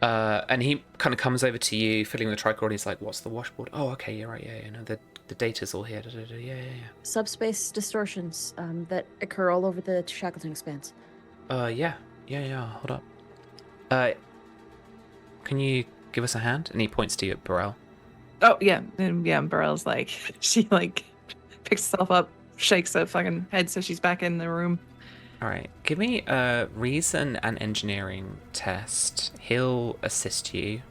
And he kind of comes over to you, filling the tricorder, and he's like, what's the washboard? Oh, okay, you're right, yeah, no, the data's all here. Yeah. Subspace distortions that occur all over the Shackleton Expanse. Yeah, hold up. Can you give us a hand? And he points to you at Burrell. Oh, yeah. And yeah, Burrell's like, she like picks herself up, shakes her fucking head so she's back in the room. All right, give me a reason and engineering test. He'll assist you.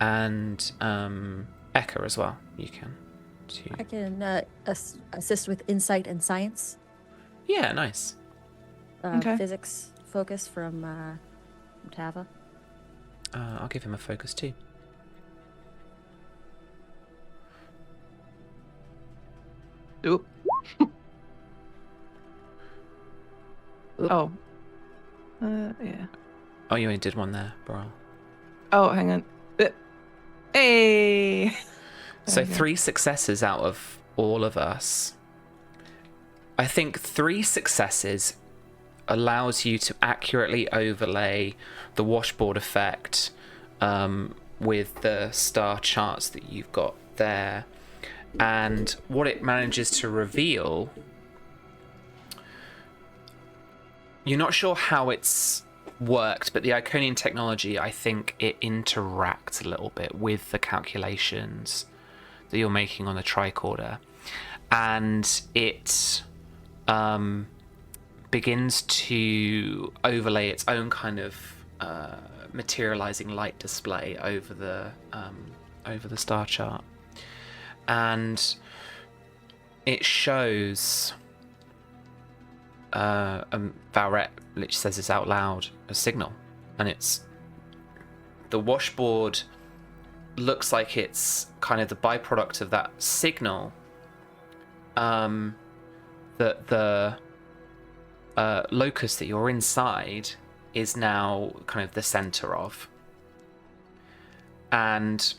And Eka as well, you can. I can assist with insight and science. Yeah, nice. Okay. Physics focus from Tava. I'll give him a focus too. Oop. Oh. Yeah. Oh, you only did one there, bro. Oh, hang on. Hey. So 3 successes out of all of us. I think 3 successes allows you to accurately overlay the washboard effect with the star charts that you've got there. And what it manages to reveal, you're not sure how it's worked, but the Iconian technology, I think it interacts a little bit with the calculations that you're making on the tricorder, and it begins to overlay its own kind of materializing light display over the star chart, and it shows Valret literally says this out loud, a signal, and it's the washboard looks like it's kind of the byproduct of that signal that the locus that you're inside is now kind of the center of. And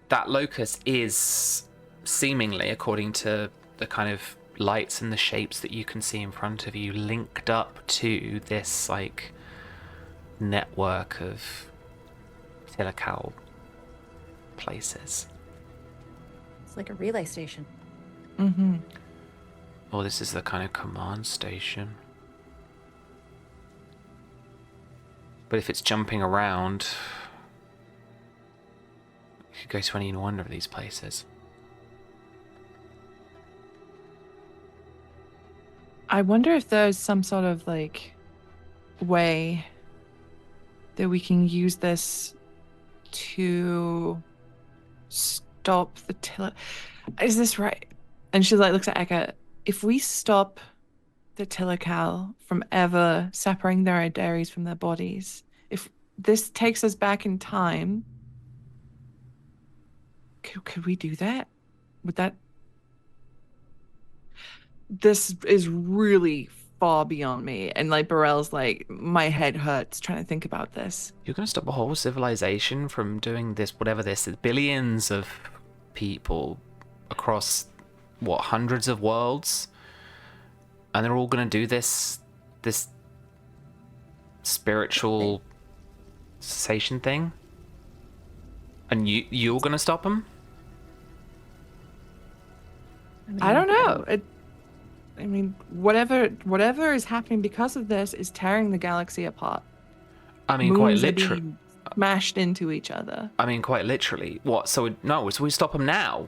that locus is seemingly, according to the kind of lights and the shapes that you can see in front of you, linked up to this like network of Tilikala places. It's like a relay station. Mm-hmm. Or this is the kind of command station. But if it's jumping around, you could go to any one of these places. I wonder if there's some sort of like way that we can use this to stop the Is this right? And she like looks at Eka. If we stop the Tilikala from ever separating their identities from their bodies, if this takes us back in time, could we do that? Would that? This is really far beyond me, and like Burrell's like, my head hurts trying to think about this. You're going to stop a whole civilization from doing this, whatever this is. Billions of people across, what, hundreds of worlds? And they're all going to do this spiritual cessation thing? And you're going to stop them? I don't know. I mean, whatever is happening because of this is tearing the galaxy apart. I mean, quite Moons are literally. being smashed into each other. I mean, quite literally. What? So we stop them now?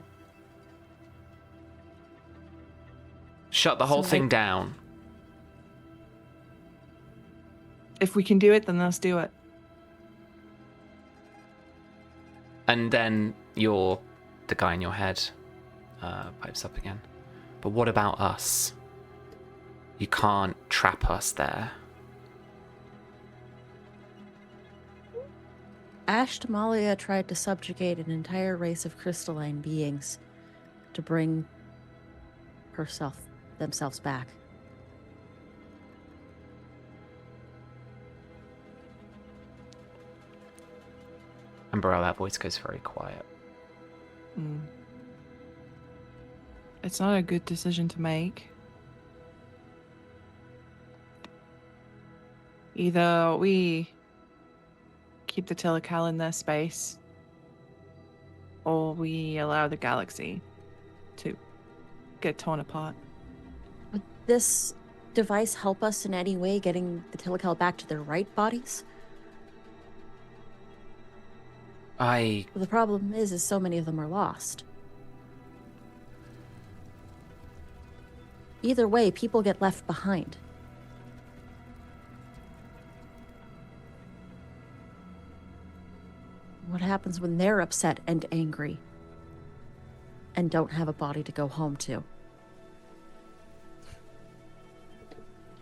Shut the whole thing down. If we can do it, then let's do it. And then the guy in your head pipes up again. But what about us? You can't trap us there. Ashtamalia tried to subjugate an entire race of crystalline beings to bring themselves back. And Burrell, that voice goes very quiet. It's not a good decision to make. Either we keep the Tilikala in their space, or we allow the galaxy to get torn apart. Would this device help us in any way getting the Tilikala back to their right bodies? Well, the problem is so many of them are lost. Either way, people get left behind. What happens when they're upset and angry and don't have a body to go home to?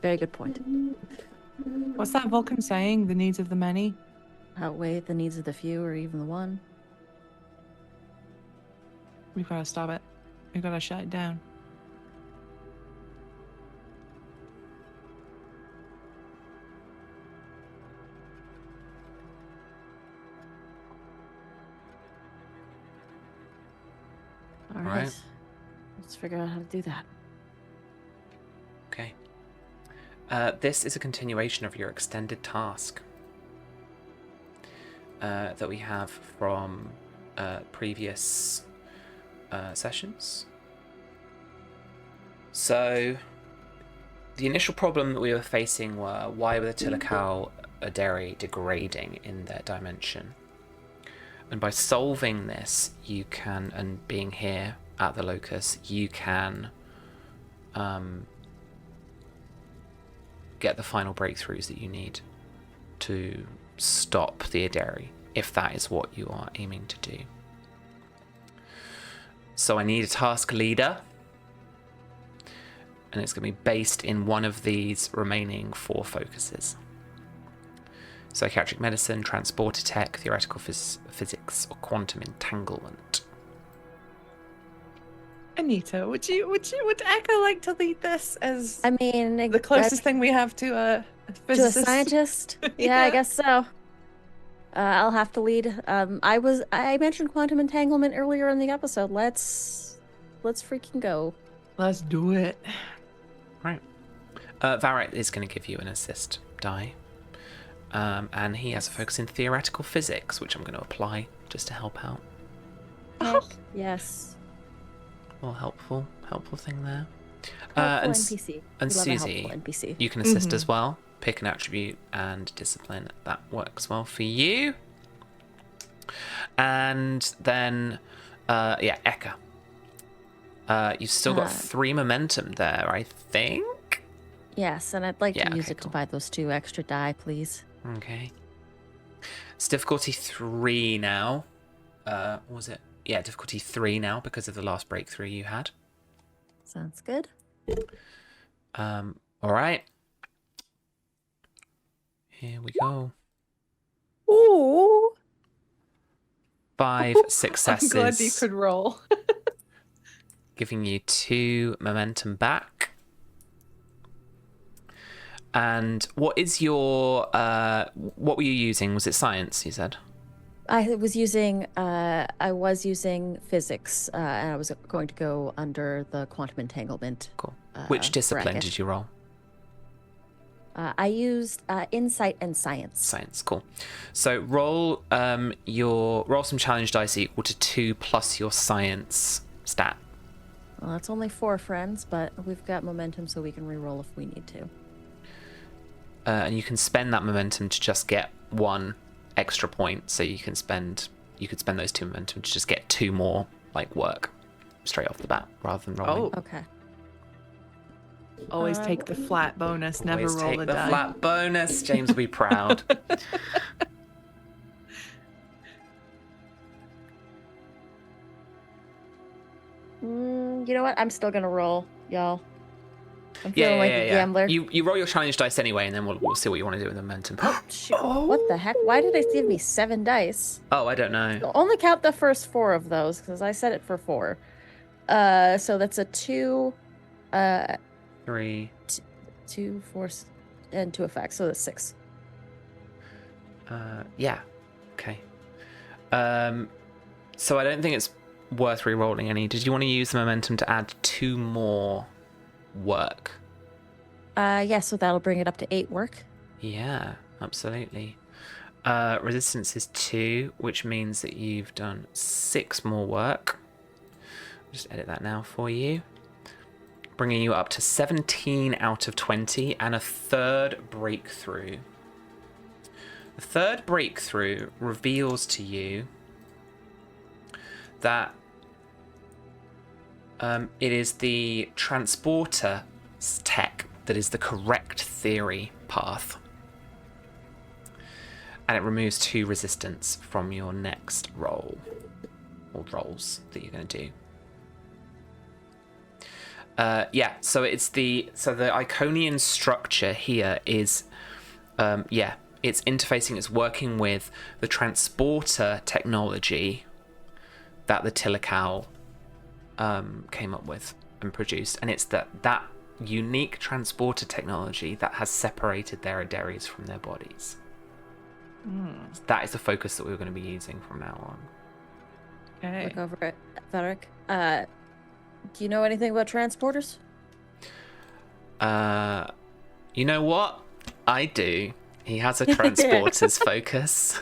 Very good point. What's that Vulcan saying? The needs of the many outweigh the needs of the few or even the one. We've got to stop it. We've got to shut it down. All right. right. Let's figure out how to do that. Okay. This is a continuation of your extended task that we have from previous sessions. So, the initial problem that we were facing were why were the Tilikal Aderi degrading in their dimension? And by solving this, you can, and being here at the locus, you can get the final breakthroughs that you need to stop the Aderi, if that is what you are aiming to do. So I need a task leader, and it's going to be based in one of these remaining 4 focuses. Psychiatric medicine, transporter tech, theoretical physics, or quantum entanglement. Anita, would Echo like to lead this as I mean, the closest thing we have to a physicist? to a scientist? Yeah, I guess so. I'll have to lead. I mentioned quantum entanglement earlier in the episode. Let's freaking go. Let's do it. Right. Varret is going to give you an assist die. And he has a focus in theoretical physics, which I'm going to apply just to help out. Heck, yes. Well, helpful thing there. Helpful And NPC. and We love a Susie, helpful NPC. you can assist as well. Pick an attribute and discipline. That works well for you. And then, Eka. You've still got 3 momentum there, I think. Yes, and I'd like Yeah, to use okay, it to cool. buy those 2 extra die, please. Okay. It's difficulty 3 now. What was it? Yeah, difficulty 3 now because of the last breakthrough you had. Sounds good. All right. Here we go. Ooh. 5 I'm successes. glad you could roll. Giving you 2 momentum back. And what is your what were you using? Was it science, you said? I was using physics, and I was going to go under the quantum entanglement. Cool. Which discipline bracket. did you roll? I used insight and science. Science, cool. So roll roll some challenge dice equal to 2 plus your science stat. Well, that's only 4 friends, but we've got momentum, so we can reroll if we need to. And you can spend that momentum to just get 1 extra point. So you could spend those 2 momentum to just get 2 more work straight off the bat rather than rolling. Oh, Okay. always take the flat bonus, never Always roll take the the die. flat bonus. James will be proud. You know what? I'm still gonna roll, y'all. I'm feeling like a gambler. You roll your challenge dice anyway, and then we'll see what you want to do with the momentum. Shoot. What the heck? Why did it give me 7 dice? Oh, I don't know. I'll only count the first 4 of those because I set it for 4. So that's a 2, 3. 2, 4, and 2 effects. So that's 6. Yeah. Okay. So I don't think it's worth re-rolling any. Did you want to use the momentum to add 2 more work? Yeah, so that'll bring it up to 8 work. Yeah, absolutely. Resistance is 2, which means that you've done 6 more work. Just edit that now for you. Bringing you up to 17 out of 20 and a 3rd breakthrough. The 3rd breakthrough reveals to you that it is the transporter tech that is the correct theory path. And it removes 2 resistance from your next roll, or rolls that you're going to do. So it's the Iconian structure here is, it's interfacing, it's working with the transporter technology that the Tilikal came up with and produced, and it's that unique transporter technology that has separated their Aderis from their bodies. That is the focus that we're going to be using from now on. Okay. Look over at Varric. Do you know anything about transporters? You know what? I do. He has a transporter's focus.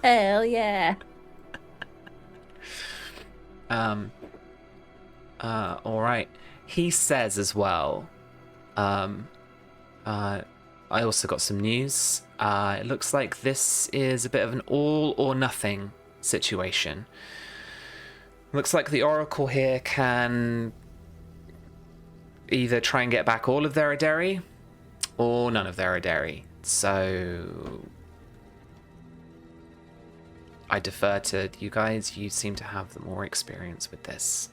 Hell yeah. All right. He says as well, I also got some news. It looks like this is a bit of an all or nothing situation. Looks like the Oracle here can either try and get back all of their Aderi or none of their Aderi. So I defer to you guys. You seem to have the more experience with this.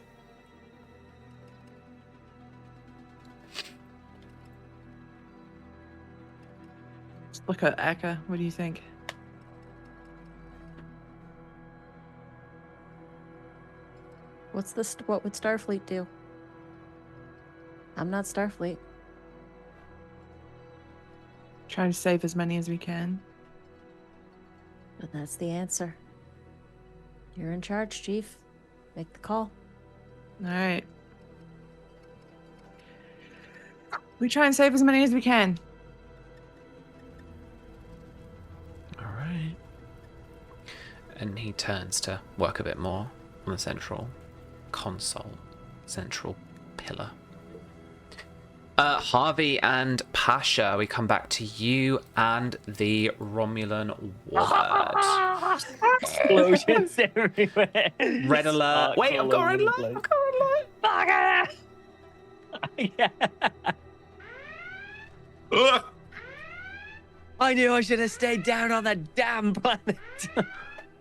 Just look at Eka. What do you think? What would Starfleet do? I'm not Starfleet. Try to save as many as we can. But that's the answer. You're in charge, Chief. Make the call. All right. We try and save as many as we can. All right. And he turns to work a bit more on the central console, central pillar. Harvey and Pasha, we come back to you and the Romulan warbird. Explosions everywhere. Red alert. Wait, I've got red alert. I've got red alert. Yeah. Ugh! I knew I should have stayed down on that damn planet.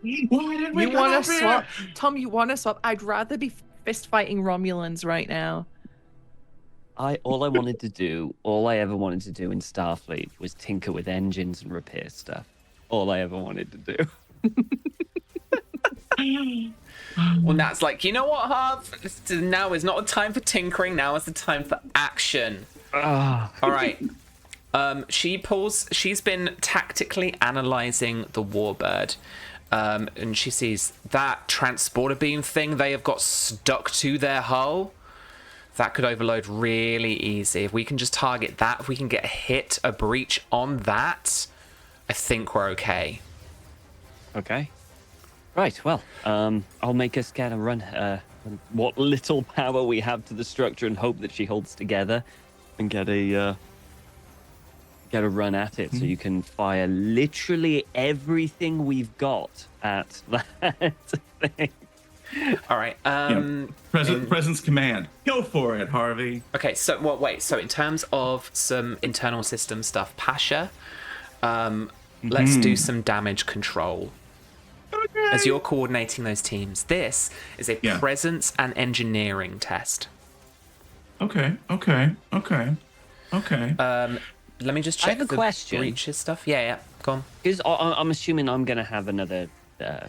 Why did we You come want up to here? swap? Tom, you want to swap? I'd rather be fist fighting Romulans right now. All I ever wanted to do in Starfleet was tinker with engines and repair stuff. All I ever wanted to do. Well, Nat's like, you know what, Harv? Now is not a time for tinkering. Now is the time for action. All right. She's been tactically analyzing the warbird. And she sees that transporter beam thing they have got stuck to their hull. That could overload really easy. If we can just target that, if we can get a breach on that, I think we're okay. Okay. Right, well, I'll make us get a run. What little power we have to the structure and hope that she holds together and get a run at it so you can fire literally everything we've got at that thing. All right. Presence command. Go for it, Harvey. Okay, so wait. So in terms of some internal system stuff, Pasha, let's do some damage control. Okay. As you're coordinating those teams, this is a presence and engineering test. Okay. Let me just I check have a the question. breaches stuff. Yeah, go on. Because I'm assuming I'm going to have another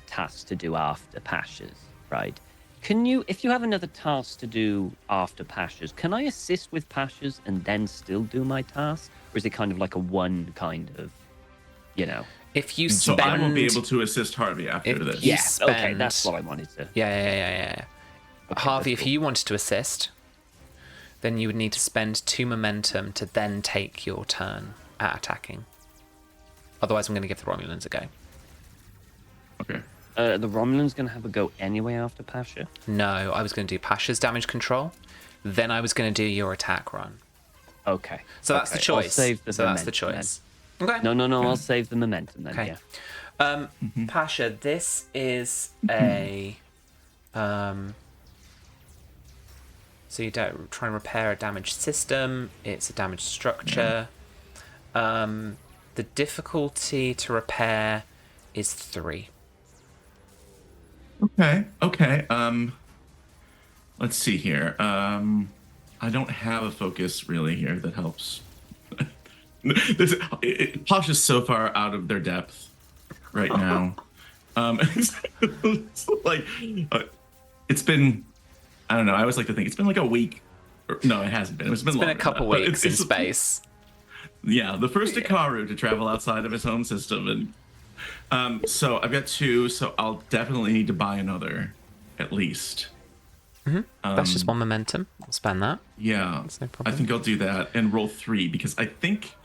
task to do after Pasha's, right? Can you, if you have another task to do after Pasha's, can I assist with Pasha's and then still do my task? Or is it kind of like a one kind of, you know? If you So spend, I will be able to assist Harvey after this. you Yeah, okay, spend- that's what I wanted to. Yeah. Okay, Harvey, that's if you wanted to assist, then you would need to spend 2 momentum to then take your turn at attacking. Otherwise, I'm going to give the Romulans a go. Okay. The Romulan's going to have a go anyway after Pasha? No, I was going to do Pasha's damage control, then I was going to do your attack run. Okay. So that's the Okay, I'll choice. save the So that's the momentum choice. Okay. then. No, I'll save the momentum then, Okay. yeah. Pasha, this is a so you don't try and repair a damaged system. It's a damaged structure. The difficulty to repair is 3. Okay. Let's see here. I don't have a focus really here that helps. Pasha's so far out of their depth right now. It's like it's been. I don't know. I always like to think it's been like a week. No, it hasn't been. It's been It's been a longer than couple that, but weeks in space. Yeah, the first Ikaru to travel outside of his home system, and so I've got 2. So I'll definitely need to buy another, at least. That's just 1 momentum. I'll spend that. Yeah, That's no I problem. think I'll do that and roll 3 because I think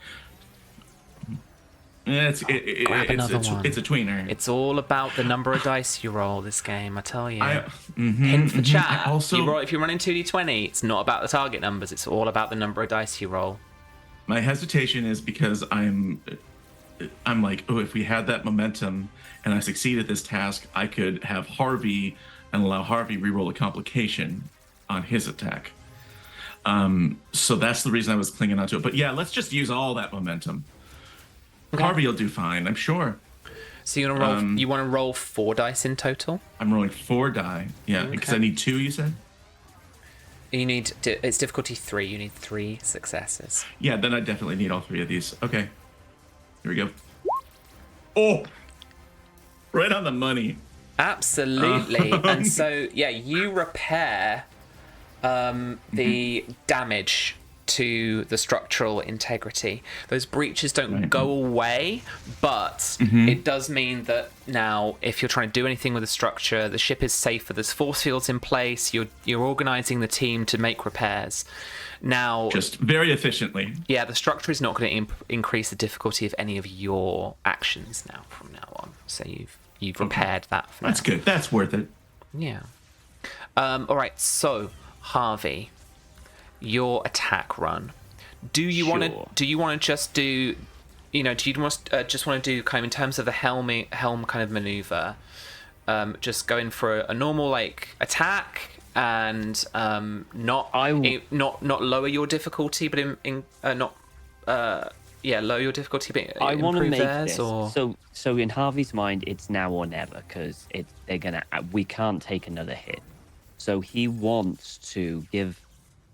Grab another one. It's a tweener. It's all about the number of dice you roll this game, I tell you. Mm-hmm, Hint for chat. I also, if you're running 2d20, it's not about the target numbers. It's all about the number of dice you roll. my hesitation is because I'm like, oh, if we had that momentum and I succeed at this task, I could have Harvey and allow Harvey reroll a complication on his attack. So that's the reason I was clinging onto it. But yeah, let's just use all that momentum. Okay. Harvey will do fine, I'm sure. So you want to roll? You want to roll 4 dice in total? I'm rolling 4 die. Yeah, because I need 2. You said. You need. It's difficulty 3. You need 3 successes. Yeah, then I definitely need all 3 of these. Okay, here we go. Oh, right on the money. Absolutely. And so yeah, you repair the damage to the structural integrity. Those breaches don't go away, but it does mean that now if you're trying to do anything with the structure, the ship is safer. There's force fields in place. You're organizing the team to make repairs. Now, just very efficiently. Yeah, the structure is not going to increase the difficulty of any of your actions now from now on. So you've repaired that. For That's now. good. That's worth it. Yeah. All right. So Harvey, your attack run. Do you want to just do? Do you just want to do kind of in terms of the helm kind of maneuver? Just go in for a normal like attack and not lower your difficulty, but lower your difficulty. But I want to make theirs, this or... so in Harvey's mind, it's now or never because we can't take another hit. So he wants to give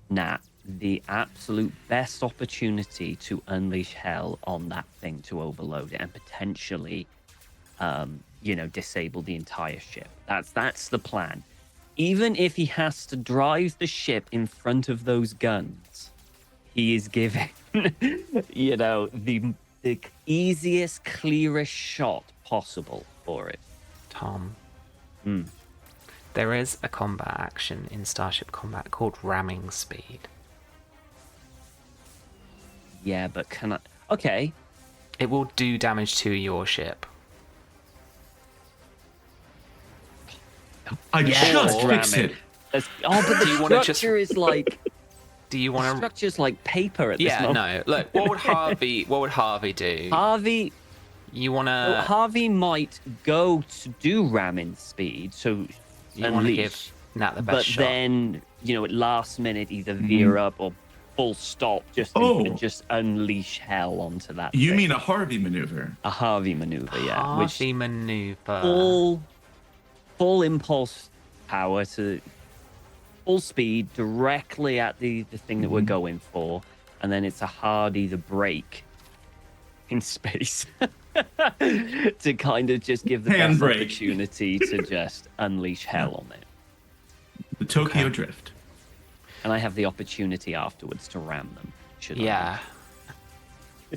Nat the absolute best opportunity to unleash hell on that thing, to overload it and potentially, disable the entire ship. That's the plan. Even if he has to drive the ship in front of those guns, he is giving, the easiest, clearest shot possible for it. Tom. There is a combat action in Starship Combat called ramming speed. Yeah, but can I... Okay. It will do damage to your ship. I just fix it. But the structure is like... Do you want to... structure's like paper at this moment. Yeah, no. Look, what would Harvey do? You want to... Well, Harvey might go to do ramming speed, so... You want to give Nat the best shot. But then, at last minute, either veer up or full stop, just unleash hell onto that You thing. mean a Harvey maneuver? A Harvey maneuver, yeah. Harvey maneuver. Full impulse power to full speed directly at the thing that we're going for, and then it's a hard either break in space to kind of just give the best opportunity to just unleash hell on it. The Tokyo Drift. And I have the opportunity afterwards to ram them. Yeah.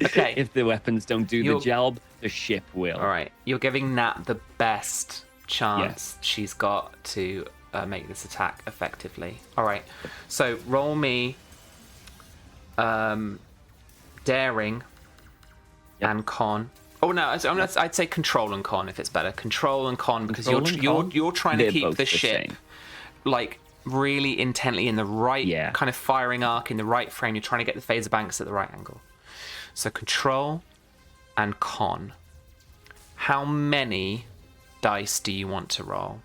Okay. If the weapons don't do the job, the ship will. All right. You're giving Nat the best chance she's got to make this attack effectively. All right. So roll me daring and con. Oh no, I'd say control and con if it's better. Control and con because you're trying to keep the ship like really intently in the right kind of firing arc, in the right frame. You're trying to get the phaser banks at the right angle. So control and con. How many dice do you want to roll?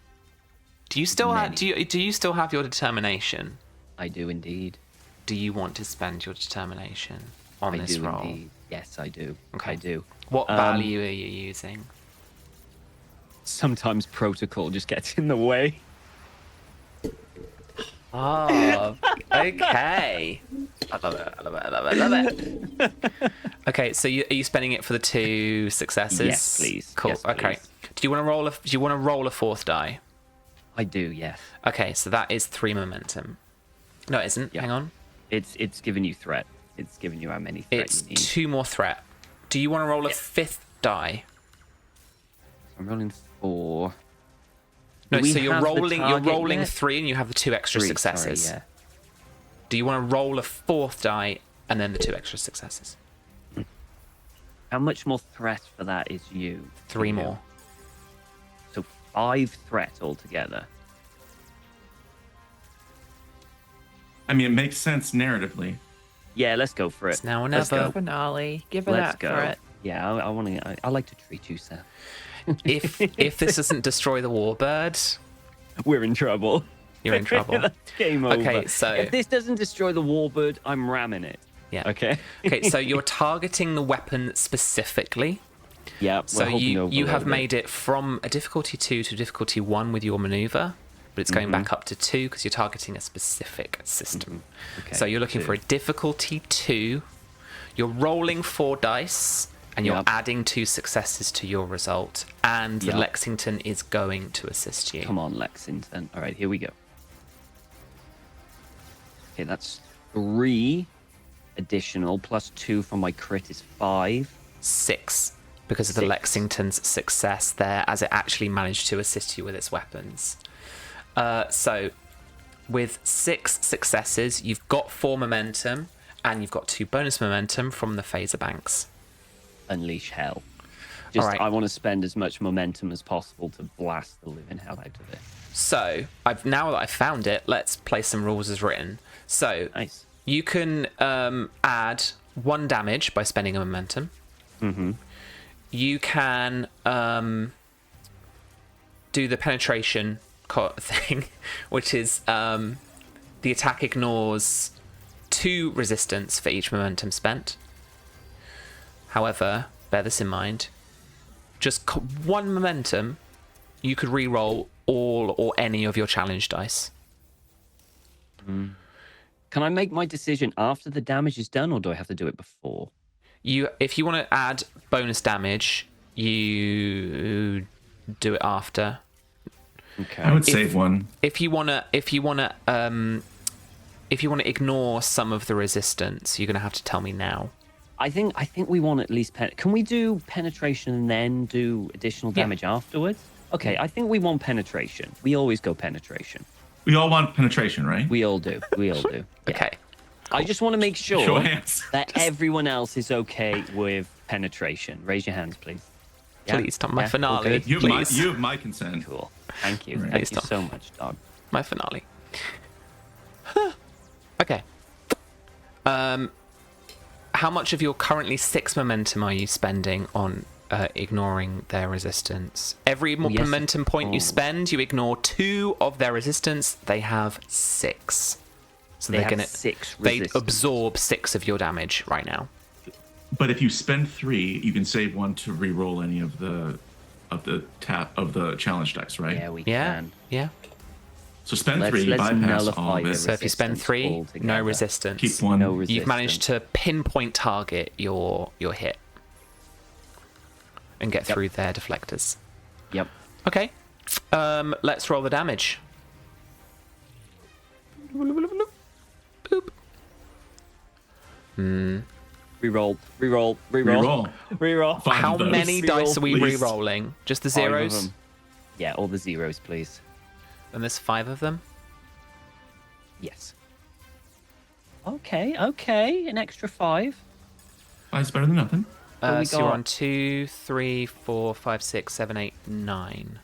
Do you still have your determination? I do indeed. Do you want to spend your determination on this roll? Indeed. Yes, I do. Okay. I do. What value are you using? Sometimes protocol just gets in the way. Oh, okay. I love it. Okay, so are you spending it for the 2 successes? Yes, please. Cool. Yes, okay. please. Do you want to roll a 4th die? I do, yes. Okay, so that is 3 momentum. No, it isn't. Yeah. Hang on. It's giving you threat. It's giving you how many threats you need. It's 2 more threat. Do you want to roll a 5th die? I'm rolling 4. No, so you're rolling 3 and you have the 2 extra 3, successes. sorry, yeah. Do you want to roll a 4th die and then the 2 extra successes? How much more threat for that is you? 3 You. more. So 5 threat altogether. I mean, it makes sense narratively. Yeah, let's go for it. It's now or Let's never. go. Finale. Give her Let's that go. for it. Yeah, I want to. I like to treat you, Seth. If this doesn't destroy the warbird, We're in trouble. you're in trouble. That's game over. Okay, so- if this doesn't destroy the warbird, I'm ramming it. Yeah. Okay. Okay, so you're targeting the weapon specifically. Yeah. So we're hoping you have overload it. made it from a difficulty 2 to difficulty 1 with your maneuver, but it's going Mm-hmm. back up to 2 because you're targeting a specific system. Okay, So you're looking 2. for a difficulty 2. You're rolling 4 dice, and you're Yep. adding 2 successes to your result. And the Yep. Lexington is going to assist you. Come on, Lexington. All right, here we go. Okay, that's 3 additional plus 2 from my crit is 5. 6 because of the 6. Lexington's success there, as it actually managed to assist you with its weapons. So with 6 successes, you've got 4 momentum, and you've got 2 bonus momentum from the phaser banks. Unleash hell. Just All right. I want to spend as much momentum as possible to blast the living hell out of it. So now that I've found it, let's play some rules as written. So Nice. you can add 1 damage by spending a momentum. Mm-hmm. You can do the penetration thing, which is the attack ignores 2 resistance for each momentum spent. However, bear this in mind, just 1 momentum, you could re-roll all or any of your challenge dice. Can I make my decision after the damage is done, or do I have to do it before? If you want to add bonus damage, you do it after. Okay. I would save one. If you wanna ignore some of the resistance, you're gonna have to tell me now. I think we want at least can we do penetration and then do additional Yeah. damage afterwards? Okay, I think we want penetration. We always go penetration. We all want penetration, right? We all do. We all do. Yeah. Okay. I just want to make Show sure of hands. that everyone else is okay with penetration. Raise your hands, please. Yeah? Please, Tom, my Yeah? All finale. good? You have, Please. you have my consent. Cool. Thank you. Right. Thank Please, you Tom. so much, dog. My finale. Okay. How much of your currently 6 momentum are you spending on ignoring their resistance? Every yes, of momentum point you course. spend, you ignore 2 of their resistance. They have 6. So They they're have gonna 6 they resistance. absorb 6 of your damage right now. But if you spend 3, you can save 1 to re-roll any of the challenge dice, right? Yeah, we Yeah. can. Yeah. So spend Let's 3, bypass nullify all of the it. So if you spend resistance 3, no altogether. resistance. Keep 1. No resistance. You've managed to pinpoint target your hit and get Yep. through their deflectors. Yep. Okay. Let's roll the damage. Boop. Reroll. Reroll. Reroll. Re-roll. Reroll. 5 How of those. many Re-roll, dice are we please. re-rolling? Just the 5 of zeros? them. Yeah, all the zeros, please. And there's 5 of them? Yes. Okay, okay. An extra 5. 5's better than nothing. What we So you're got? on 2, 3, 4, 5, 6, 7, 8, 9.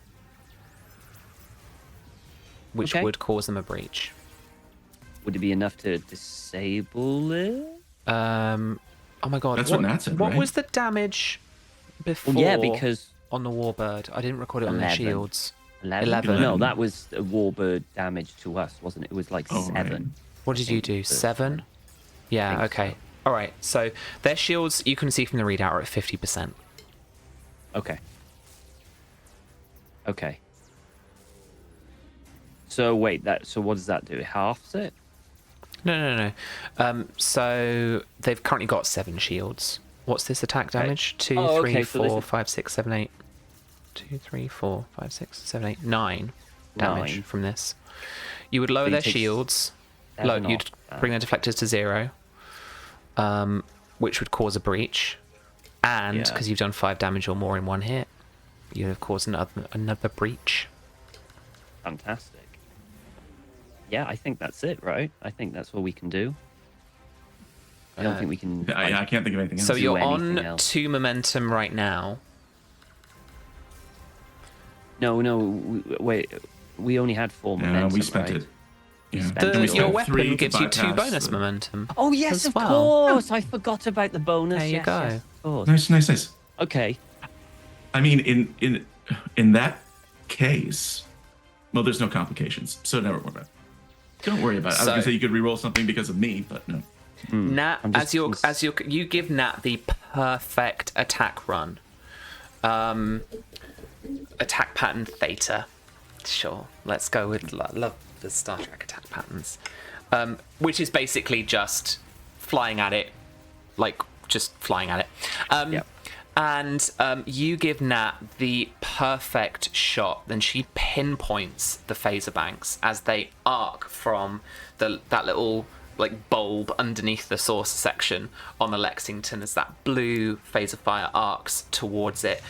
Which Okay. would cause them a breach. Would it be enough to disable it? Oh my god. That's what Nat said, What right? was the damage before Well, yeah, because on the Warbird? I didn't record it on the 11. shields. 11. 11. No, that was a warbird damage to us, wasn't it? It was like Oh, 7. right. What did you think do? so. 7? Yeah, think okay. so. Alright, so their shields, you can see from the readout, are at 50%. Okay. Okay. So wait, so what does that do? It halves it? No. So they've currently got 7 shields. What's this attack damage? 2, Oh, 3, okay, so this 4, is- 5, 6, 7, 8. 2, 3, 4, 5, 6, 7, 8, 9 damage 9. from this. You would lower you their take shields. 7 You'd off bring their deflectors to 0, which would cause a breach. And Yeah. because you've done 5 damage or more in one hit, you have caused another breach. Fantastic. Yeah, I think that's it, right? I think that's what we can do. I don't think we can. I can't think of anything else. So you're anything on else. 2 momentum right now. No, wait. We only had 4 momentum. we spent right? it. Yeah. spent And we it. Your spent 3 weapon to gives you 2 bypass bonus the- momentum. Oh yes, as of well. course. I forgot about the bonus. There you yes, go. yes, of course. Nice. Okay. I mean, in that case, well, there's no complications, so never worry about it. Don't worry about it. I was So- gonna say you could reroll something because of me, but no. Nat, I'm just you give Nat the perfect attack run. Attack pattern theta. Sure, let's go with love the Star Trek attack patterns, which is basically just flying at it, like just flying at it. Yep. And you give Nat the perfect shot. Then she pinpoints the phaser banks as they arc from that little like bulb underneath the saucer section on the Lexington as that blue phaser fire arcs towards it.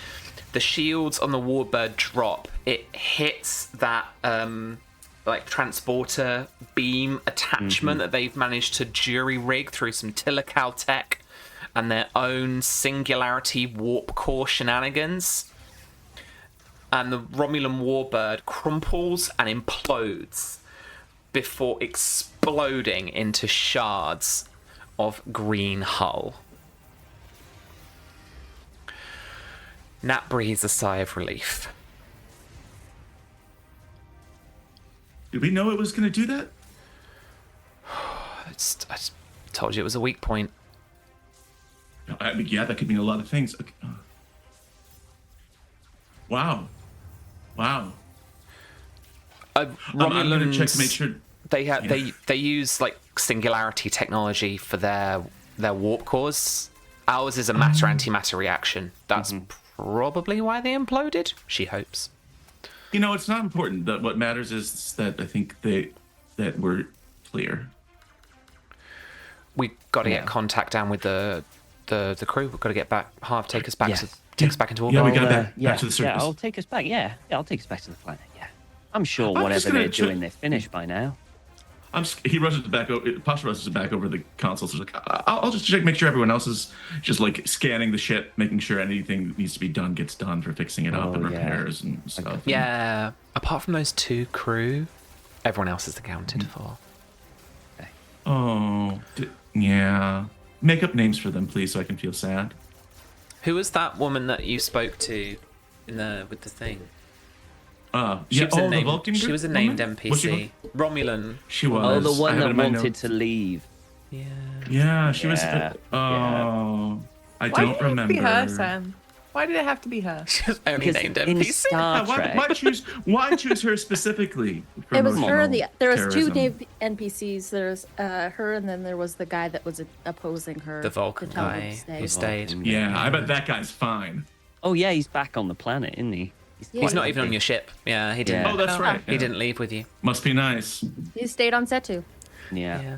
The shields on the Warbird drop. It hits that like transporter beam attachment that they've managed to jury rig through some Tilikala tech and their own singularity warp core shenanigans. And the Romulan Warbird crumples and implodes before exploding into shards of green hull. Nat breathes a sigh of relief. Did we know it was gonna do that? I just told you it was a weak point. I mean, yeah, that could mean a lot of things. Okay. Wow. Romulans, I'm gonna check to make sure. they use like singularity technology for their warp cores. Ours is a matter-antimatter reaction. That's probably why they imploded, she hopes. You know, it's not important. What matters is that I think that we're clear. We got to Yeah. get contact down with the crew. We've got to get back. Harv, take us back Yes. take us back into orbit. Yeah, we got I'll, back to the surface. Yeah, I'll take us back. Yeah, I'll take us back to the planet. Yeah, I'm sure I'm whatever just gonna they're doing, they're finished by now. He rushes back over. Pasha rushes back over the console. So like, I'll just check, make sure everyone else is just like scanning the ship, making sure anything that needs to be done gets done for fixing it up Oh, and yeah. repairs and stuff. Yeah, apart from those 2 crew, everyone else is accounted for. Oh, yeah. Make up names for them, please, so I can feel sad. Who was that woman that you spoke to with the thing? She was a the named, Vulcan she was a named woman? Was NPC. Romulan. She was. Oh, the I one have it that in my wanted notes. to leave. Yeah. Yeah, she was. Yeah, Oh, I Why don't did it remember. have to be her, Sam? Why did it have to be her? She was only Because named in NPC. Star Trek, Why choose her specifically? for It was her and emotional there was 2 terrorism? NPCs. There's her and then there was the guy that was opposing her. The Vulcan to tell her to guy stay. who stayed. Yeah, I bet that guy's fine. Oh yeah, he's back on the planet, isn't he? Yeah. He's not quite even on lucky. your ship. Yeah, he didn't. Yeah. Oh, that's right. He yeah. didn't leave with you. Must be nice. He stayed on set too. Yeah. Yeah.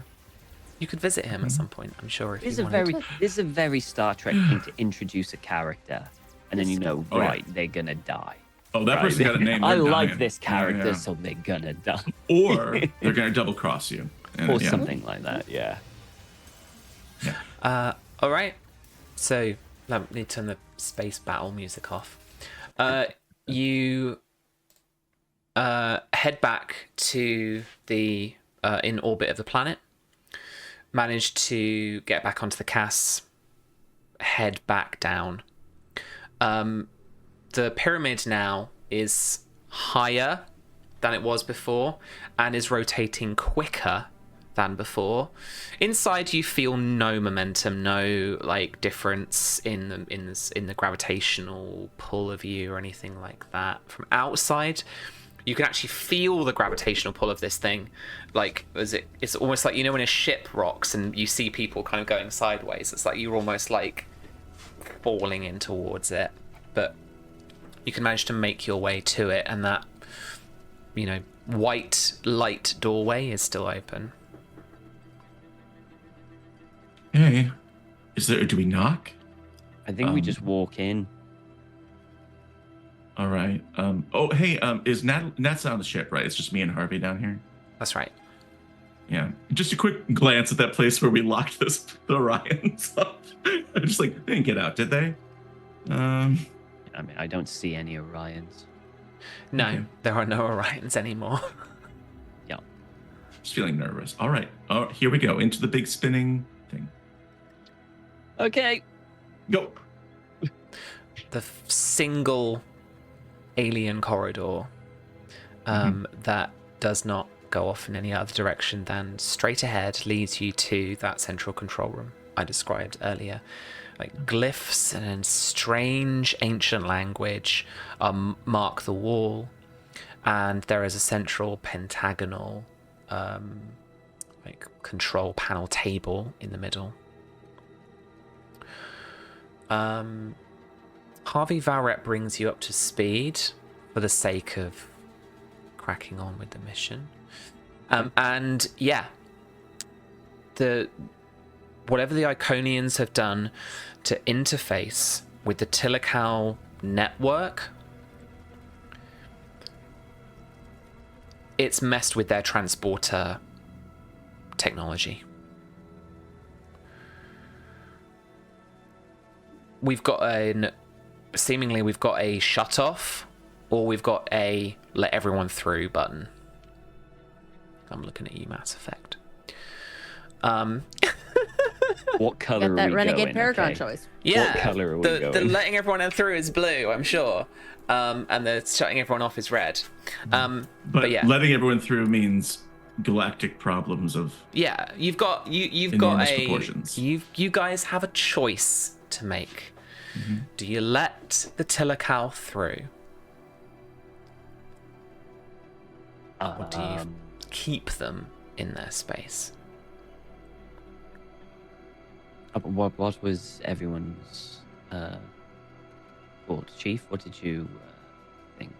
You could visit him at some point, I'm sure, if This is you a wanted. this is a very Star Trek thing to introduce a character, and then you know, Oh, yeah. right, they're gonna die. Oh, that Right? person got a name. I they're like dying. this character, Yeah, yeah. so they're gonna die, Or they're gonna double cross you. And, or yeah. something like that. Yeah. All right. So let me turn the space battle music off. You head back to the in orbit of the planet. Manage to get back onto the CAS. Head back down. The pyramid now is higher than it was before and is rotating quicker than before. Inside, you feel no momentum, no like difference in the gravitational pull of you or anything like that. From outside, you can actually feel the gravitational pull of this thing. Like, it's almost like, you know, when a ship rocks and you see people kind of going sideways. It's like you're almost like falling in towards it, but you can manage to make your way to it, and that, you know, white light doorway is still open. Hey, do we knock? I think we just walk in. All right. Oh, hey, is Nat's on the ship, right? It's just me and Harvey down here. That's right. Yeah, just a quick glance at that place where we locked the Orions up. I'm just like, they didn't get out, did they? I mean, I don't see any Orions. No, Okay. there are no Orions anymore. Yeah. Just feeling nervous. All right. Oh, here we go into the big spinning thing. Okay. Go. The single alien corridor that does not go off in any other direction than straight ahead leads you to that central control room I described earlier. Like glyphs and strange ancient language mark the wall, and there is a central pentagonal like control panel table in the middle. Harvey Valret brings you up to speed for the sake of cracking on with the mission. And yeah, whatever the Iconians have done to interface with the Tilikala network, it's messed with their transporter technology. We've got seemingly we've got a shut off, or we've got a let everyone through button. I'm looking at you, Mass Effect. What color Got are that we Renegade going? Paragon Okay. choice. Yeah, What color are we the going? letting everyone in through is blue, I'm sure, and the shutting everyone off is red. But yeah, letting everyone through means galactic problems of yeah, you've got enormous a proportions. you guys have a choice to make. Do you let the Tilikala through, or do you keep them in their space? What was everyone's thought, Chief? What did you think?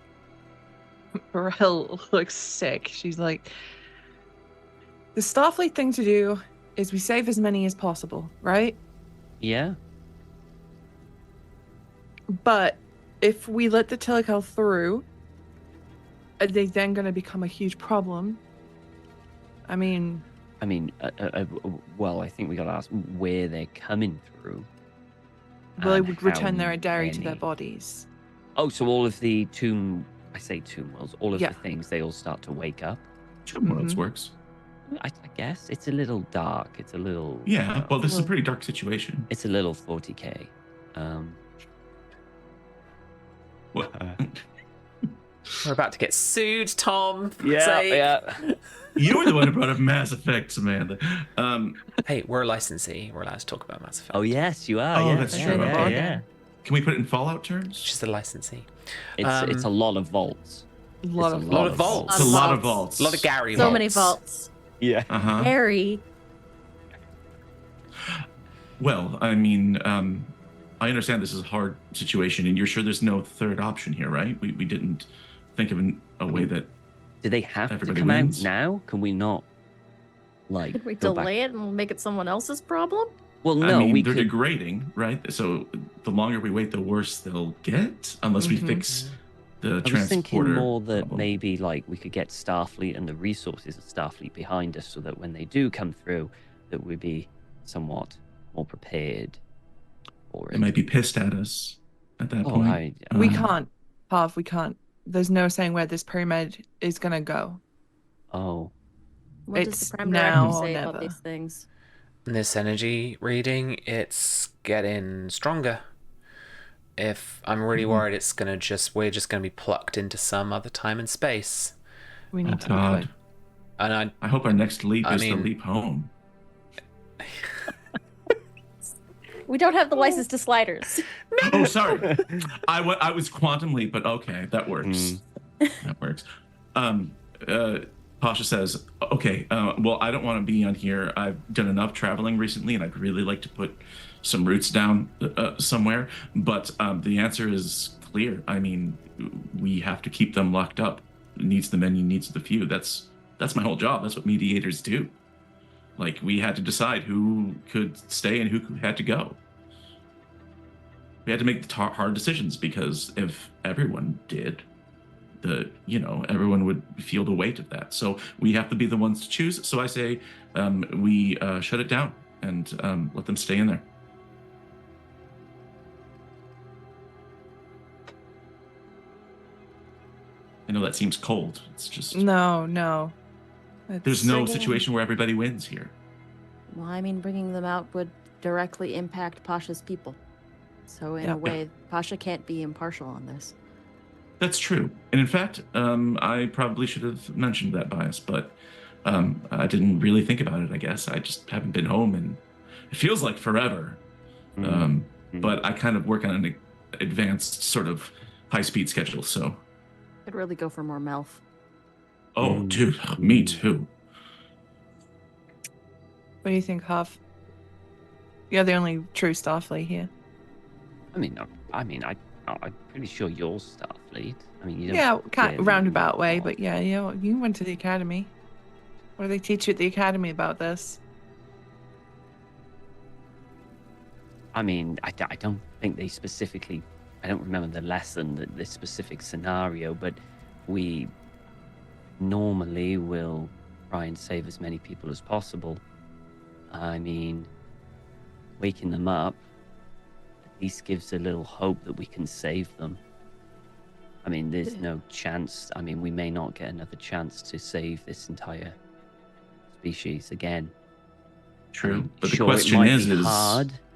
Burrell looks sick. She's like, the Starfleet thing to do is we save as many as possible, right? Yeah. But if we let the Tilikala through, are they then going to become a huge problem? I mean, well, I think we got to ask where they're coming through. will they and would return their how Adari to their many. bodies? Oh, so all of the tomb worlds, all of Yeah. the things, they all start to wake up. Tomb Worlds works. I guess it's a little dark. It's a little. Yeah, well, this is a pretty dark situation. It's a little 40k. What? We're about to get sued, Tom. for Yeah, sake. yeah. You were the one who brought up Mass Effect, Samantha. Hey, we're a licensee. We're allowed to talk about Mass Effect. Oh yes, you are. Oh, yeah, that's yeah, true. Yeah, Okay. yeah. Can we put it in Fallout terms? She's a licensee. It's a lot of vaults. A lot It's of a lot of vaults. It's a lot of vaults. A lot of Gary So vaults. many vaults. Yeah. Uh-huh. Harry. Well, I mean, I understand this is a hard situation, and you're sure there's no third option here, right? We didn't think of a way that... Do they have Everybody to come wins. out now? Can we not, like, Could we go back? delay it and make it someone else's problem? Well, no, I mean, we they're could. degrading, right? So the longer we wait, the worse they'll get, unless we fix the I was transporter thinking more that problem. maybe like we could get Starfleet and the resources of Starfleet behind us, so that when they do come through, that we'd be somewhat more prepared for it. They might be pissed at us at that Oh, point. We Uh, can't, Pav, we can't. There's no saying where this pyramid is going to go. Oh, What It's does the Prime now Directive or say about never. these things? In this energy reading, it's getting stronger. If I'm really worried, we're just gonna be plucked into some other time and space. We Oh, need to be God. quick. And I hope our next leap I is the mean- leap home. We don't have the license to sliders. Oh, sorry. I was quantum leap, but okay, that works. That works. Pasha says, okay, well, I don't want to be on here. I've done enough traveling recently, and I'd really like to put some roots down somewhere. But the answer is clear. I mean, we have to keep them locked up. Needs the many, needs the few. That's my whole job. That's what mediators do. Like, we had to decide who could stay and who had to go. We had to make the hard decisions, because if everyone did, everyone would feel the weight of that. So we have to be the ones to choose. So I say we shut it down and let them stay in there. I know that seems cold. It's just No. there's no Bringing- situation where everybody wins here. Well, I mean, bringing them out would directly impact Pasha's people. So in a way, Pasha can't be impartial on this. That's true. And in fact, I probably should have mentioned that bias, but I didn't really think about it, I guess. I just haven't been home, and it feels like forever. But I kind of work on an advanced sort of high-speed schedule, so... Could really go for more Melf. Oh, dude, me too. What do you think, Huff? You're the only true Starfleet here. I'm pretty sure you're Starfleet. I mean, you don't Yeah, kind really roundabout way, know. but yeah, you went to the academy. What do they teach you at the academy about this? I mean, I don't think they specifically. I don't remember the lesson, this specific scenario, but we normally will try and save as many people as possible. I mean, waking them up at least gives a little hope that we can save them. I mean, there's no chance. I mean, we may not get another chance to save this entire species again. True. I mean, But the sure, question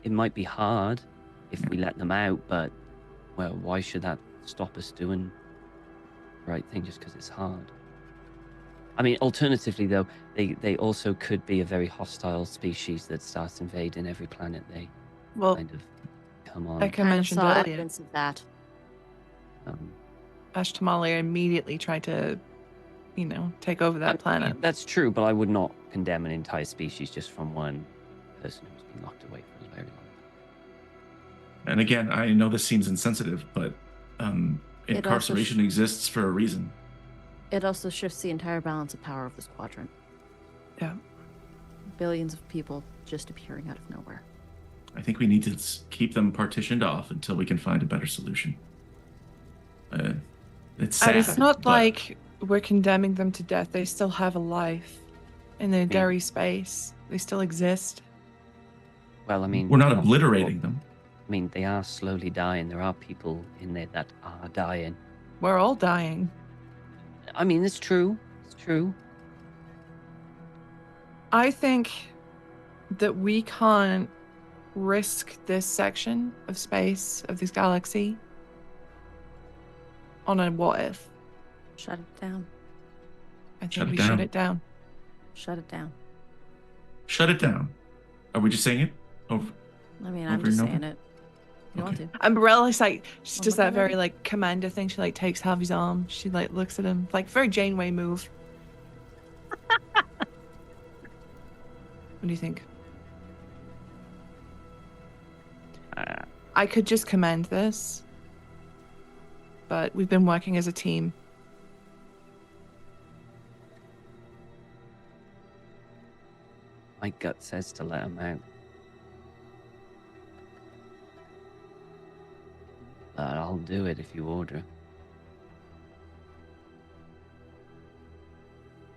it might be hard if we let them out, but, well, why should that stop us doing the right thing just because it's hard? I mean, alternatively, though, they also could be a very hostile species that starts invading every planet they kind of come on. Like I Kind of mentioned saw earlier, evidence of that. Ash Tamali immediately tried to, take over that planet. That's true, but I would not condemn an entire species just from one person who's been locked away for a very long time. And again, I know this seems insensitive, but incarceration exists for a reason. It also shifts the entire balance of power of this quadrant. Yeah. Billions of people just appearing out of nowhere. I think we need to keep them partitioned off until we can find a better solution. It's sad. And it's not but like we're condemning them to death. They still have a life in their dairy space. They still exist. Well, I mean, we're not obliterating them. I mean, they are slowly dying. There are people in there that are dying. We're all dying. I mean, it's true. It's true. I think that we can't risk this section of space, of this galaxy, on a what if. Shut it down. I think we shut it down. Shut it down. Shut it down. Are we just saying it? Over. I mean, Over I'm just and over? saying it. You want to. Umbrella's like, she Oh does my that God. very like commander thing. She like takes Harvey's arm. She like looks at him. Like very Janeway move. What do you think? I could just command this. But we've been working as a team. My gut says to let them out. But I'll do it if you order.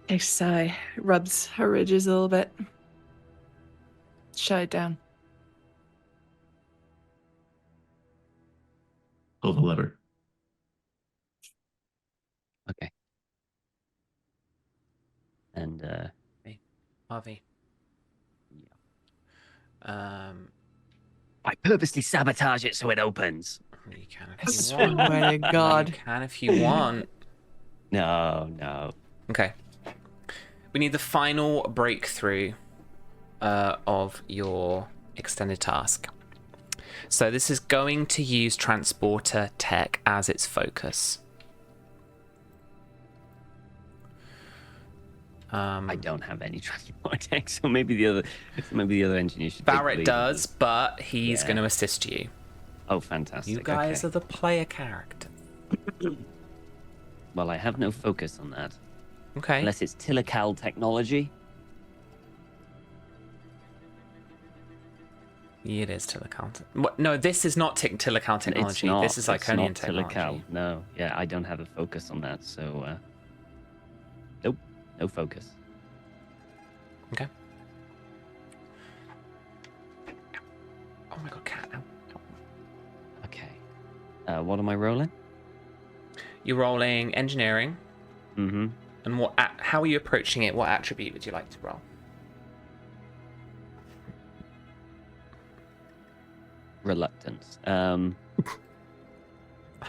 Takes a sigh, rubs her ridges a little bit. Shut it down. Pull the lever. Okay. And, Harvey. I purposely sabotage it so it opens. You can I if you swear want. to God. You can if you want. No. Okay. We need the final breakthrough of your extended task. So this is going to use transporter tech as its focus. I don't have any transport tech, so maybe the other engineer should. take the Barrett lead. does, but he's Yeah. going to assist you. Oh, fantastic! You guys okay. are the player character. Well, I have no focus on that, Okay. unless it's Tilikala technology. It is Tilikal. What? No, this is not Tilikal technology. It's not. This is It's Iconian not technology. Tilikal. No, yeah, I don't have a focus on that, so nope, no focus. Okay. Oh my god, cat. Ow. Okay. What am I rolling? You're rolling engineering. Mm-hmm. And what? How are you approaching it? What attribute would you like to roll? Reluctance. I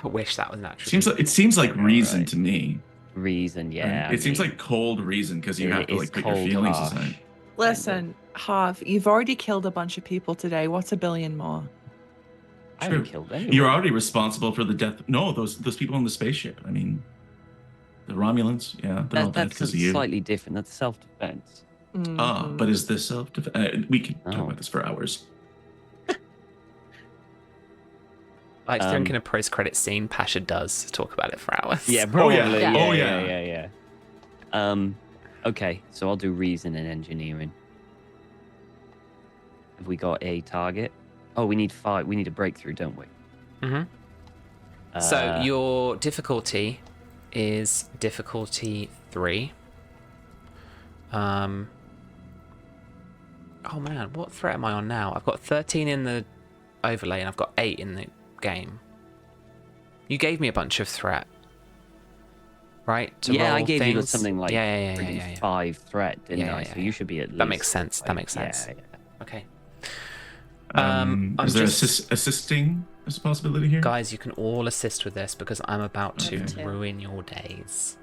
wish that was an attribute. It seems like reason Right. to me. Reason, yeah. It seems like cold reason because you it have to is like put your cold, feelings harsh. aside. Listen, Harv, you've already killed a bunch of people today. What's a billion more? I haven't True. killed anyone. You're already responsible for the death. No, those people in the spaceship. I mean, the Romulans. Yeah, they're all dead That's because of you. slightly different. That's self-defense. But is this self-defense? We can talk No. about this for hours. Like thinking a post-credit scene, Pasha does talk about it for hours. Yeah, Oh, yeah. probably. Oh, yeah. Okay, so I'll do reason and engineering. Have we got a target? Oh, we need 5. We need a breakthrough, don't we? Mm-hmm. So your difficulty is difficulty 3. Oh man, what threat am I on now? I've got 13 in the overlay and I've got 8 in the game. You gave me a bunch of threat, right? To yeah, I roll gave you things? something like yeah. 5 threat, didn't Yeah, I? yeah, So yeah. you should be at least. That makes sense. That like, makes sense. Yeah. Okay. Is there assisting as a possibility here? Guys, you can all assist with this because I'm about to Okay. ruin your days.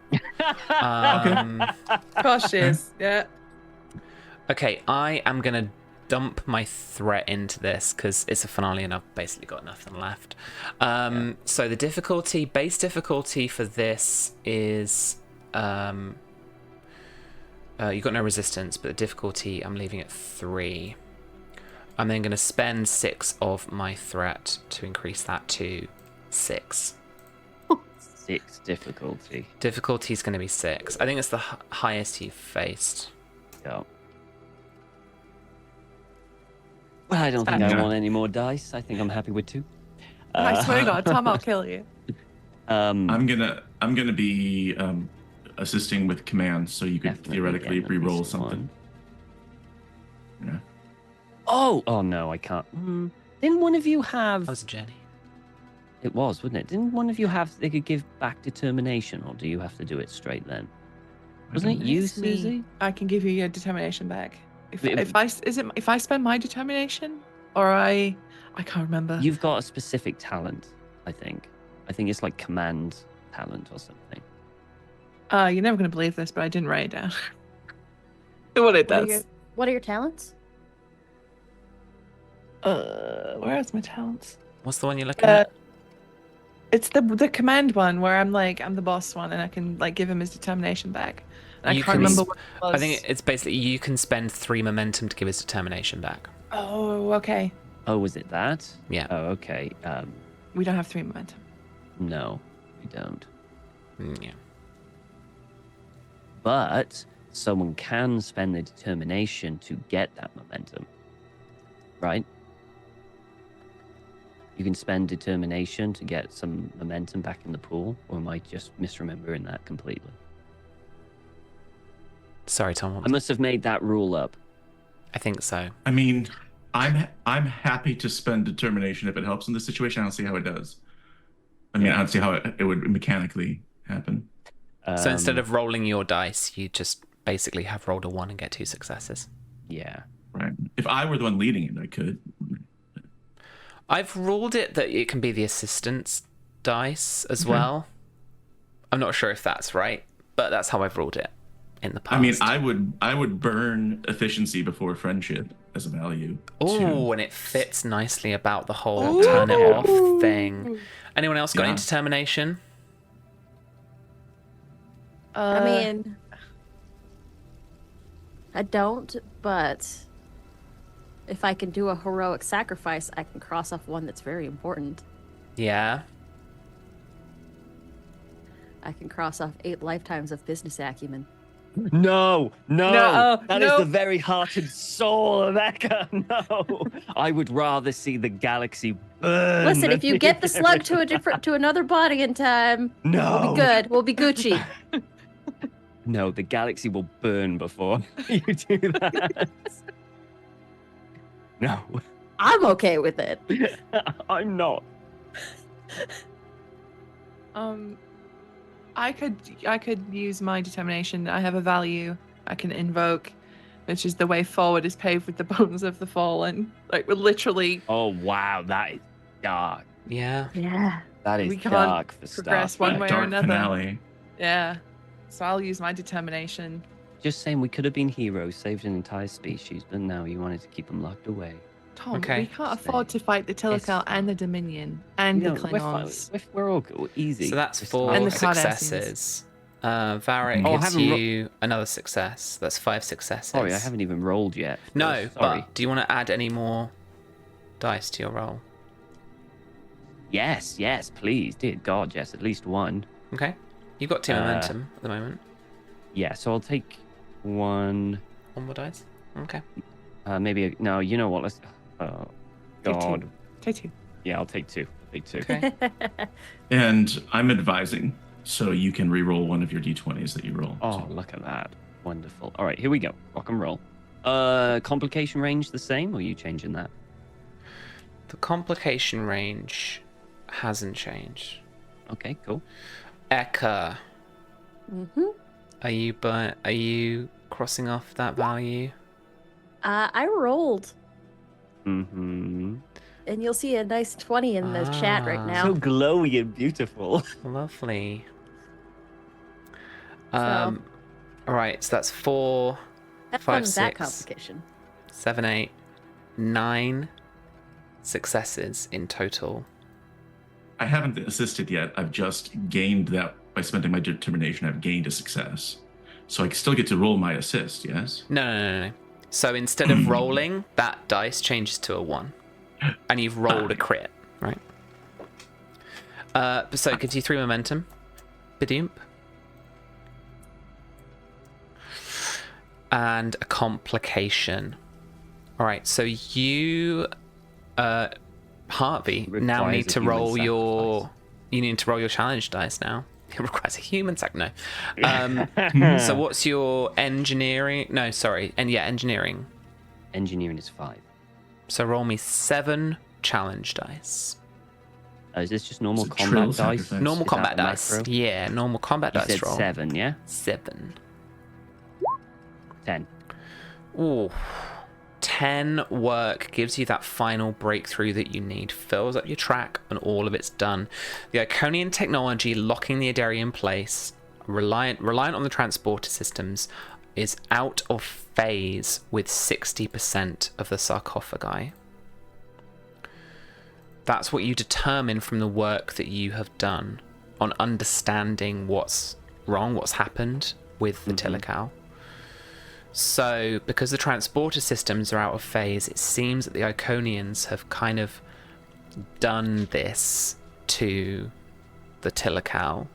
Of course she is. Yeah. Okay, I am going to dump my threat into this because it's a finale and I've basically got nothing left. So the base difficulty for this is... you've got no resistance, but the difficulty I'm leaving at 3. I'm then going to spend 6 of my threat to increase that to 6. 6 difficulty. Difficulty is going to be 6. I think it's the highest you've faced. Yeah. Well, I don't think I want any more dice. I think I'm happy with 2. I swear to God, Tom, I'll kill you. I'm gonna be assisting with commands, so you could Definitely theoretically get at re-roll least something. Yeah. Oh no, I can't. Didn't one of you have? That was Jenny. It was, wasn't it? Didn't one of you have? They could give back determination, or do you have to do it straight then? Wasn't it you, It's me. Susie? I can give you your determination back. It- If I spend my determination, or I can't remember. You've got a specific talent, I think. I think it's like command talent or something. You're never gonna believe this, but I didn't write it down. What it does. What are your talents? Where is my talents? What's the one you're looking at? It's the command one where I'm the boss one, and I can like give him his determination back. And You I can't can remember s- what it was. I think it's basically you can spend 3 momentum to give his determination back. Oh, okay. Oh, was it that? Yeah. Oh, okay. We don't have 3 momentum. No, we don't. Yeah. But someone can spend the determination to get that momentum, right? You can spend determination to get some momentum back in the pool, or am I just misremembering that completely? Sorry, Tom. I must have made that rule up. I think so. I mean, I'm happy to spend determination if it helps in this situation. I don't see how it does. I mean, I don't see how it would mechanically happen. So instead of rolling your dice, you just basically have rolled a 1 and get 2 successes. Yeah. Right. If I were the one leading it, I could. I've ruled it that it can be the assistant's dice as well. I'm not sure if that's right, but that's how I've ruled it in the past. I mean, I would burn efficiency before friendship as a value. Oh, and it fits nicely about the whole turn it off thing. Anyone else got any Yeah. determination? I mean, I don't, but if I can do a heroic sacrifice, I can cross off one that's very important. Yeah. I can cross off 8 lifetimes of business acumen. No, No, that is no. the very heart and soul of Eka. No, I would rather see the galaxy burn. Listen, than if you you get the get slug rid to another body in time, we'll be No. good. We'll be Gucci. No, the galaxy will burn before you do that. No, I'm okay with it. I'm not. I could use my determination. I have a value I can invoke, which is the way forward is paved with the bones of the fallen. Like we're literally Oh wow, that is dark. Yeah. Yeah. That is We can't dark for progress stuff. one way or dark another. finale. Yeah. So I'll use my determination. Just saying, we could have been heroes, saved an entire species, but no, you wanted to keep them locked away. Tom, Okay. we can't afford to fight the Tilikal and the Dominion and the Klingons. We're all easy. So that's Just 4 And the successes. Varric Oh, I gives haven't you another success. That's 5 successes. Sorry, I haven't even rolled yet. No, sorry. but do you want to add any more dice to your roll? Yes, please, dear God, yes, at least one. Okay. You've got 2 momentum at the moment. Yeah, so I'll take one. 1 more dice. Okay. Maybe no. You know what? Let's. Oh Take two. God. Take 2. Yeah, I'll take 2. Okay. And I'm advising, so you can re-roll one of your d20s that you roll. Oh, look at that! Wonderful. All right, here we go. Rock and roll. Complication range the same, or are you changing that? The complication range hasn't changed. Okay, cool. Eka, Mm-hmm. are you crossing off that value? I rolled, Mm-hmm. and you'll see a nice 20 in the chat right Ah. now. So glowy and beautiful. Lovely. So- All right, so that's 4, Have 5, fun with that 6, complication. 7, 8, 9 successes in total. I haven't assisted yet. I've just gained that by spending my determination. I've gained a success, so I still get to roll my assist. Yes. No. So instead of rolling, that dice changes to a 1. And you've rolled a crit, right? So it gives you 3 momentum. Bidoomp. And a complication. Alright, so you, Harvey, now Requires need a to human roll your... sacrifice. You need to roll your challenge dice now. It requires a human no. So what's your engineering? No, sorry. Engineering. Engineering is 5. So roll me 7 challenge dice. Is this just normal It's a combat trill dice? sacrifice. Normal Is that combat a dice. macro? Yeah, normal combat You dice said roll. 7, yeah? 7. 10. Ooh. 10 work gives you that final breakthrough that you need. Fills up your track and all of it's done. The Iconian technology locking the Aderi in place, reliant on the transporter systems, is out of phase with 60% of the sarcophagi. That's what you determine from the work that you have done on understanding what's wrong, what's happened with the Tilikal. So, because the transporter systems are out of phase, it seems that the Iconians have kind of done this to the Tilikal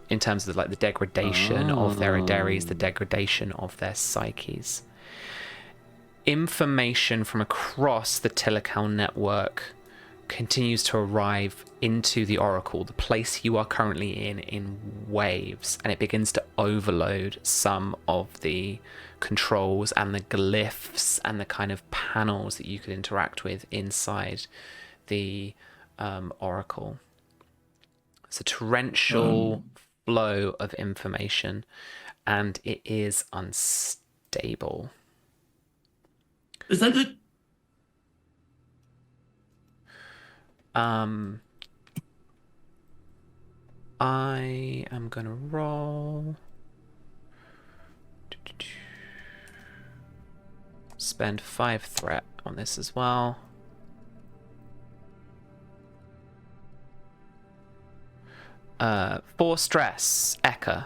in terms of like the degradation of their Aderis, the degradation of their psyches. Information from across the Tilikal network continues to arrive into the Oracle, the place you are currently in waves, and it begins to overload some of the controls and the glyphs and the kind of panels that you could interact with inside the Oracle. It's a torrential flow of information, and it is unstable. Is that good? I am gonna roll. Spend 5 threat on this as well. For stress, Eka.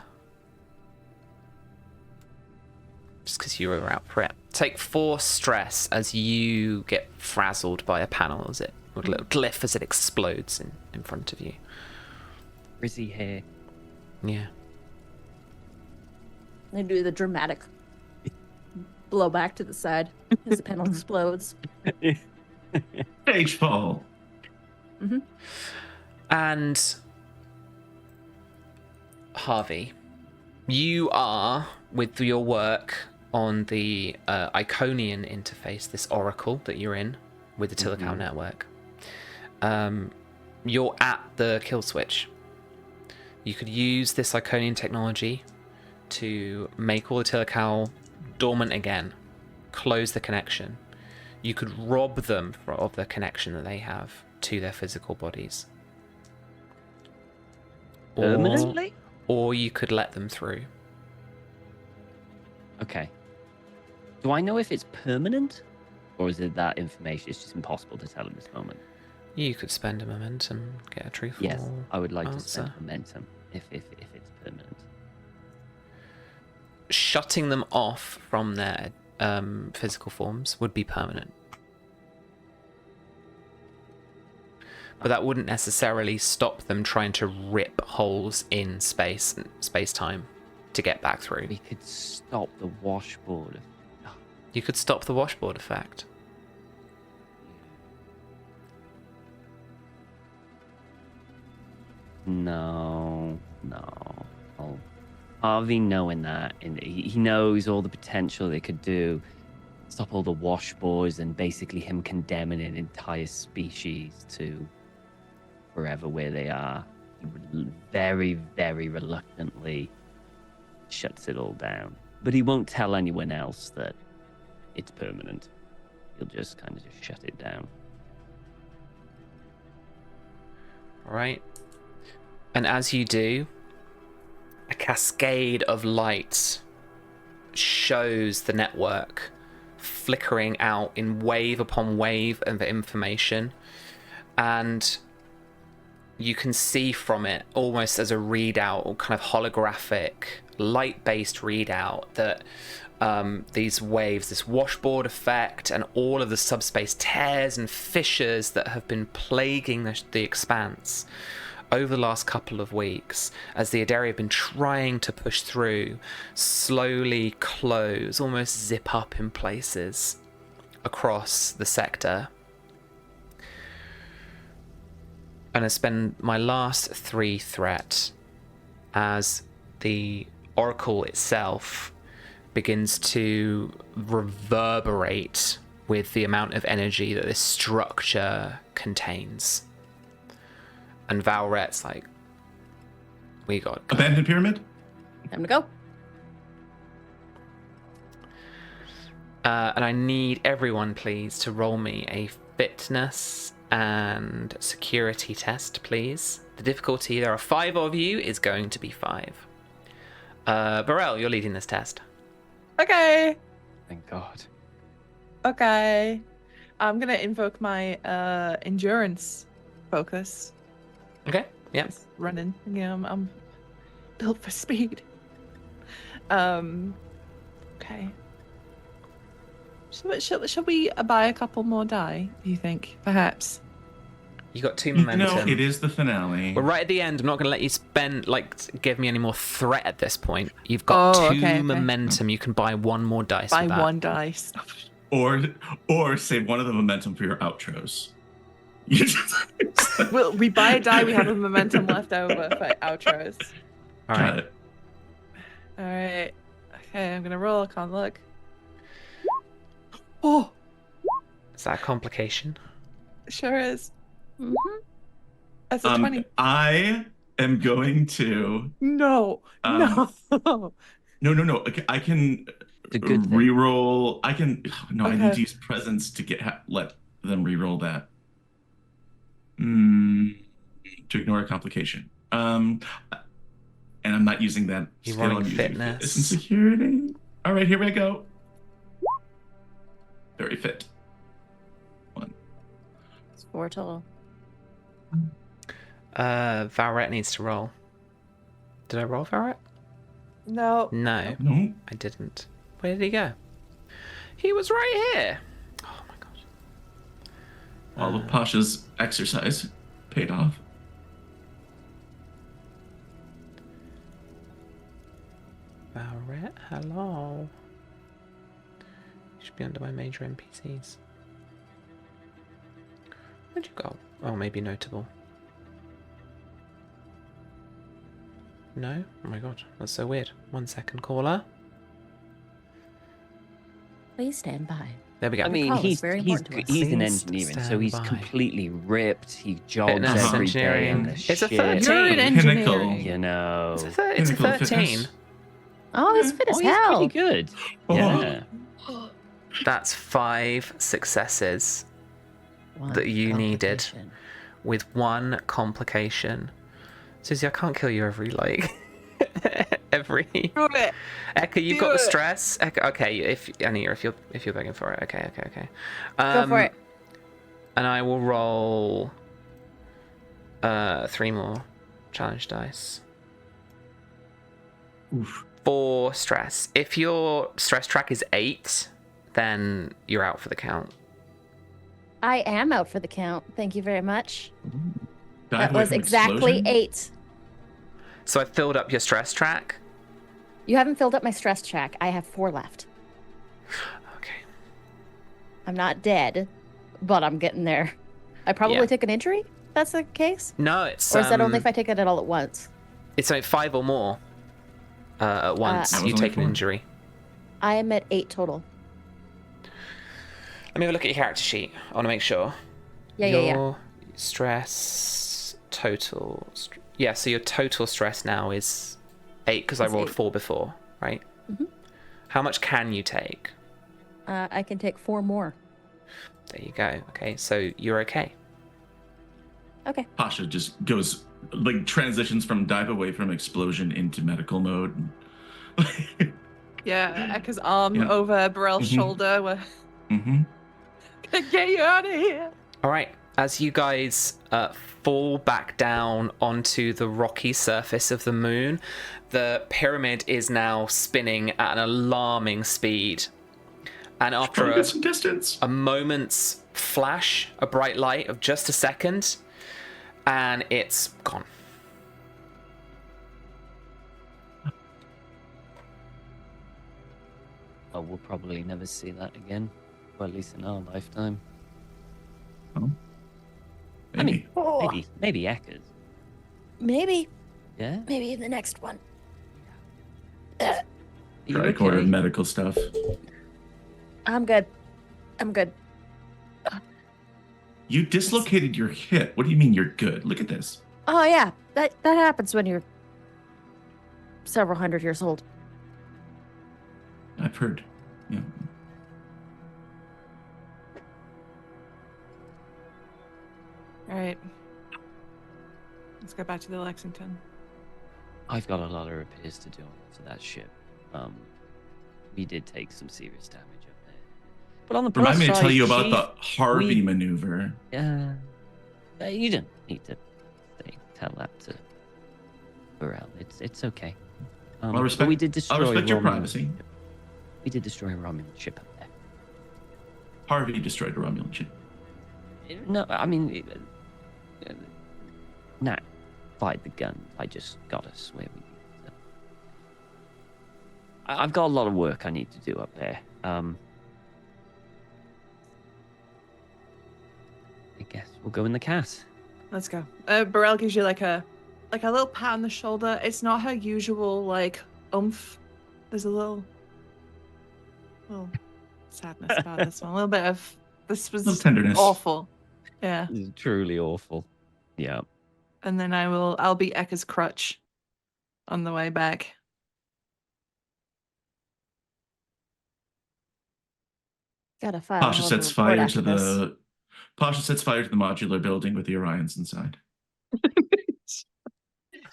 Just because you were out for it. Take 4 stress as you get frazzled by a panel as it, or a little glyph as it explodes in front of you. Frizzy hair. Yeah. They do the dramatic blow back to the side as the panel explodes. Stage fall. And Harvey, you are, with your work on the Iconian interface, this oracle that you're in with the Tilikal network, you're at the kill switch. You could use this Iconian technology to make all the Tilikal dormant again, close the connection. You could rob them of the connection that they have to their physical bodies. Permanently? Or you could let them through. Okay. Do I know if it's permanent? Or is it that information? It's just impossible to tell at this moment. You could spend a momentum, get a truthful Yes, I would like to answer. spend momentum if it's permanent. Shutting them off from their physical forms would be permanent. But that wouldn't necessarily stop them trying to rip holes in space-time to get back through. We could stop the washboard. You could stop the washboard effect. No. Harvey knowing that, and he knows all the potential they could do. Stop all the washboards and basically him condemning an entire species to forever where they are. He would very, very reluctantly shuts it all down. But he won't tell anyone else that it's permanent. He'll just kind of just shut it down. All right. And as you do, a cascade of lights shows the network flickering out in wave upon wave of information. And you can see from it, almost as a readout, or kind of holographic, light-based readout, that these waves, this washboard effect, and all of the subspace tears and fissures that have been plaguing the expanse over the last couple of weeks, as the Aderi have been trying to push through, slowly close, almost zip up in places across the sector. And I spend my last 3 threat as the Oracle itself begins to reverberate with the amount of energy that this structure contains. And Valret's like, we got go. Abandoned pyramid? Time to go. And I need everyone, please, to roll me a fitness and security test, please. The difficulty, there are 5 of you, is going to be 5. Burrell, you're leading this test. Okay. Thank God. Okay. I'm gonna invoke my endurance focus. Okay, yeah. Just running. Yeah, I'm built for speed. Okay. Shall we buy a couple more die, do you think? Perhaps. You got 2 momentum. No, it is the finale. We're right at the end. I'm not going to let you give me any more threat at this point. You've got 2 okay. momentum. You can buy 1 more dice Buy for that. 1 dice. Or save one of the momentum for your outros. Well, we buy a die, we have a momentum left over for outros. All Got right. it. All right. Okay, I'm gonna roll. I can't look. Oh, Is that a complication? sure is. Mhm. That's a 20. I am going to. No. Um, No. No. Okay, I can It's a good thing. reroll. I can. No, I need Okay. to use presence to let them reroll that. To ignore a complication. And I'm not using that. You're skill, rolling I'm using fitness. and security. All right, here we go. Very fit. 1. It's 4 total. Valret needs to roll. Did I roll Valret? No. No, No. I didn't. Where did he go? He was right here. Oh my god. All of Pasha's exercise paid off. Valret. Rit, hello. You should be under my major NPCs. Where'd you go? Oh, maybe notable. No? Oh my god, that's so weird. 1 second, caller. Please stand by. There we go. I mean, call is he's very he's important to us. he's in Please engineering, so stand he's by. completely ripped. He jogs Fitness, every day in engineering. the It's a shit. 13. You're in Pinnacle. engineering. You know. It's a Pinnacle of 13. fitness. Oh, he's fit Oh, as he's hell. pretty good. Oh. Yeah. That's 5 successes One that you needed. complication. with 1 complication. Susie, I can't kill you every. Do it. Eka, you've Do got the it. stress. Eka, okay, if you're begging for it, okay. Go for it. And I will roll 3 more challenge dice. Oof. 4 stress. If your stress track is 8, then you're out for the count. I am out for the count. Thank you very much. Dive That away was from exactly explosion? 8. So I filled up your stress track. You haven't filled up my stress track. I have 4 left. Okay. I'm not dead, but I'm getting there. I probably Yeah. took an injury. If that's the case, No, it's or is that only if I take it all at once? It's only 5 or more at once. That You was only take an 4. injury. I am at 8 total. Let me have a look at your character sheet. I want to make sure. Yeah. Your stress total. Yeah, so your total stress now is 8 because I It's rolled 8. 4 before, right? Mhm. How much can you take? I can take 4 more. There you go. Okay, so you're okay. Okay. Pasha just goes, like, transitions from dive away from explosion into medical mode. Yeah, Eka's arm Yeah. over Burrell's Mhm. shoulder. We're Mm-hmm. gonna get you out of here. All right. As you guys fall back down onto the rocky surface of the moon, the pyramid is now spinning at an alarming speed. And after Probably got some distance. a moment's flash, a bright light of just a second, and it's gone. Well, we'll probably never see that again. Well, at least in our lifetime. Oh. I mean, Maybe. maybe Eckers. Maybe Yeah? in the next one. You Try to order okay? medical stuff. I'm good. You dislocated your hip. What do you mean you're good? Look at this. Oh yeah, that happens when you're several hundred years old. I've heard. Yeah. All right. Let's go back to the Lexington. I've got a lot of repairs to do to that ship. We did take some serious damage up there. But on the plus Remind me to side, tell you about Chief, the Harvey we- maneuver. you don't need to tell that to Burrell. It's okay. I'll But respect, we did destroy I'll respect your Romulan. privacy. We did destroy a Romulan ship up there. Harvey destroyed a Romulan ship. No, I mean, Nat fired the gun. I just got us where we needed to. I've got a lot of work I need to do up there. I guess we'll go in the cat. Let's go. Burrell gives you like a little pat on the shoulder. It's not her usual like oomph. There's a little sadness about this one. A little bit of this was Little tenderness. awful. Yeah. This is truly awful. Yeah. And then I'll be Eka's crutch on the way back. Gotta file. Pasha a sets report fire after to this. the modular building with the Orions inside. It's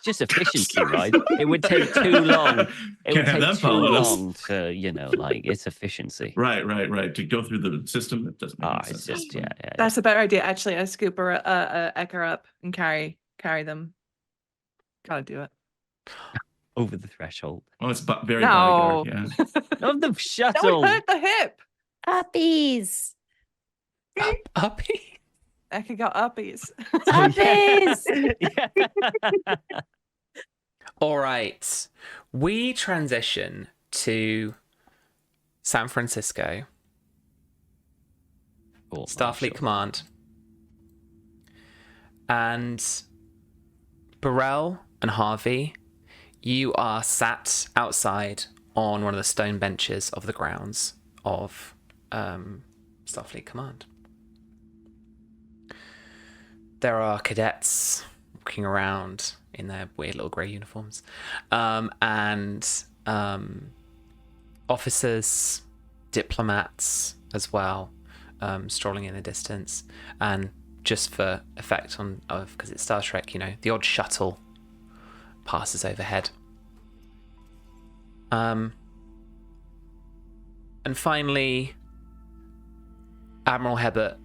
just efficiency, right? It would take too long. It Can't would have take them too follow us. long to, like, it's efficiency. Right. To go through the system, it doesn't make Ah, any it's sense. just, yeah. That's a better idea. Actually, I scoop her, Eka up and carry them. Gotta do it. Over the threshold. Oh, it's very No. bodyguard, yeah. Of the Don't shuttle. hurt the hip. Uppies. Uppy? Eka got uppies. Uppies. Yeah. All right. We transition to San Francisco, Starfleet Command. And Burrell and Harvey, you are sat outside on one of the stone benches of the grounds of Starfleet Command. There are cadets walking around in their weird little grey uniforms, and officers, diplomats as well, strolling in the distance. And just for effect because it's Star Trek, the odd shuttle passes overhead. And finally, Admiral Hebert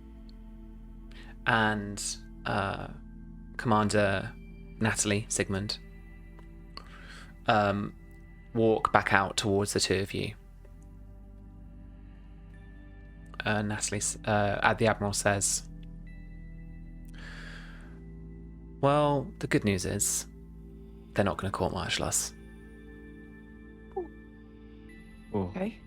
and Commander Natalie Sigmund walk back out towards the two of you. Natalie, the Admiral says, well, the good news is they're not going to court-martial us. Okay.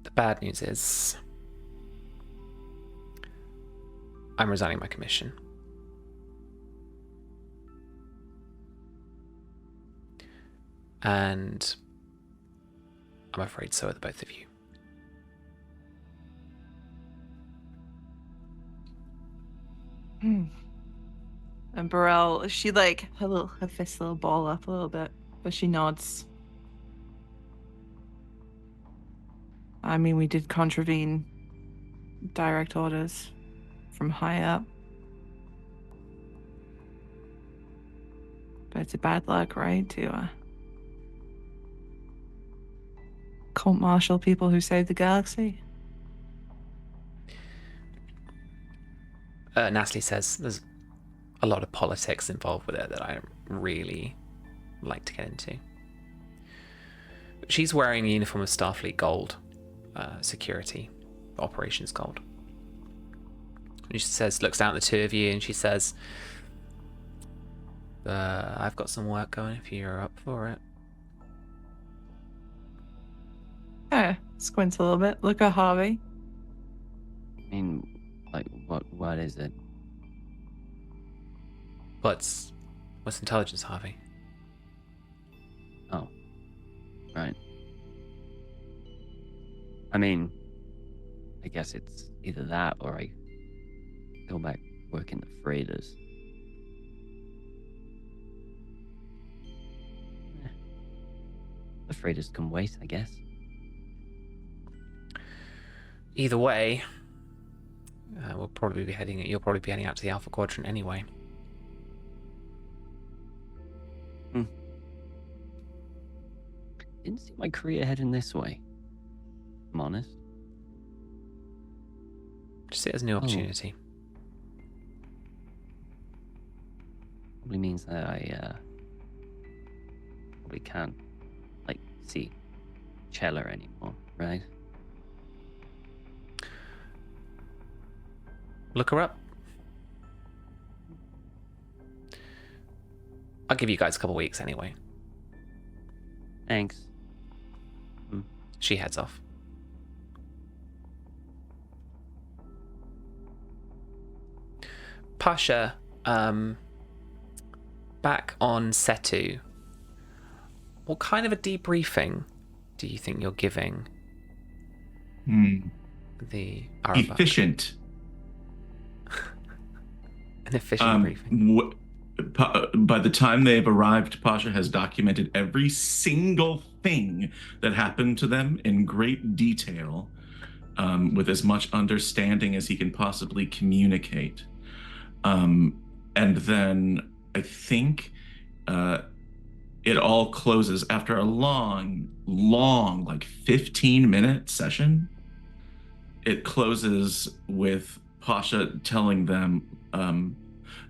The bad news is I'm resigning my commission. And I'm afraid so are the both of you. And Burrell, she her fist little ball up a little bit, but she nods. I mean, we did contravene direct orders from high up. But it's a bad luck, right, to court-martial people who saved the galaxy. Natalie says there's a lot of politics involved with it that I don't really like to get into. She's wearing a uniform of Starfleet Gold, security, operations Gold. And she looks down at the two of you, and she says, I've got some work going if you're up for it. Squints a little bit. Look at Harvey. I mean, what is it? What's intelligence, Harvey? Oh, right. I mean, I guess it's either that or I go back working the freighters. The freighters can wait, I guess. Either way, you'll probably be heading out to the Alpha Quadrant anyway. Didn't see my career heading this way. I'm honest. Just see it as a new opportunity. Probably means that I probably can't see Chella anymore, right? Look her up. I'll give you guys a couple weeks anyway. Thanks. She heads off. Pasha, back on Setu, what kind of a debriefing do you think you're giving the Arabak? Efficient. An efficient briefing. By the time they've arrived, Pasha has documented every single thing that happened to them in great detail, with as much understanding as he can possibly communicate. And then I think it all closes after a long, 15-minute session. It closes with Pasha telling them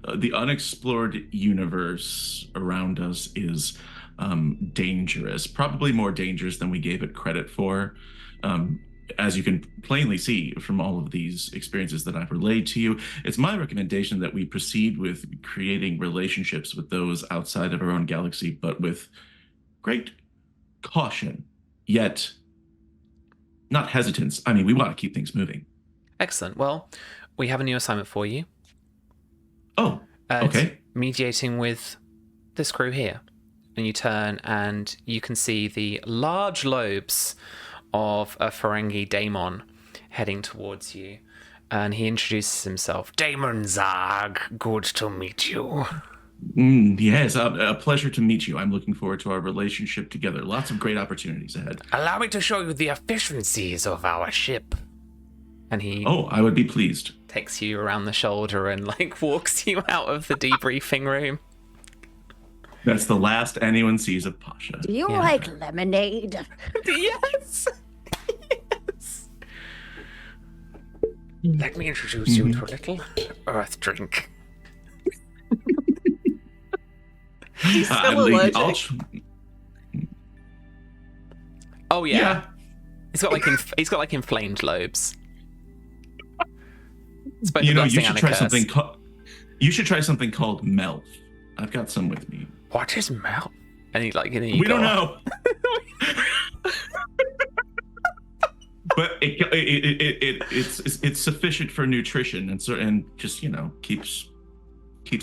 the unexplored universe around us is dangerous, probably more dangerous than we gave it credit for. as you can plainly see from all of these experiences that I've relayed to you, it's my recommendation that we proceed with creating relationships with those outside of our own galaxy, but with great caution, yet not hesitance. I mean, we want to keep things moving. Excellent. Well, we have a new assignment for you. Oh, It's okay. mediating with this crew here. And you turn and you can see the large lobes of a Ferengi daemon heading towards you. And he introduces himself. Daemon Zag, good to meet you. Yes, a pleasure to meet you. I'm looking forward to our relationship together. Lots of great opportunities ahead. Allow me to show you the efficiencies of our ship. And he Oh, I would be pleased. takes you around the shoulder and like walks you out of the debriefing room. That's the last anyone sees of Pasha. Do you Yeah. like lemonade? Yes. Yes. Let me introduce you to a little earth drink. He's still I'll allergic. Oh yeah. Yeah. He's got like inflamed lobes. It's both You a know, you blessing should and a try curse. something. You should try something called Melf. I've got some with me. What is melt? And he like We don't know. But it's sufficient for nutrition and just keeps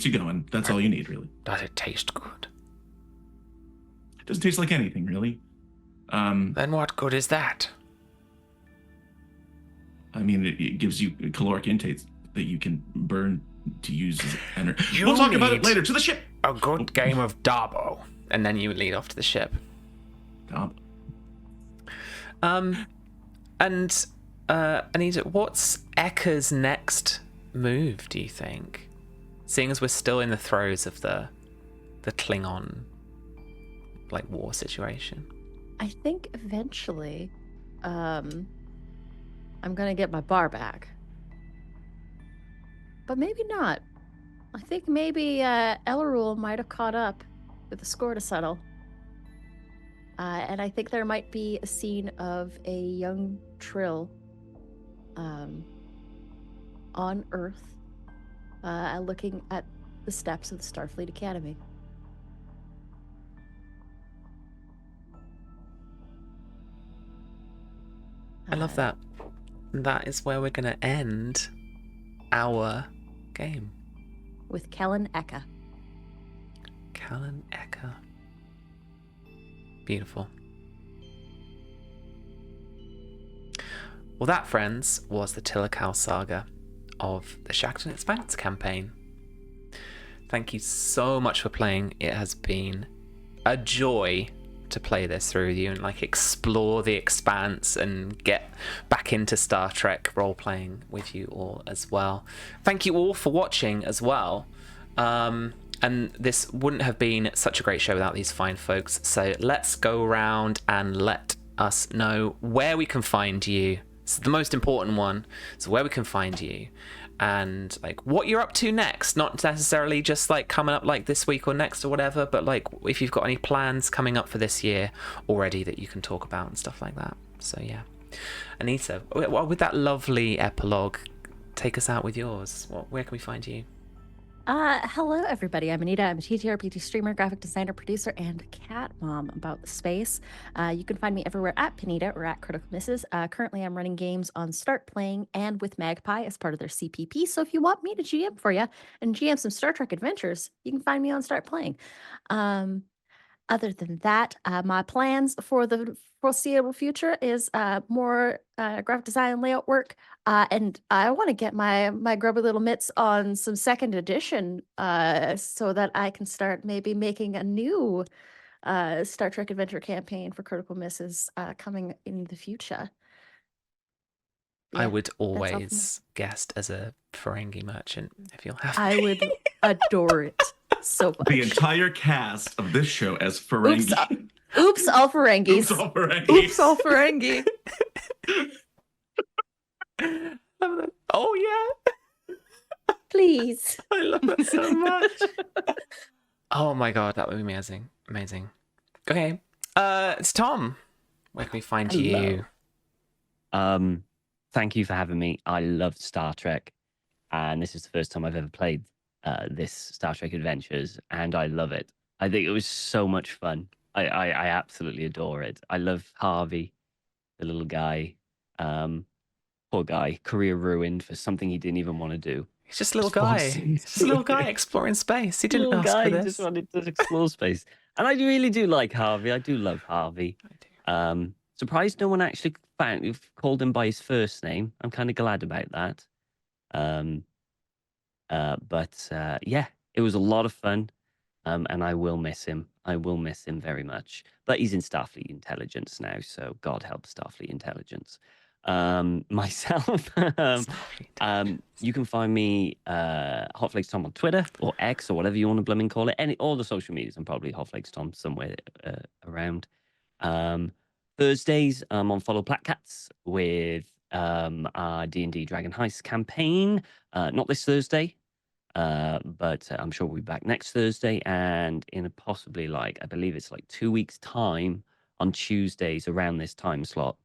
you going. That's all you need, really. Does it taste good? It doesn't taste like anything, really. Then what good is that? I mean, it gives you caloric intakes that you can burn to use as energy. You We'll talk about need- it later. To the ship. A good game of Darbo. And then you lead off to the ship. And Anita, what's Ekka's next move, do you think? Seeing as we're still in the throes of the Klingon like war situation. I think eventually, I'm gonna get my bar back. But maybe not. I think maybe Elrul might have caught up with the score to settle. And I think there might be a scene of a young Trill on Earth looking at the steps of the Starfleet Academy. I love that. That is where we're going to end our game. With Kellen Eka. Callan Eka. Beautiful. Well, that, friends, was the Tilikala Saga of the Shackleton Expanse campaign. Thank you so much for playing. It has been a joy to play this through with you and like explore the Expanse and get back into Star Trek role-playing with you all as well. Thank you all for watching as well. And this wouldn't have been such a great show without these fine folks. So let's go around and let us know where we can find you. It's the most important one. So where we can find you and like what you're up to next. Not necessarily just like coming up like this week or next or whatever, but like if you've got any plans coming up for this year already that you can talk about and stuff like that. So yeah. Anita, with that lovely epilogue, take us out with yours. Where can we find you? Hello, everybody. I'm Anita. I'm a TTRPG streamer, graphic designer, producer, and cat mom about the space. You can find me everywhere at Panita or at Critical Misses. Currently, I'm running games on Start Playing and with Magpie as part of their CPP. So if you want me to GM for you and GM some Star Trek adventures, you can find me on Start Playing. Other than that, my plans for the foreseeable future is more graphic design and layout work. And I want to get my grubby little mitts on some second edition so that I can start maybe making a new Star Trek adventure campaign for Critical Misses coming in the future. I Yeah, would all from me. always guest as a Ferengi merchant if you'll have I me. would adore it so much. The entire cast of this show as Ferengi. Oops, all Ferengis. Oops, all Ferengi. Oops, all Ferengi. Love that. Oh yeah. Please. I love that so much. Oh my god, that would be amazing. Amazing. Okay. It's Tom. Where can we find Hello. you? Thank you for having me. I love Star Trek, and this is the first time I've ever played this Star Trek Adventures, and I love it. I think it was so much fun. I absolutely adore it. I love Harvey, the little guy. Poor guy, career ruined for something he didn't even want to do. He's just a little Just falls guy. into Just a little guy it. exploring space. He didn't Little ask guy for he this. just wanted to explore space. And I really do like Harvey. I do love Harvey. I do. Surprised no one actually called him by his first name. I'm kind of glad about that. But yeah, it was a lot of fun. And I will miss him. I will miss him very much. But he's in Starfleet Intelligence now, so God help Starfleet Intelligence. Myself, you can find me Hotflakes Tom on Twitter or X or whatever you want to blooming call it. All the social medias. I'm probably Hotflakes Tom somewhere around. Thursdays, I'm on Follow Black Cats with our D&D Dragon Heist campaign. Not this Thursday, but I'm sure we'll be back next Thursday. And in possibly I believe it's 2 weeks' time on Tuesdays around this time slot,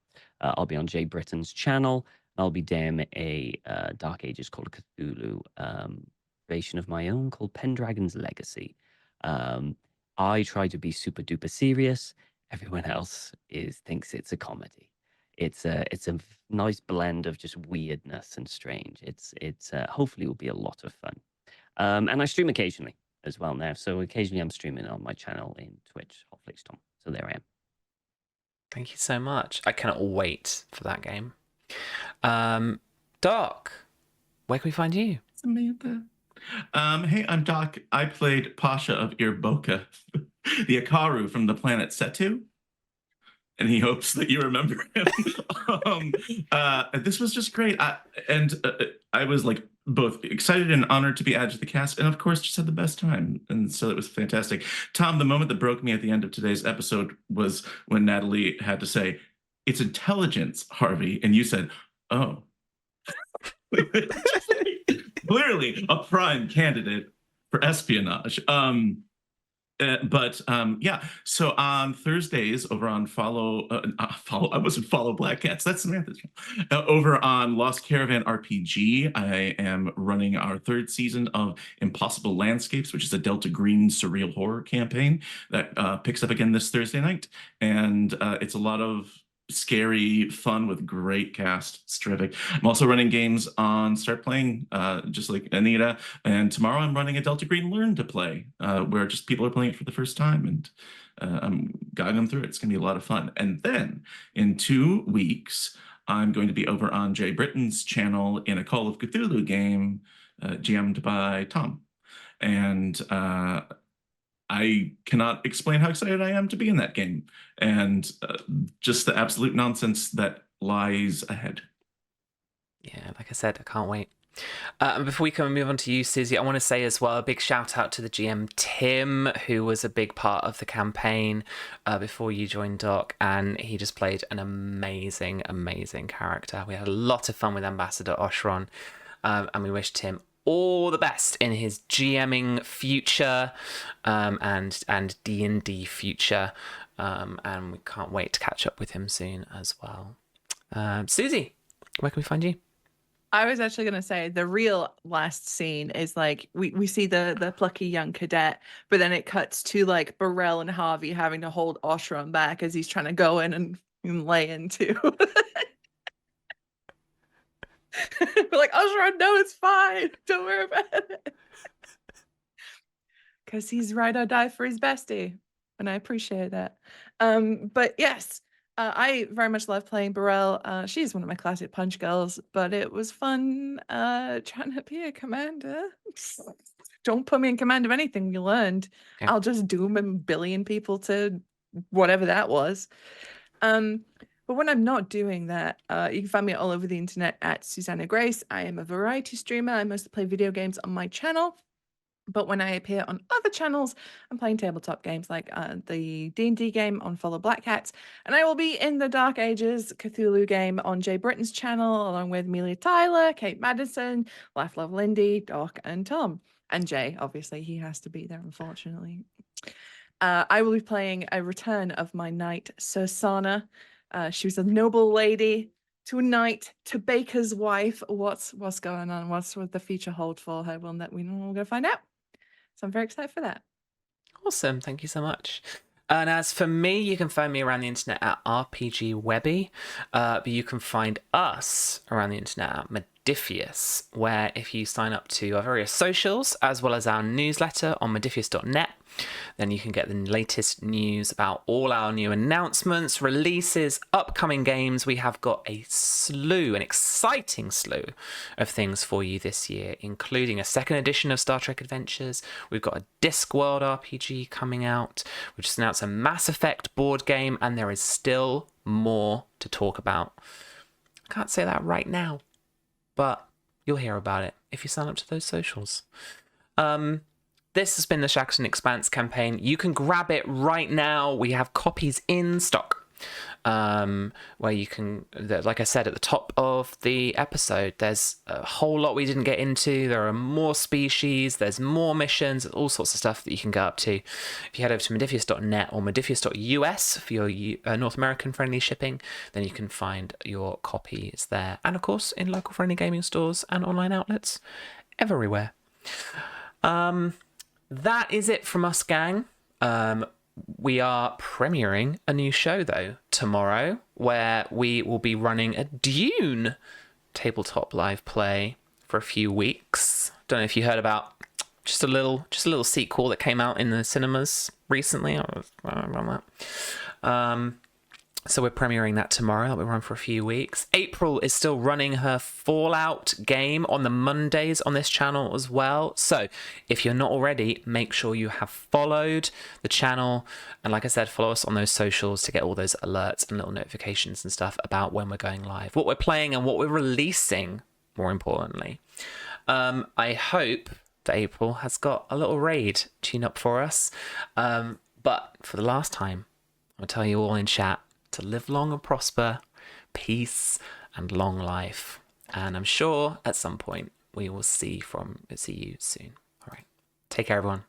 I'll be on Jay Britton's channel. I'll be DM a Dark Ages Call of Cthulhu creation of my own called Pendragon's Legacy. I try to be super duper serious. Everyone else thinks it's a comedy. It's a nice blend of just weirdness and strange. It's hopefully will be a lot of fun. And I stream occasionally as well now. So occasionally I'm streaming on my channel in Twitch, Hotflakes Tom. So there I am. Thank you so much. I cannot wait for that game. Doc, where can we find you? Samantha. Hey, I'm Doc. I played Pasha of Irboka, the Akaru from the planet Setu. And he hopes that you remember him. This was just great. I was both excited and honored to be added to the cast, and of course just had the best time. And so it was fantastic. Tom, the moment that broke me at the end of today's episode was when Natalie had to say, "It's intelligence, Harvey," and you said, "Oh." Clearly a prime candidate for espionage. Yeah, so on Thursdays over on Follow Black Cats, that's Samantha's over on Lost Caravan RPG, I am running our third season of Impossible Landscapes, which is a Delta Green surreal horror campaign that picks up again this Thursday night, and it's a lot of scary fun with great cast. It's terrific. I'm also running games on Start Playing, just like Anita, and tomorrow I'm running a Delta Green Learn to Play, where just people are playing it for the first time, and I'm guiding them through it. It's gonna be a lot of fun. And then in 2 weeks, I'm going to be over on Jay Britton's channel in a Call of Cthulhu game, GM'd by Tom. And I cannot explain how excited I am to be in that game, and just the absolute nonsense that lies ahead. Yeah, like I said, I can't wait. And before we can move on to you, Susie, I want to say as well a big shout out to the GM Tim, who was a big part of the campaign before you joined, Doc, and he just played an amazing character. We had a lot of fun with Ambassador Oshron, and we wish Tim all the best in his GMing future, and D&D future, and we can't wait to catch up with him soon as well. Susie, where can we find you? I was actually going to say the real last scene is we see the plucky young cadet, but then it cuts to Burrell and Harvey having to hold Oshron back as he's trying to go in and lay into. We're like, Oshron, no, it's fine. Don't worry about it. Because he's ride or die for his bestie. And I appreciate that. But yes, I very much love playing Burrell. She's one of my classic punch girls, but it was fun trying to be a commander. Don't put me in command of anything you learned. Okay. I'll just doom a billion people to whatever that was. But when I'm not doing that, you can find me all over the internet at Susanna Grace. I am a variety streamer. I mostly play video games on my channel. But when I appear on other channels, I'm playing tabletop games like the D&D game on Follow Black Cats. And I will be in the Dark Ages Cthulhu game on Jay Britton's channel, along with Amelia Tyler, Kate Madison, Life Love Lindy, Doc, and Tom. And Jay, obviously, he has to be there, unfortunately. I will be playing a return of my knight, Sursana. She was a noble lady tonight to Baker's wife. What's going on? What's the future hold for her? We're going to find out. So I'm very excited for that. Awesome. Thank you so much. And as for me, you can find me around the internet at RPG Webby, but you can find us around the internet at Modiphius, where if you sign up to our various socials as well as our newsletter on modiphius.net, then you can get the latest news about all our new announcements, releases, upcoming games. We have got an exciting slew of things for you this year, including a second edition of Star Trek Adventures. We've got a Discworld RPG coming out. We just announced a Mass Effect board game, and there is still more to talk about. I can't say that right now, but you'll hear about it if you sign up to those socials. This has been the Shackleton Expanse campaign. You can grab it right now. We have copies in stock. Where you can, like I said at the top of the episode, there's a whole lot we didn't get into. There are more species, there's more missions, all sorts of stuff that you can go up to. If you head over to modiphius.net or modiphius.us for your North American friendly shipping, then you can find your copies there. And of course, in local friendly gaming stores and online outlets everywhere. That is it from us, gang. We are premiering a new show, though, tomorrow, where we will be running a Dune tabletop live play for a few weeks. Don't know if you heard about just a little sequel that came out in the cinemas recently. So we're premiering that tomorrow. That'll be run for a few weeks. April is still running her Fallout game on the Mondays on this channel as well. So if you're not already, make sure you have followed the channel. And like I said, follow us on those socials to get all those alerts and little notifications and stuff about when we're going live, what we're playing and what we're releasing, more importantly. I hope that April has got a little raid tune up for us. But for the last time, I'll tell you all in chat to live long and prosper, peace and long life. And I'm sure at some point we will see you soon. All right. Take care, everyone.